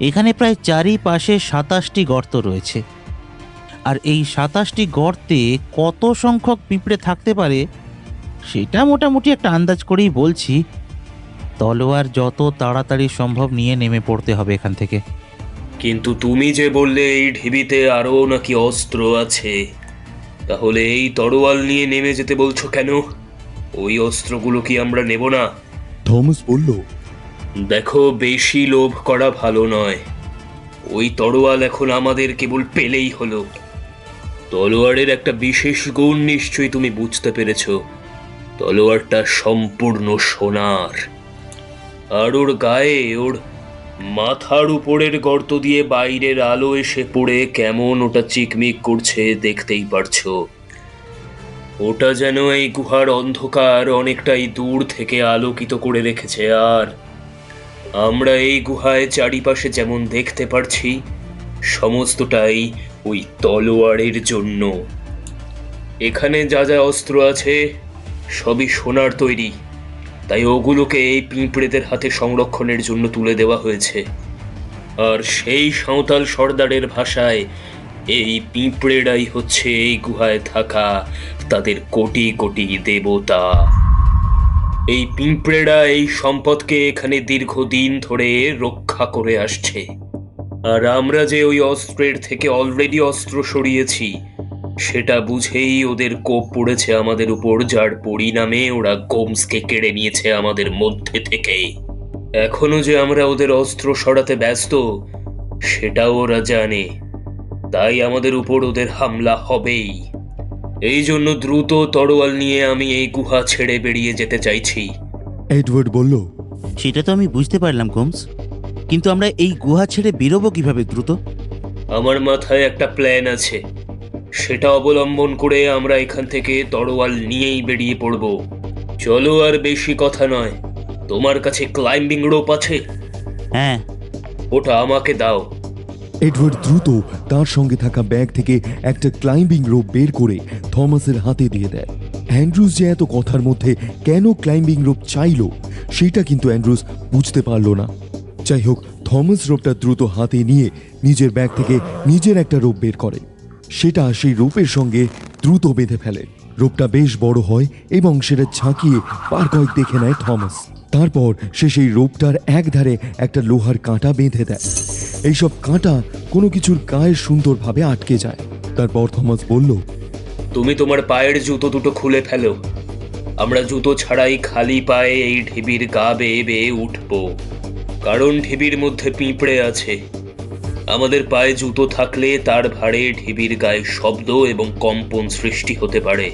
এখানে প্রায় চারিপাশে 27টি গর্ত রয়েছে, আর এই 27টি গর্তে কত সংখ্যক পিঁপড়ে থাকতে পারে সেটা মোটামুটি একটা আন্দাজ করেই বলছি। তলোয়ার যত তাড়াতাড়ি সম্ভব নিয়ে নেমে পড়তে হবে এখান থেকে। কিন্তু তুমি যে বললে এই ঢিবিতে আরও নাকি অস্ত্র আছে, তাহলে এই তরোয়াল নিয়ে নেমে যেতে বলছো কেন? ওই অস্ত্রগুলো কি আমরা নেব না? থমাস বলল, দেখো, বেশি লোভ করা ভালো নয়। ওই তরোয়াল এখন আমাদের কেবল পেলেই হলো। তলোয়ারের একটা বিশেষ গুণ নিশ্চয়ই তুমি বুঝতে পেরেছো। তলোয়ারটা সম্পূর্ণ সোনার, আর ওর গায়ে, ওর মাথার উপরের গর্ত দিয়ে বাইরের আলো এসে পড়ে কেমন ওটা চিকমিক করছে দেখতেই পারছো। ওটা যেন এই গুহার অন্ধকার অনেকটাই দূর থেকে আলোকিত করে রেখেছে। আর আমরা এই গুহায় চারিপাশে যেমন দেখতে পারছি, সমস্তটাই ওই তলোয়ারের জন্য। এখানে যা যা অস্ত্র আছে সবই সোনার তৈরি, তাই ওগুলোকে এই পিঁপড়েদের হাতে সংরক্ষণের জন্য তুলে দেওয়া হয়েছে। আর সেই সাঁওতাল সর্দারের ভাষায় এই পিঁপড়েরাই হচ্ছে এই গুহায় থাকা তাদের কোটি কোটি দেবতা। এই পিঁপড়েরা এই সম্পদকে এখানে দীর্ঘদিন ধরে রক্ষা করে আসছে। আর আমরা যে ওই অস্ত্রের থেকে অলরেডি অস্ত্র সরিয়েছি, সেটা বুঝেই ওদের কোপ পড়েছে আমাদের উপর, যার পরিণামে ওরা গোমসকে কেড়ে নিয়েছে আমাদের মধ্যে থেকে। এখনো যে আমরা ওদের অস্ত্র সরাতে ব্যস্ত সেটাও ওরা জানে, তাই আমাদের উপর ওদের হামলা হবেই। এই জন্য দ্রুত তরোয়াল নিয়ে আমি এই গুহা ছেড়ে বেরিয়ে যেতে চাইছি। এডওয়ার্ড বলল, সেটা তো আমি বুঝতে পারলাম গোমস, কিন্তু আমরা এই গুহা ছেড়ে বেরোবো কিভাবে দ্রুত? আমার মাথায় একটা প্ল্যান আছে, সেটা অবলম্বন করে আমরা এখান থেকে তরোয়াল নিয়েই বেরিয়ে পড়ব। চলো, আর বেশি কথা নয়। তোমার কাছে ক্লাইম্বিং রোপ আছে? হ্যাঁ। ওটা আমাকে দাও। এডওয়ার্ড দ্রুত তার সঙ্গে থাকা ব্যাগ থেকে একটা ক্লাইম্বিং রোপ বের করে থমাসের হাতে দিয়ে দেয়। অ্যান্ড্রুস যে এত কথার মধ্যে কেন ক্লাইম্বিং রোপ চাইল সেটা কিন্তু অ্যান্ড্রুস বুঝতে পারল না। যাই হোক, থমাস রোপটা দ্রুত হাতে নিয়ে নিজের ব্যাগ থেকে নিজের একটা রোপ বের করে। সেটা সেই রোপের সঙ্গে দ্রুত বেঁধে ফেলে। রোপটা বেশ বড় হয় এবং সেটা ঝাঁকিয়ে পার কয়েক দেখে নেয় থমাস। তারপর সে সেই রোপটার একধারে একটা লোহার কাঁটা বেঁধে দেয়। এইসব কাঁটা কোনো কিছুর গায়ে সুন্দরভাবে আটকে যায়। তারপর থমাস বলল, তুমি তোমার পায়ের জুতো দুটো খুলে ফেলো। আমরা জুতো ছাড়াই খালি পায়ে এই ঢিবির গা বেয়ে বেয়ে উঠব, কারণ ঢিবির মধ্যে পিঁপড়ে আছে। আমাদের পায়ে জুতো থাকলে তার ভারে ঢিবির গায়ে শব্দ এবং কম্পন সৃষ্টি হতে পারে,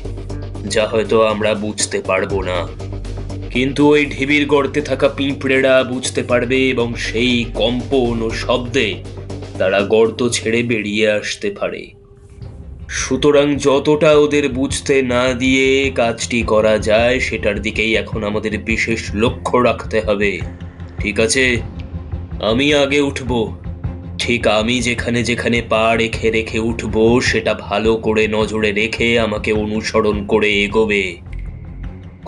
যা হয়তো আমরা বুঝতে পারবো না, কিন্তু ওই ঢিবির গর্তে থাকা পিঁপড়েরা বুঝতে পারবে এবং সেই কম্পন ও শব্দে তারা গর্ত ছেড়ে বেরিয়ে আসতে পারে। সুতরাং যতটা ওদের বুঝতে না দিয়ে কাজটি করা যায় সেটার দিকেই এখন আমাদের বিশেষ লক্ষ্য রাখতে হবে। ঠিক আছে, আমি আগে উঠব। ঠিক আমি যেখানে যেখানে পা রেখে রেখে উঠব সেটা ভালো করে নজরে রেখে আমাকে অনুসরণ করে এগোবে।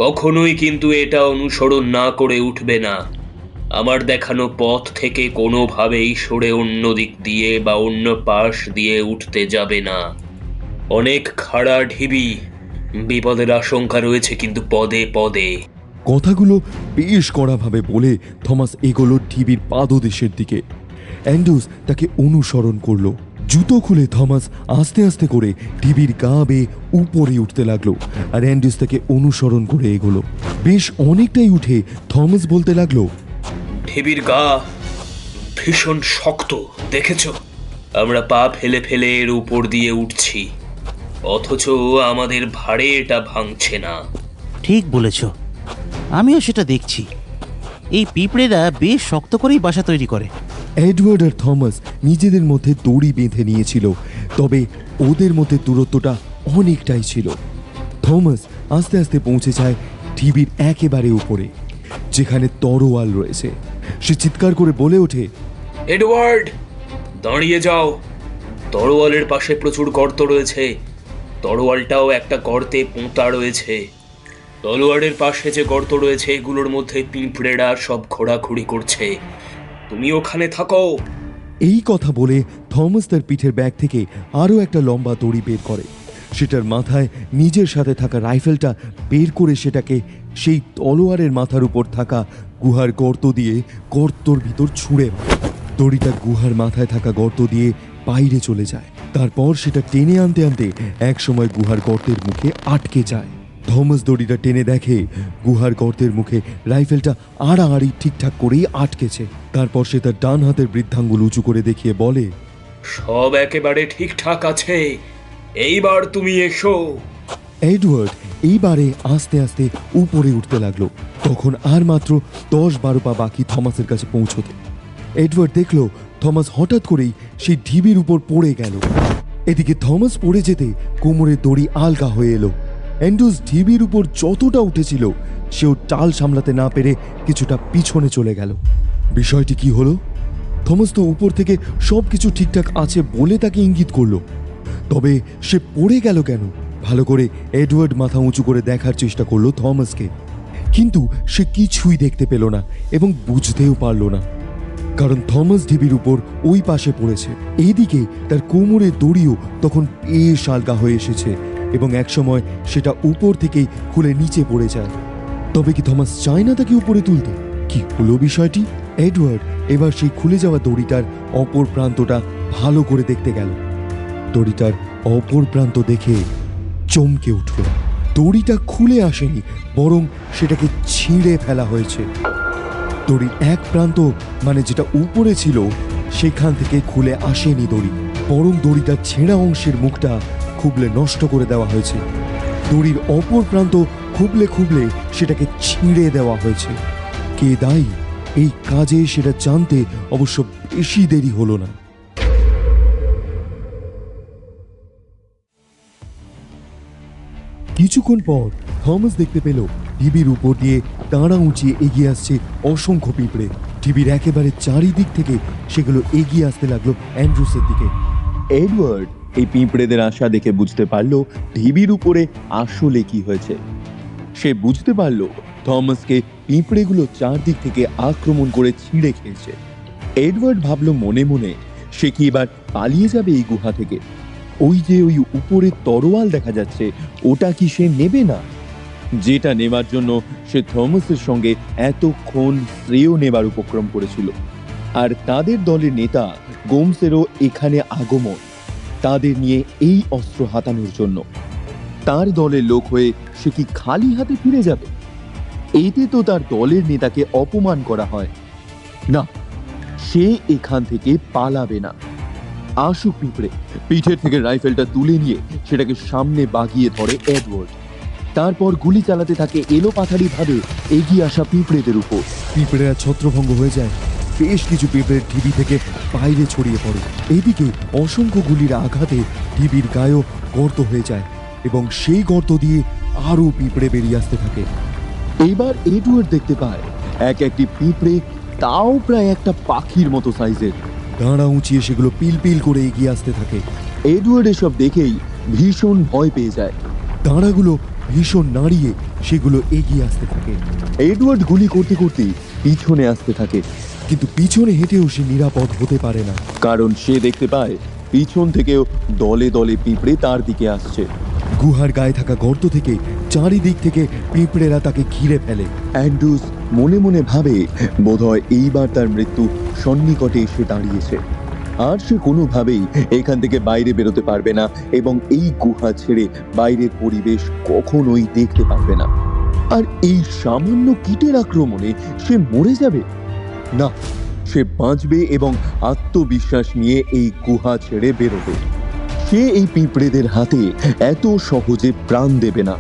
কখনোই কিন্তু এটা অনুসরণ না করে উঠবে না। আমার দেখানো পথ থেকে কোনোভাবেই সরে অন্য দিক দিয়ে বা অন্য পাশ দিয়ে উঠতে যাবে না। অনেক খাড়া ঢিবি, বিপদের আশঙ্কা রয়েছে কিন্তু পদে পদে। কথাগুলো বেশ কড়াভাবে বলে থমাস এগোলো ঢিবির পাদদেশের দিকে। অ্যান্ড্রুস তাকে অনুসরণ করলো। জুতো খুলে থমাস আস্তে আস্তে করে ঢিবির গা বেয়ে উপরে উঠতে লাগলো, আর অ্যান্ড্রুস তাকে অনুসরণ করে এগোলো। বেশ অনেকটাই উঠে থমাস বলতে লাগলো, ঢিবির গা ভীষণ শক্ত, দেখেছ? আমরা পা ফেলে ফেলে এর উপর দিয়ে উঠছি, অথচ আমাদের ভারে এটা ভাঙছে না। ঠিক বলেছ, আমিও সেটা দেখছি। এই পিঁপড়েরা বেশ শক্ত করেই বাসা তৈরি করে। এডওয়ার্ড আর থমাস নিজেদের মধ্যে দড়ি বেঁধে নিয়েছিল, তবে ওদের মধ্যে দূরত্বটা অনেকটাই ছিল। থমাস আস্তে আস্তে পৌঁছে যায় ঢিবির একেবারে উপরে, যেখানে তরোয়াল রয়েছে। সে চিৎকার করে বলে ওঠে, এডওয়ার্ড, দাঁড়িয়ে যাও। তরোয়ালের পাশে প্রচুর গর্ত রয়েছে, তরোয়ালটাও একটা গর্তে পোঁতা রয়েছে। তলোয়ারের পাশে যে গর্ত রয়েছে এগুলোর মধ্যে পিঁপড়েরা সব ঘোরাঘুরি করছে। তুমি ওখানে থাকো। এই কথা বলে থমাস তার পিঠের ব্যাগ থেকে আরও একটা লম্বা দড়ি বের করে। সেটার মাথায় নিজের সাথে থাকা রাইফেলটা বের করে সেটাকে সেই তলোয়ারের মাথার উপর থাকা গুহার গর্ত দিয়ে গর্তর ভিতর ছুঁড়ে মারে। দড়িটা গুহার মাথায় থাকা গর্ত দিয়ে বাইরে চলে যায়। তারপর সেটা টেনে আনতে আনতে একসময় গুহার গর্তের মুখে আটকে যায়। থমাস দড়িটা টেনে দেখে গুহার গর্তের মুখে রাইফেলটা আড়াআড়ি ঠিকঠাক করেই আটকেছে। তারপর সে তার ডান হাতের বৃদ্ধাঙ্গুল উঁচু করে দেখিয়ে বলে, সব একেবারে ঠিকঠাক আছে, এইবার তুমি এসো। এডওয়ার্ড এইবারে আস্তে আস্তে উপরে উঠতে লাগলো। তখন আর মাত্র 10-12 পা বাকি থমাসের কাছে পৌঁছতে। এডওয়ার্ড দেখল থমাস হঠাৎ করেই সেই ঢিবির উপর পড়ে গেল। এদিকে থমাস পড়ে যেতে কোমরের দড়ি আলগা হয়ে এলো। অ্যান্ড্রুস ঢিবির উপর যতটা উঠেছিল সেও টাল সামলাতে না পেরে কিছুটা পিছনে চলে গেল। বিষয়টি কি হলো? থমাস তো উপর থেকে সবকিছু ঠিকঠাক আছে বলে তাকে ইঙ্গিত করলো, তবে সে পড়ে গেল কেন? ভালো করে এডওয়ার্ড মাথা উঁচু করে দেখার চেষ্টা করলো থমাসকে, কিন্তু সে কিছুই দেখতে পেল না এবং বুঝতেও পারল না, কারণ থমাস ঢিবির উপর ওই পাশে পড়েছে। এইদিকে তার কোমরের দড়িও তখন বেশ আলগা হয়ে এসেছে এবং একসময় সেটা উপর থেকেই খুলে নিচে পড়ে যায়। তবে কি থমাস চায় না তাকে উপরে তুলতে? কি হলো বিষয়টি? এডওয়ার্ড এবার সেই খুলে যাওয়া দড়িটার অপর প্রান্তটা ভালো করে দেখতে গেল। দড়িটার অপর প্রান্ত দেখে চমকে উঠল। দড়িটা খুলে আসেনি, বরং সেটাকে ছিঁড়ে ফেলা হয়েছে। দড়ির এক প্রান্ত, মানে যেটা উপরে ছিল, সেখান থেকে খুলে আসেনি দড়ি, বরং দড়িটার ছেঁড়া অংশের মুখটা খুবলে নষ্ট করে দেওয়া হয়েছে। দড়ির অপর প্রান্ত খুবলে খুবলে সেটাকে ছিঁড়ে দেওয়া হয়েছে। কে দায়ী এই কাজে সেটা জানতে অবশ্য বেশি দেরি হলো না। কিছুক্ষণ পর থমাস দেখতে পেল ঢিবির উপর দিয়ে দাঁড়া উঁচিয়ে এগিয়ে আসছে অসংখ্য পিঁপড়ে। ঢিবির একেবারে চারিদিক থেকে সেগুলো এগিয়ে আসতে লাগলো অ্যান্ড্রুসের দিকে। এডওয়ার্ড এই পিঁপড়েদের আশা দেখে বুঝতে পারলো ঢিবির উপরে আসলে কি হয়েছে। সে বুঝতে পারলো থমাসকে পিঁপড়েগুলো চারদিক থেকে আক্রমণ করে ছিঁড়ে খেয়েছে। এডওয়ার্ড ভাবলো মনে মনে, সে কি এবার পালিয়ে যাবে এই গুহা থেকে? ওই যে ওই উপরে তরোয়াল দেখা যাচ্ছে, ওটা কি সে নেবে না? যেটা নেবার জন্য সে থমাসের সঙ্গে এতক্ষণ শ্রেয় নেবার উপক্রম করেছিল। আর তাদের দলের নেতা গোমসেরও এখানে আগমন, তাদের নিয়ে এই অস্ত্র হাতানোর জন্য। তার দলের লোক হয়ে সে কি খালি হাতে ফিরে যাবে? এতে তো তার দলের নেতাকে অপমান করা হয়। না, সে এখান থেকে পালাবে না। আসুক পিঁপড়ে। পিঠের থেকে রাইফেলটা তুলে নিয়ে সেটাকে সামনে বাগিয়ে ধরে এডওয়ার্ড। তারপর গুলি চালাতে থাকে এলোপাথারি ভাবে এগিয়ে আসা পিঁপড়েদের উপর। পিঁপড়েরা ছত্রভঙ্গ হয়ে যায়। বেশ কিছু পিঁপড়ের ঢিবি থেকে বাইরে ছড়িয়ে পড়ে। এদিকে অসংখ্য গুলির আঘাতে ঢিবির গায়েও গর্ত হয়ে যায় এবং সেই গর্ত দিয়ে আরো পিঁপড়ে বেরিয়ে আসতে থাকে। এইবার এডওয়ার্ড দেখতে পায় এক একটি পিঁপড়ে, তাও প্রায় একটা পাখির মতো সাইজের। দাঁড়া উঁচিয়ে সেগুলো পিল পিল করে এগিয়ে আসতে থাকে। এডওয়ার্ড এসব দেখেই ভীষণ ভয় পেয়ে যায়। দাঁড়াগুলো ভীষণ নাড়িয়ে সেগুলো এগিয়ে আসতে থাকে। এডওয়ার্ড গুলি করতে করতে পিছনে আসতে থাকে, কিন্তু পিছনে হেঁটেও সে নিরাপদ হতে পারে না, কারণ সে দেখতে পায় পিছন থেকেও দলে দলে পিঁপড়ে তার দিকে আসছে। গুহার গায়ে থাকা গর্ত থেকে চারিদিক থেকে পিঁপড়েরা তাকে ঘিরে ফেলে। অ্যান্ড্রুস মনে মনে ভাবে বোধহয় এইবার তার মৃত্যু সন্নিকটে এসে দাঁড়িয়েছে। আর সে কোনোভাবেই এখান থেকে বাইরে বেরোতে পারবে না এবং এই গুহা ছেড়ে বাইরের পরিবেশ কখনোই দেখতে পারবে না। আর এই সামান্য কীটের আক্রমণে সে মরে যাবে না, সে বাঁচবে এবং আত্মবিশ্বাস নিয়ে এই গুহা ছেড়ে বেরোবে। সে এই পিঁপড়েদের হাতে এত সহজে প্রাণ দেবে না।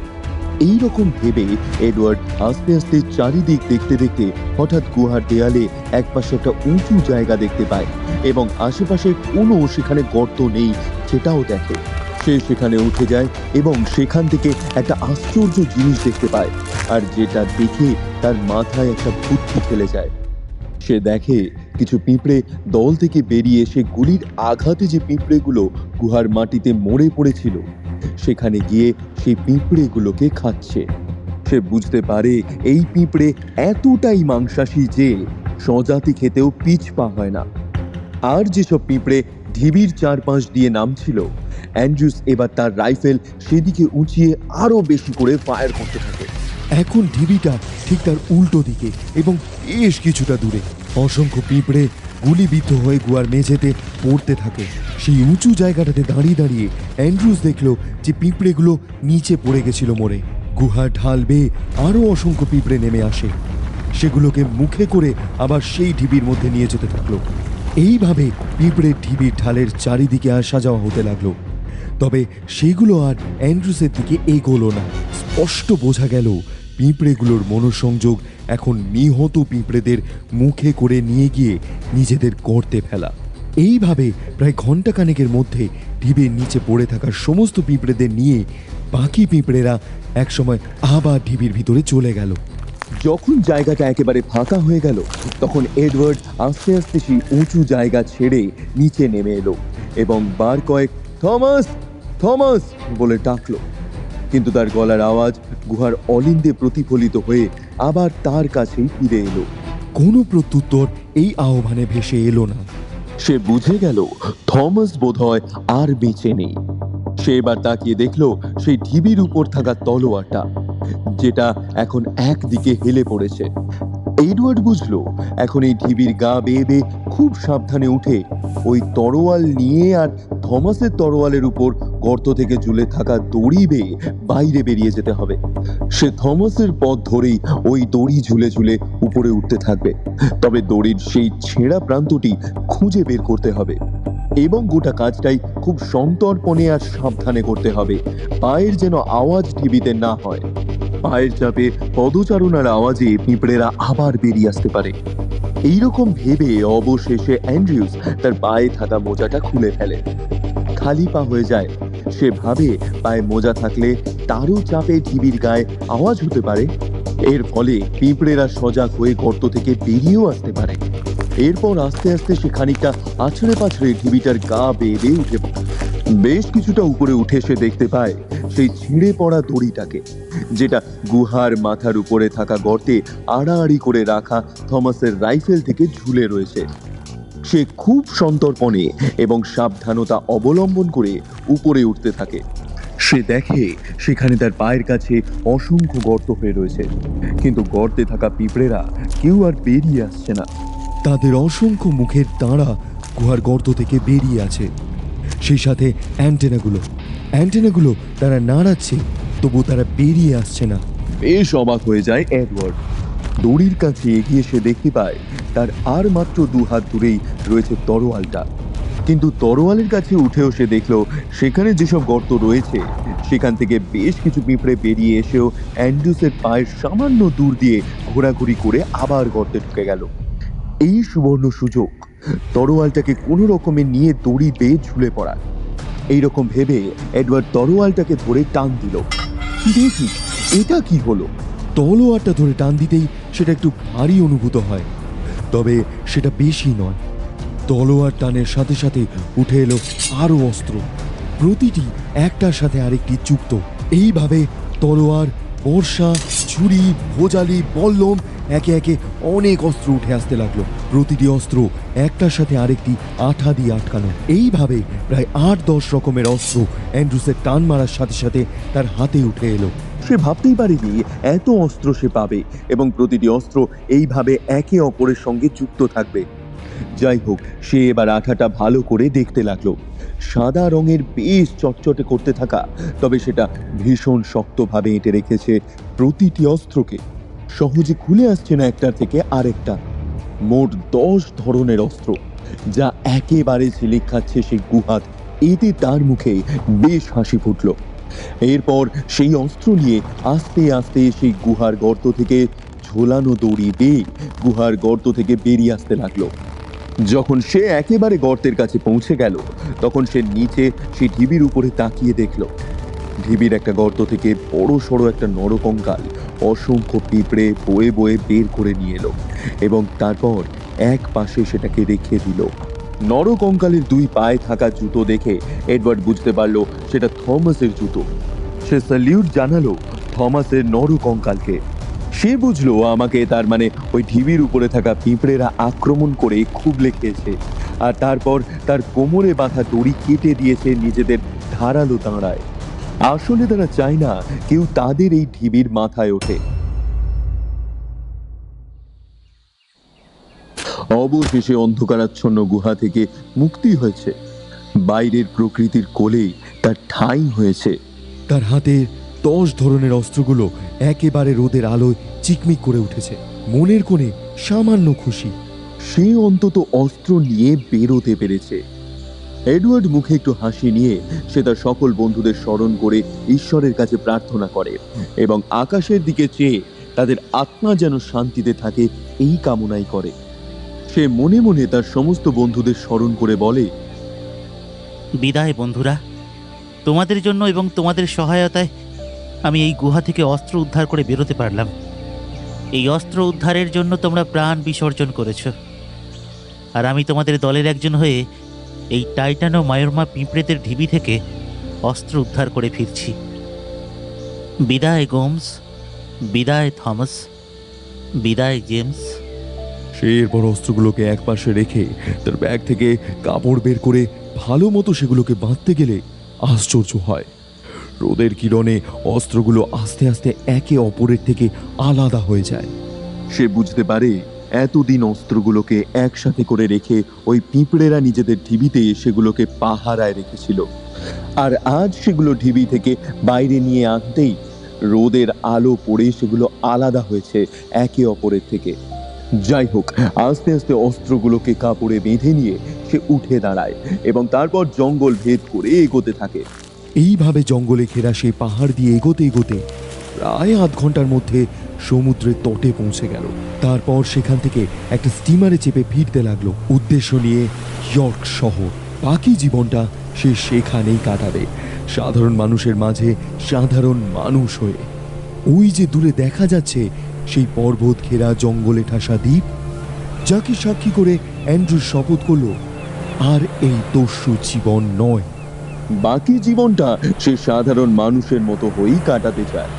এই রকম ভেবে এডওয়ার্ড আস্তে আস্তে চারিদিক দেখতে দেখতে হঠাৎ গুহার দেয়ালে একপাশে একটা উঁচু জায়গা দেখতে পায় এবং আশেপাশে কোনো সেখানে গর্ত নেই সেটাও দেখে। সে সেখানে উঠে যায় এবং সেখান থেকে একটা আশ্চর্য জিনিস দেখতে পায়, আর যেটা দেখে তার মাথায় একটা বুদ্ধি খেলে যায়। সে দেখে কিছু পিঁপড়ে দল থেকে বেরিয়ে এসে গুলির আঘাতে যে পিঁপড়েগুলো গুহার মাটিতে মরে পড়েছিল সেখানে গিয়ে সেই পিঁপড়েগুলোকে খাচ্ছে। সে বুঝতে পারে এই পিঁপড়ে এতটাই মাংসাশী যে স্বজাতি খেতেও পিছপা হয় না। আর যেসব পিঁপড়ে ঢিবির চারপাশ দিয়ে নামছিল, অ্যান্ড্রুস এবার তার রাইফেল সেদিকে উঁচিয়ে আরো বেশি করে ফায়ার করতে থাকে। এখন ঢিবিটা ঠিক তার উল্টো দিকে এবং বেশ কিছুটা দূরে। অসংখ্য পিঁপড়ে গুলিবিদ্ধ হয়ে গুহার মেঝেতে পড়তে থাকে। সেই উঁচু জায়গাটাতে দাঁড়িয়ে দাঁড়িয়ে অ্যান্ড্রুস দেখল যে পিঁপড়েগুলো নিচে পড়ে গেছিল মরে। গুহার ঢাল বেয়ে আরও অসংখ্য পিঁপড়ে নেমে আসে, সেগুলোকে মুখে করে আবার সেই ঢিবির মধ্যে নিয়ে যেতে থাকলো। এইভাবে পিঁপড়ের ঢিবির ঢালের চারিদিকে আসা যাওয়া হতে লাগলো। তবে সেগুলো আর অ্যান্ড্রুসের দিকে এগোলো না। স্পষ্ট বোঝা গেল পিঁপড়েগুলোর মনোসংযোগ এখন নিহত পিঁপড়েদের মুখে করে নিয়ে গিয়ে নিজেদের গর্তে ফেলা। এইভাবে প্রায় ঘণ্টাখানেকের মধ্যে ঢিবির নিচে পড়ে থাকা সমস্ত পিঁপড়েদের নিয়ে বাকি পিঁপড়েরা একসময় আবার ঢিবির ভিতরে চলে গেল। যখন জায়গাটা একেবারে ফাঁকা হয়ে গেল তখন এডওয়ার্ড আস্তে আস্তে সেই উঁচু জায়গা ছেড়ে নিচে নেমে এলো এবং বার কয়েক থমাস থমাস বলে ডাকলো। কিন্তু তার গলার আওয়াজ গুহার অলিন্দে প্রতিফলিত হয়ে আবার তার কাছেই ফিরে এলো। কোনো প্রত্যুত্তর এই আহ্বানে ভেসে এলো না। সে বুঝে গেল থমাস বোধহয় আর বেঁচে নেই। সে এবার তাকিয়ে দেখলো সেই ঢিবির উপর থাকা তলোয়ারটা, যেটা এখন একদিকে হেলে পড়েছে। এডওয়ার্ড বুঝলো এখন এই ঢিবির গা বেয়ে বেয়ে খুব সাবধানে উঠে ওই তরোয়াল নিয়ে আর থমাসের তরোয়ালের উপর গর্ত থেকে ঝুলে থাকা দড়ি বেয়ে বাইরে বেরিয়ে যেতে হবে। সে থমাসের পথ ধরেই ওই দড়ি ঝুলে ঝুলে উপরে উঠতে থাকবে। তবে দড়ির সেই ছেঁড়া প্রান্তটি খুঁজে বের করতে হবে এবং গোটা কাজটাই খুব সন্তর্পণে আর সাবধানে করতে হবে, পায়ের যেন আওয়াজ ঢিবিতে না হয়। পায়ের চাপে পদচারণার আওয়াজে পিঁপড়েরা আবার বেরিয়ে আসতে পারে। এইরকম ভেবে অবশেষে অ্যান্ড্রিউস তার পায়ে থাকা মোজাটা খুলে ফেলে। খালি পা হয়ে যায়। সে ভাবে পায়ে মোজা থাকলে তারও চাপে ঢিবির গায়ে আওয়াজ হতে পারে, এর ফলে পিঁপড়েরা সজাগ হয়ে গর্ত থেকে বেরিয়েও আসতে পারে। এরপর আস্তে আস্তে সে খানিকটা আছড়ে পাছড়ে ঢিবিটার গা বেয়ে বেয়ে উঠে পড়ে। বেশ কিছুটা উপরে উঠে সে দেখতে পায় সেই ছিঁড়ে পড়া দড়িটাকে, যেটা গুহার মাথার উপরে থাকা গর্তে আড়াআড়ি করে রাখা থমাসের রাইফেল থেকে ঝুলে রয়েছে। সে খুব সন্তর্পণে এবং সাবধানতা অবলম্বন করে উপরে উঠতে থাকে। সে দেখে সেখানে তার পায়ের কাছে অসংখ্য গর্ত হয়ে রয়েছে, কিন্তু গর্তে থাকা পিঁপড়েরা কেউ আর বেরিয়ে আসছে না। তাদের অসংখ্য মুখের দাঁড়া গুহার গর্ত থেকে বেরিয়ে আছে। সেই সাথে অ্যান্টেনাগুলো তারা নাড়াচ্ছে, তবু তারা বেরিয়ে আসছে না। বেশ অবাক হয়ে যায় এডওয়ার্ড। দড়ির কাছে এগিয়ে সে দেখতে পায় তার আর মাত্র 2 হাত দূরেই রয়েছে তরোয়ালটা। কিন্তু তরোয়ালের কাছে উঠেও সে দেখলো সেখানে যেসব গর্ত রয়েছে সেখান থেকে বেশ কিছু পিঁপড়ে বেরিয়ে এসেও অ্যান্ড্রুসের পায়ের সামান্য দূর দিয়ে ঘোরাঘুরি করে আবার গর্তে ঢুকে গেল। এই সুবর্ণ সুযোগ তরোয়ালটাকে কোনো রকমে নিয়ে দড়ি বেয়ে ঝুলে পড়া। এইরকম ভেবে এডওয়ার্ড তরোয়ালটাকে ধরে টান দিল। দেখি এটা কি হলো। তলোয়ারটা ধরে টান দিতেই সেটা একটু ভারী অনুভূত হয়, তবে সেটা বেশি নয়। তলোয়ার টানের সাথে সাথে উঠে এলো আরো অস্ত্র, প্রতিটি একটার সাথে আরেকটি যুক্ত। এইভাবে তলোয়ার, বর্ষা, ছুরি, ভোজালি, বল্লম, একে একে অনেক অস্ত্র উঠে আসতে লাগলো। প্রতিটি অস্ত্র একটার সাথে আরেকটি আঠা দিয়ে আটকানো। এইভাবে প্রায় 8-10 রকমের অস্ত্র অ্যান্ড্রুসের টান মারার সাথে সাথে তার হাতে উঠে এলো। সে ভাবতেই পারেনি এত অস্ত্র সে পাবে এবং প্রতিটি অস্ত্র এইভাবে একে অপরের সঙ্গে যুক্ত থাকবে। যাই হোক, সে এবার আঠাটা ভালো করে দেখতে লাগলো। সাদা রঙের বেশ চটচটে করতে থাকা, তবে সেটা ভীষণ শক্তভাবে এঁটে রেখেছে প্রতিটি অস্ত্রকে। সহজে খুলে আসছে না একটার থেকে আরেকটা। মোট 10 ধরনের অস্ত্র, যা একেবারে ঝিলিক খাচ্ছে সেই গুহাত। এতে তার মুখে বেশ হাসি ফুটল। এরপর সেই অস্ত্র নিয়ে আস্তে আস্তে সেই গুহার গর্ত থেকে ঝোলানো দড়ি বেয়ে গুহার গর্ত থেকে বেরিয়ে আসতে লাগলো। যখন সে একেবারে গর্তের কাছে পৌঁছে গেল তখন সে নিচে সেই ঢিবির উপরে তাকিয়ে দেখল ঢিবির একটা গর্ত থেকে বড় সড়ো একটা নরকঙ্কাল অসংখ্য পিঁপড়ে বয়ে বয়ে বের করে নিয়ে এলো এবং তারপর এক পাশে সেটাকে রেখে দিল। নরকঙ্কালের দুই পায়ে থাকা জুতো দেখে এডওয়ার্ড বুঝতে পারল সেটা থমাসের জুতো। সে স্যালিউট জানালো থমাসের নরকঙ্কালকে। সে বুঝলো আমাকে তার মানে ওই ঢিবির উপরে থাকা পিঁপড়েরা আক্রমণ করে খুবলে খেয়েছে, আর তারপর তার কোমরে বাঁধা দড়ি কেটে দিয়েছে নিজেদের ধারালো দাঁড়ায়। আসলে তারা চায় না কেউ তাদের এই ঢিবির মাথায় ওঠে। অবশেষে অন্ধকারাচ্ছন্ন গুহা থেকে মুক্তি হয়েছে। বাইরের প্রকৃতির কোলে তার ঠাঁই হয়েছে। তার হাতে 10 ধরনের অস্ত্রগুলো একেবারে রোদের আলোয় চিকমিক করে উঠেছে। মনের কোণে সামান্য খুশি, সে অন্তত অস্ত্র নিয়ে বেরোতে পেরেছে। এডওয়ার্ড মুখে একটু হাসি নিয়ে সে তার সকল বন্ধুদের স্মরণ করে ঈশ্বরের কাছে প্রার্থনা করে এবং আকাশের দিকে চেয়ে তাদের আত্মা যেন শান্তিতে থাকে এই কামনাই করে। সে মনে মনে তার সমস্ত বন্ধুদের স্মরণ করে বলে, বিদায় বন্ধুরা, তোমাদের জন্য এবং তোমাদের সহায়তায় আমি এই গুহা থেকে অস্ত্র উদ্ধার করে বেরোতে পারলাম। এই অস্ত্র উদ্ধারের জন্য তোমরা প্রাণ বিসর্জন করেছ, আর আমি তোমাদের দলের একজন হয়ে এই টাইটানো মায়োরমা পিঁপড়েদের ঢিবি থেকে অস্ত্র উদ্ধার করে ফিরছি। বিদায় গোমস, বিদায় থমাস, বিদায় জেমস। সে এরপর অস্ত্রগুলোকে এক পাশে রেখে তার ব্যাগ থেকে কাপড় বের করে ভালো মতো সেগুলোকে বাঁধতে গেলে আশ্চর্য হয়। রোদের কিরণে অস্ত্রগুলো আস্তে আস্তে একে অপরের থেকে আলাদা হয়ে যায়। সে বুঝতে পারে এতদিন অস্ত্রগুলোকে একসাথে করে রেখে ওই পিঁপড়েরা নিজেদের ঢিবিতে সেগুলোকে পাহারায় রেখেছিল, আর আজ সেগুলো ঢিবি থেকে বাইরে নিয়ে আনতেই রোদের আলো পড়ে সেগুলো আলাদা হয়েছে একে অপরের থেকে। যাই হোক, আস্তে আস্তে অস্ত্রগুলোকে কাপড়ে বেঁধে নিয়ে সে উঠে দাঁড়ায় এবং তারপর জঙ্গল ভেদ করে এগোতে থাকে। এইভাবে জঙ্গলে ঘেরা সেই পাহাড় দিয়ে এগোতে এগোতে প্রায় আধ ঘন্টার মধ্যে সমুদ্রের তটে পৌঁছে গেল। তারপর সেখান থেকে একটা স্টিমারে চেপে ফিরতে লাগলো উদ্দেশ্য নিয়ে ইয়র্ক শহর। বাকি জীবনটা সে সেখানেই কাটাবে, সাধারণ মানুষের মাঝে সাধারণ মানুষ হয়ে। ওই যে দূরে দেখা যাচ্ছে সেই পর্বত ঘেরা জঙ্গলে ঠাসা দ্বীপ, যাকে সাক্ষী করে অ্যান্ড্রু শপথ করল আর এই দস্যু জীবন নয়, বাকি জীবনটা সে সাধারণ মানুষের মতো হয়েই কাটাতে চায়।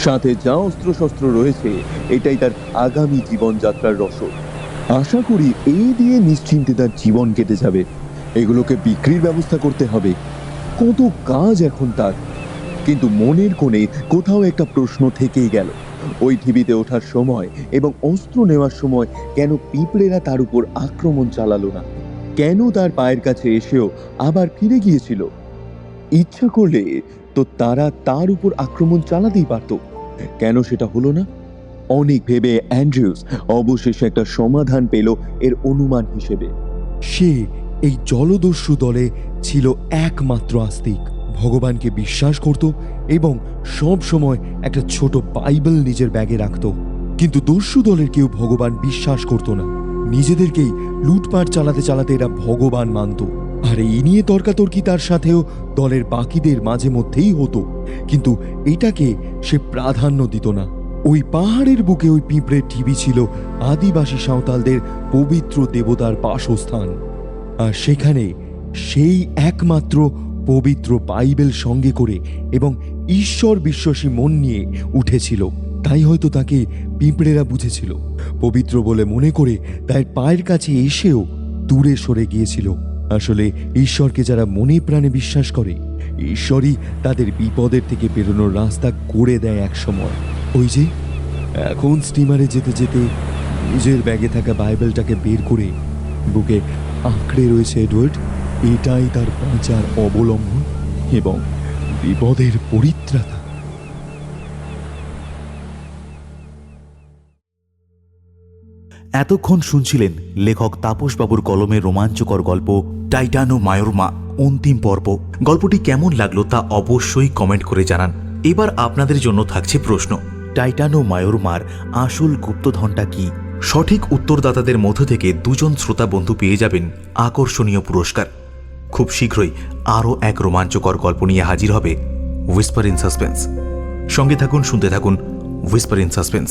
সাথে যা অস্ত্রশস্ত্র রয়েছে এটাই তার আগামী জীবনযাত্রার রসদ। আশা করি এই দিয়ে নিশ্চিন্তে তার জীবন কেটে যাবে। এগুলোকে বিক্রির ব্যবস্থা করতে হবে, কত কাজ এখন তার। কিন্তু মনের কোণে কোথাও একটা প্রশ্ন থেকেই গেল, ওই ঢিবিতে ওঠার সময় এবং অস্ত্র নেওয়ার সময় কেন পিঁপড়েরা তার উপর আক্রমণ চালালো না? কেন তার পায়ের কাছে এসেও আবার ফিরে গিয়েছিল? ইচ্ছা করলে তো তারা তার উপর আক্রমণ চালাতেই পারত, কেন সেটা হলো না? অনেক ভেবে অ্যান্ড্রিউস অবশেষে একটা সমাধান পেল এর অনুমান হিসেবে। সে এই জলদস্যু দলে ছিল একমাত্র আস্তিক, ভগবানকে বিশ্বাস করত এবং সব সময় একটা ছোট বাইবেল নিজের ব্যাগে রাখত। কিন্তু দস্যু দলের কেউ ভগবান বিশ্বাস করত না, নিজেদেরকেই লুটপাট চালাতে চালাতে এরা ভগবান মানত। আর এই নিয়ে তর্কাতর্কি তার সাথেও দলের বাকিদের মাঝে মধ্যেই হতো, কিন্তু এটাকে সে প্রাধান্য দিত না। ওই পাহাড়ের বুকে ওই পিঁপড়ের ঢিবি ছিল আদিবাসী সাঁওতালদের পবিত্র দেবতার বাসস্থান, আর সেখানে সেই একমাত্র পবিত্র বাইবেল সঙ্গে করে এবং ঈশ্বর বিশ্বাসী মন নিয়ে উঠেছিল। তাই হয়তো তাকে পিঁপড়েরা বুঝেছিল, পবিত্র বলে মনে করে তার পায়ের কাছে এসেও দূরে সরে গিয়েছিল। আসলে ঈশ্বরকে যারা মনে প্রাণে বিশ্বাস করে, ঈশ্বরই তাদের বিপদের থেকে বেরোনোর রাস্তা করে দেয় এক সময়। ওই যে এখন স্টিমারে যেতে যেতে নিজের ব্যাগে থাকা বাইবেলটাকে বের করে বুকে আঁকড়ে রয়েছে এডওয়ার্ড। এটাই তার বাঁচার অবলম্বন এবং বিপদের পরিত্রাতা। এতক্ষণ শুনছিলেন লেখক তাপসবাবুর কলমের রোমাঞ্চকর গল্প টাইটানো মায়োরমা অন্তিম পর্ব। গল্পটি কেমন লাগলো তা অবশ্যই কমেন্ট করে জানান। এবার আপনাদের জন্য থাকছে প্রশ্ন, টাইটানো মায়োরমার আসল গুপ্তধনটা কি? সঠিক উত্তরদাতাদের মধ্য থেকে 2 জন শ্রোতা বন্ধু পেয়ে যাবেন আকর্ষণীয় পুরস্কার। খুব শীঘ্রই আরও এক রোমাঞ্চকর গল্প নিয়ে হাজির হবে হুইসপার ইন সাসপেন্স। সঙ্গে থাকুন, শুনতে থাকুন হুইসপার ইন সাসপেন্স।